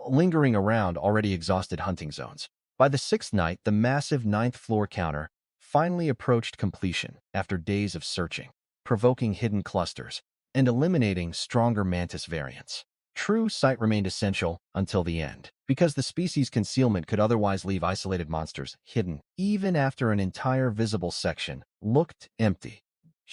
lingering around already exhausted hunting zones. By the 6th night, the massive 9th floor counter finally approached completion after days of searching, provoking hidden clusters, and eliminating stronger Mantis variants. True sight remained essential until the end, because the species concealment could otherwise leave isolated monsters hidden, even after an entire visible section looked empty.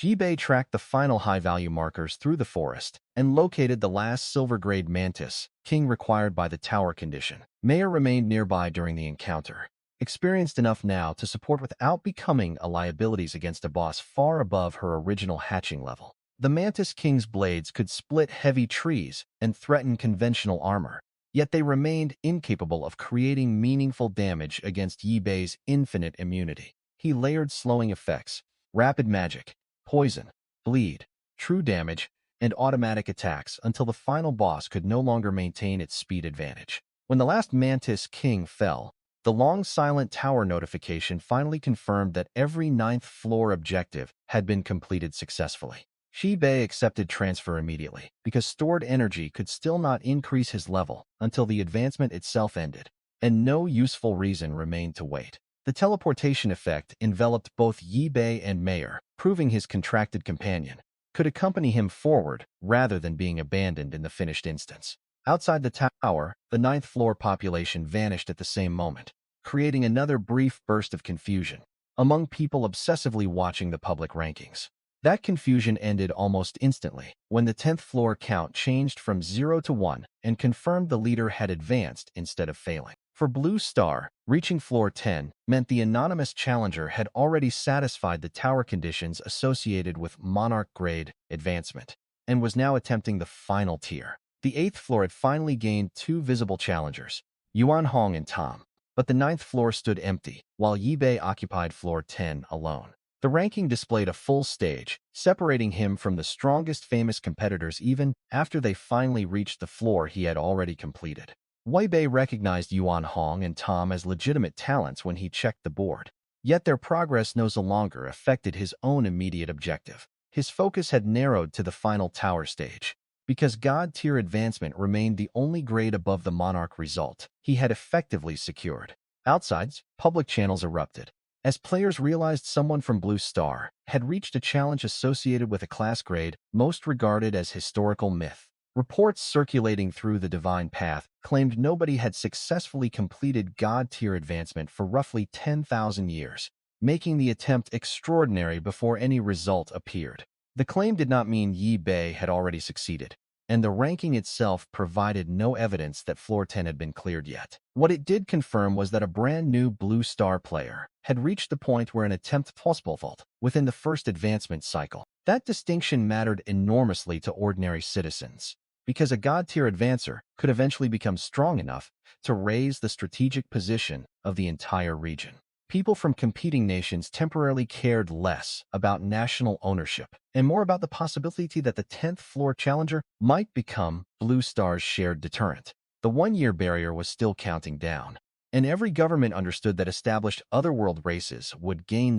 Yi Bei tracked the final high-value markers through the forest and located the last silver-grade Mantis King required by the tower condition. Mayer remained nearby during the encounter, experienced enough now to support without becoming a liability against a boss far above her original hatching level. The Mantis King's blades could split heavy trees and threaten conventional armor, yet they remained incapable of creating meaningful damage against Yi Bei's infinite immunity. He layered slowing effects, rapid magic, poison, bleed, true damage, and automatic attacks until the final boss could no longer maintain its speed advantage. When the last Mantis King fell, the long silent tower notification finally confirmed that every 9th floor objective had been completed successfully. Yi Bei accepted transfer immediately, because stored energy could still not increase his level until the advancement itself ended, and no useful reason remained to wait. The teleportation effect enveloped both Yi Bei and Mayer, proving his contracted companion could accompany him forward rather than being abandoned in the finished instance. Outside the tower, the 9th floor population vanished at the same moment, creating another brief burst of confusion among people obsessively watching the public rankings. That confusion ended almost instantly when the 10th floor count changed from 0 to 1 and confirmed the leader had advanced instead of failing. For Blue Star, reaching floor 10 meant the anonymous challenger had already satisfied the tower conditions associated with Monarch-grade advancement and was now attempting the final tier. The 8th floor had finally gained 2 visible challengers, Yuan Hong and Tom, but the 9th floor stood empty, while Yi Bei occupied floor 10 alone. The ranking displayed a full stage, separating him from the strongest famous competitors even after they finally reached the floor he had already completed. Yi Bei recognized Yuan Hong and Tom as legitimate talents when he checked the board, yet their progress no longer affected his own immediate objective. His focus had narrowed to the final tower stage, because God-tier advancement remained the only grade above the Monarch result he had effectively secured. Outside, public channels erupted, as players realized someone from Blue Star had reached a challenge associated with a class grade most regarded as historical myth. Reports circulating through the Divine Path claimed nobody had successfully completed God-tier advancement for roughly 10,000 years, making the attempt extraordinary before any result appeared. The claim did not mean Yi Bei had already succeeded, and the ranking itself provided no evidence that floor 10 had been cleared yet. What it did confirm was that a brand new Blue Star player had reached the point where an attempt possible within the first advancement cycle. That distinction mattered enormously to ordinary citizens, because a God-tier advancer could eventually become strong enough to raise the strategic position of the entire region. People from competing nations temporarily cared less about national ownership and more about the possibility that the 10th floor challenger might become Blue Star's shared deterrent. The 1-year barrier was still counting down, and every government understood that established Otherworld races would gain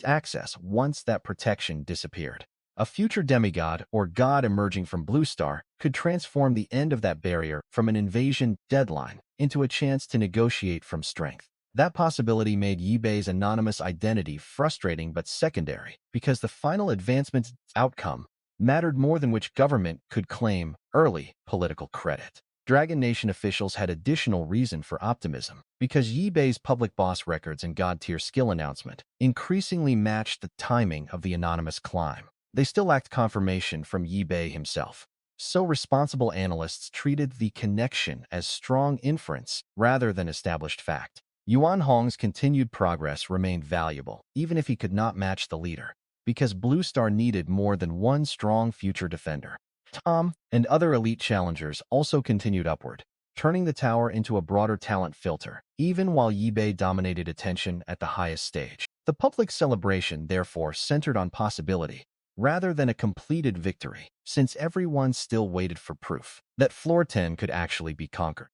access once that protection disappeared. A future demigod or god emerging from Blue Star could transform the end of that barrier from an invasion deadline into a chance to negotiate from strength. That possibility made Yibei's anonymous identity frustrating but secondary, because the final advancement's outcome mattered more than which government could claim early political credit. Dragon Nation officials had additional reason for optimism, because Yibei's public boss records and god-tier skill announcement increasingly matched the timing of the anonymous climb. They still lacked confirmation from Yibei himself, so responsible analysts treated the connection as strong inference rather than established fact. Yuan Hong's continued progress remained valuable, even if he could not match the leader, because Blue Star needed more than one strong future defender. Tom and other elite challengers also continued upward, turning the tower into a broader talent filter, even while Yibei dominated attention at the highest stage. The public celebration, therefore, centered on possibility, rather than a completed victory, since everyone still waited for proof that Floor 10 could actually be conquered.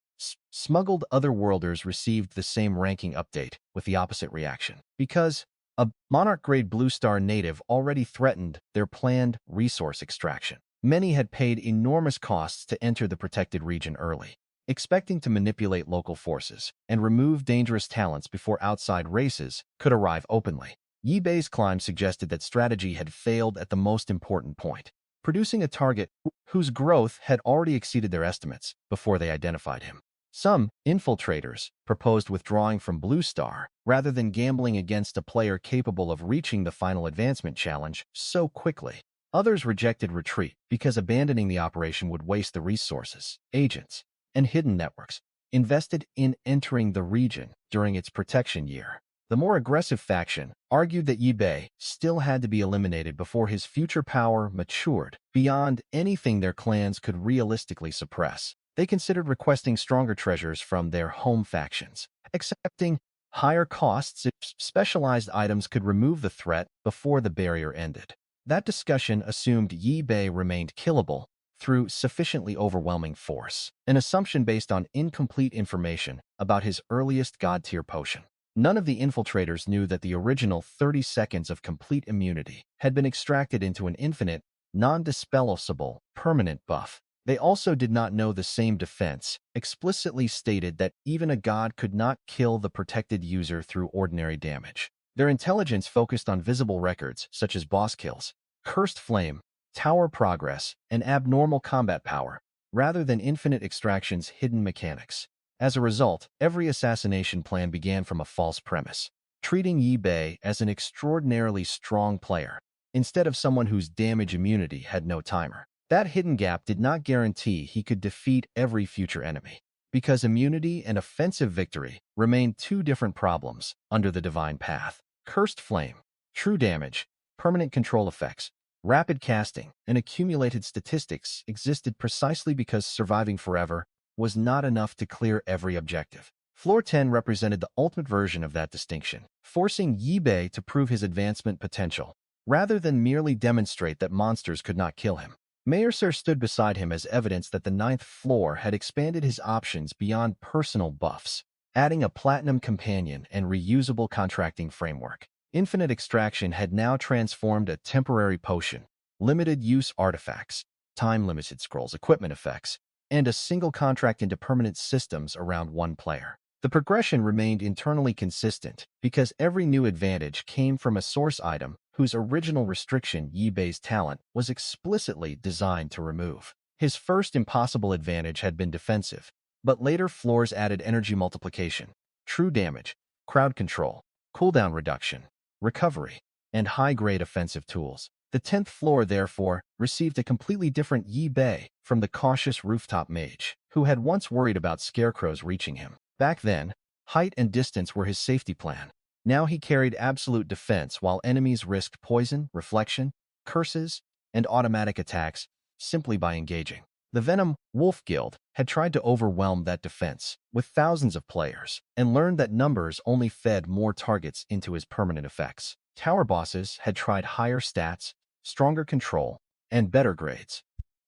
Smuggled Otherworlders received the same ranking update with the opposite reaction, because a Monarch-grade Blue Star native already threatened their planned resource extraction. Many had paid enormous costs to enter the protected region early, expecting to manipulate local forces and remove dangerous talents before outside races could arrive openly. Yibei's climb suggested that strategy had failed at the most important point, producing a target whose growth had already exceeded their estimates before they identified him. Some infiltrators proposed withdrawing from Blue Star rather than gambling against a player capable of reaching the final advancement challenge so quickly. Others rejected retreat because abandoning the operation would waste the resources, agents, and hidden networks invested in entering the region during its protection year. The more aggressive faction argued that Yibei still had to be eliminated before his future power matured beyond anything their clans could realistically suppress. They considered requesting stronger treasures from their home factions, accepting higher costs if specialized items could remove the threat before the barrier ended. That discussion assumed Yibei remained killable through sufficiently overwhelming force, an assumption based on incomplete information about his earliest god-tier potion. None of the infiltrators knew that the original 30 seconds of complete immunity had been extracted into an infinite, non-dispellable, permanent buff. They also did not know the same defense explicitly stated that even a god could not kill the protected user through ordinary damage. Their intelligence focused on visible records such as boss kills, cursed flame, tower progress, and abnormal combat power, rather than infinite extraction's hidden mechanics. As a result, every assassination plan began from a false premise, treating Yibei as an extraordinarily strong player, instead of someone whose damage immunity had no timer. That hidden gap did not guarantee he could defeat every future enemy, because immunity and offensive victory remained two different problems under the divine path. Cursed flame, true damage, permanent control effects, rapid casting, and accumulated statistics existed precisely because surviving forever was not enough to clear every objective. Floor 10 represented the ultimate version of that distinction, forcing Yibei to prove his advancement potential, rather than merely demonstrate that monsters could not kill him. Mayorser stood beside him as evidence that the ninth floor had expanded his options beyond personal buffs, adding a platinum companion and reusable contracting framework. Infinite extraction had now transformed a temporary potion, limited-use artifacts, time-limited scrolls, equipment effects, and a single contract into permanent systems around one player. The progression remained internally consistent because every new advantage came from a source item whose original restriction Yibei's talent was explicitly designed to remove. His first impossible advantage had been defensive, but later floors added energy multiplication, true damage, crowd control, cooldown reduction, recovery, and high-grade offensive tools. The 10th floor, therefore, received a completely different Yibei from the cautious rooftop mage, who had once worried about scarecrows reaching him. Back then, height and distance were his safety plan. Now he carried absolute defense while enemies risked poison, reflection, curses, and automatic attacks simply by engaging. The Venom Wolf Guild had tried to overwhelm that defense with thousands of players and learned that numbers only fed more targets into his permanent effects. Tower bosses had tried higher stats, stronger control, and better grades,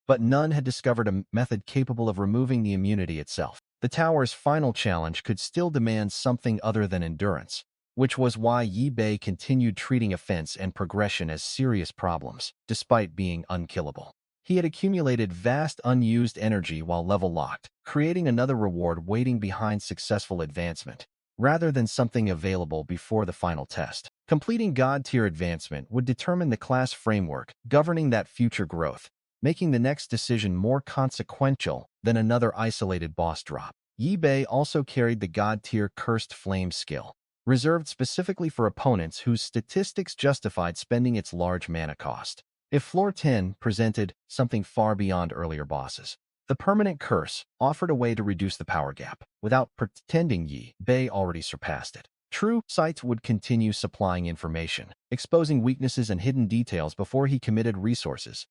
but none had discovered a method capable of removing the immunity itself. The tower's final challenge could still demand something other than endurance, which was why Yibei continued treating offense and progression as serious problems, despite being unkillable. He had accumulated vast unused energy while level locked, creating another reward waiting behind successful advancement. rather than something available before the final test. Completing God-tier advancement would determine the class framework governing that future growth, making the next decision more consequential than another isolated boss drop. Yi-Bei also carried the God-tier Cursed Flame skill, reserved specifically for opponents whose statistics justified spending its large mana cost. If Floor 10 presented something far beyond earlier bosses, the permanent curse offered a way to reduce the power gap, without pretending Yi-Bei already surpassed it. True Sight would continue supplying information, exposing weaknesses and hidden details before he committed resources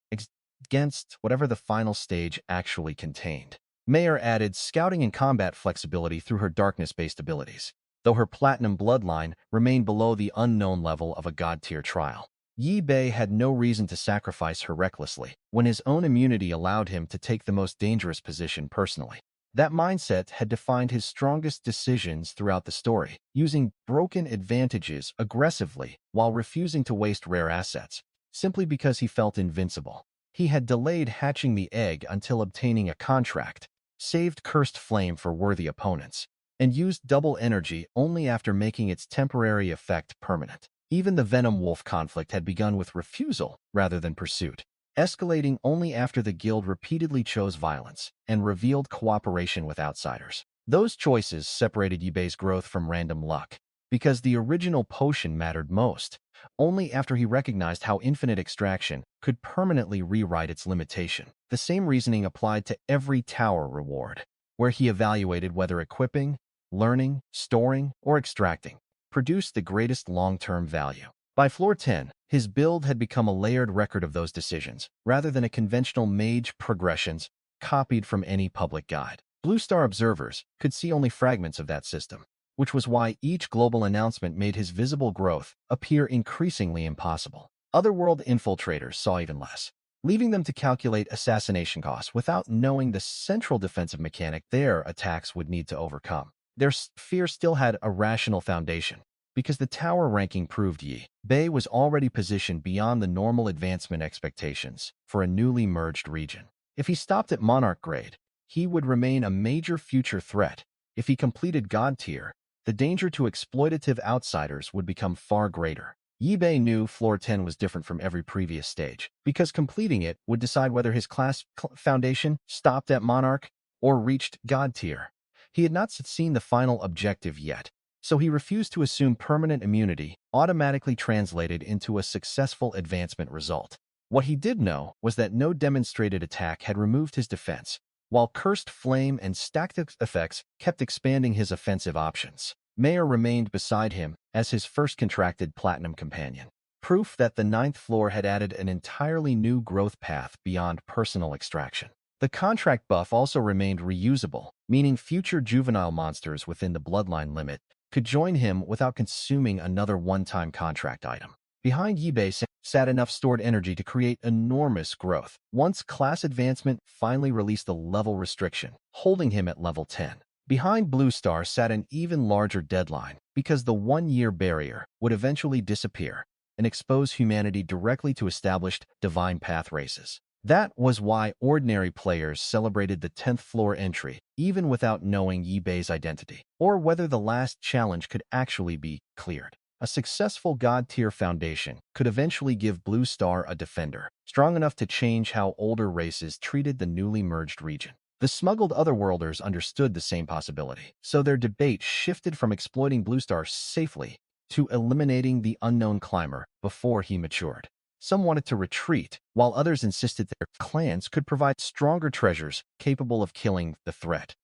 against whatever the final stage actually contained. Mayer added scouting and combat flexibility through her darkness-based abilities, though her platinum bloodline remained below the unknown level of a god-tier trial. Yi-Bei had no reason to sacrifice her recklessly when his own immunity allowed him to take the most dangerous position personally. That mindset had defined his strongest decisions throughout the story, using broken advantages aggressively while refusing to waste rare assets, simply because he felt invincible. He had delayed hatching the egg until obtaining a contract, saved Cursed Flame for worthy opponents, and used double energy only after making its temporary effect permanent. Even the Venom Wolf conflict had begun with refusal rather than pursuit, escalating only after the guild repeatedly chose violence and revealed cooperation with outsiders. Those choices separated Yi-Bei's growth from random luck, because the original potion mattered most, only after he recognized how infinite extraction could permanently rewrite its limitation. The same reasoning applied to every tower reward, where he evaluated whether equipping, learning, storing, or extracting produced the greatest long-term value. By Floor 10, his build had become a layered record of those decisions, rather than a conventional mage progressions copied from any public guide. Blue Star observers could see only fragments of that system, which was why each global announcement made his visible growth appear increasingly impossible. Otherworld infiltrators saw even less, leaving them to calculate assassination costs without knowing the central defensive mechanic their attacks would need to overcome. Their fear still had a rational foundation, because the tower ranking proved Yi-Bei was already positioned beyond the normal advancement expectations for a newly merged region. If he stopped at Monarch grade, he would remain a major future threat. If he completed God tier, the danger to exploitative outsiders would become far greater. Yi-Bei knew Floor 10 was different from every previous stage, because completing it would decide whether his class foundation stopped at Monarch or reached God tier. He had not seen the final objective yet, so he refused to assume permanent immunity automatically translated into a successful advancement result. What he did know was that no demonstrated attack had removed his defense, while Cursed Flame and stacked effects kept expanding his offensive options. Mayer remained beside him as his first contracted platinum companion, proof that the 9th floor had added an entirely new growth path beyond personal extraction. The contract buff also remained reusable, meaning future juvenile monsters within the bloodline limit could join him without consuming another one-time contract item. Behind Yi-Bei sat enough stored energy to create enormous growth. Once class advancement finally released the level restriction, holding him at level 10. Behind Blue Star sat an even larger deadline, because the one-year barrier would eventually disappear and expose humanity directly to established divine path races. That was why ordinary players celebrated the 10th floor entry, even without knowing Yi-Bei's identity, or whether the last challenge could actually be cleared. A successful God-tier foundation could eventually give Blue Star a defender, strong enough to change how older races treated the newly merged region. The smuggled Otherworlders understood the same possibility, so their debate shifted from exploiting Blue Star safely to eliminating the unknown climber before he matured. Some wanted to retreat, while others insisted their clans could provide stronger treasures capable of killing the threat.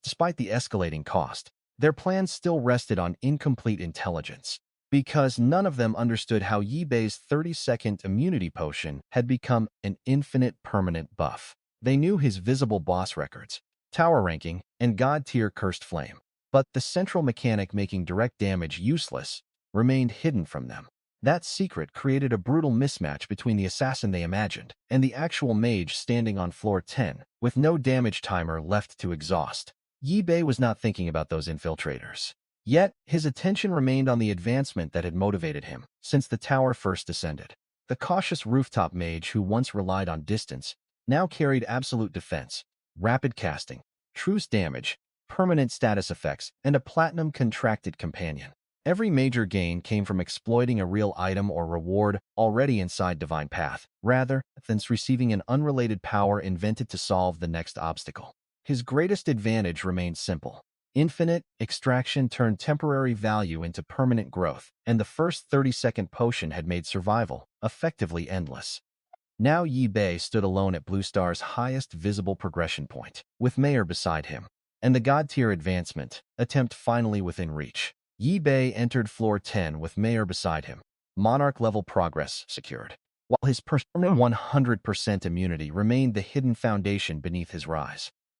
Despite the escalating cost, their plans still rested on incomplete intelligence, because none of them understood how Yi-Bei's 30-second immunity potion had become an infinite permanent buff. They knew his visible boss records, tower ranking, and god-tier Cursed Flame, but the central mechanic making direct damage useless remained hidden from them. That secret created a brutal mismatch between the assassin they imagined and the actual mage standing on floor 10, with no damage timer left to exhaust. Yi-Bei was not thinking about those infiltrators. Yet, his attention remained on the advancement that had motivated him since the tower first descended. The cautious rooftop mage who once relied on distance now carried absolute defense, rapid casting, truce damage, permanent status effects, and a platinum contracted companion. Every major gain came from exploiting a real item or reward already inside Divine Path, rather than receiving an unrelated power invented to solve the next obstacle. His greatest advantage remained simple. Infinite extraction turned temporary value into permanent growth, and the first 30-second potion had made survival effectively endless. Now Yi Bei stood alone at Blue Star's highest visible progression point, with Mayor beside him, and the God-tier advancement attempt finally within reach. Yi Bei entered floor 10 with Mayor beside him, Monarch-level progress secured, while his permanent 100% immunity remained the hidden foundation beneath his rise.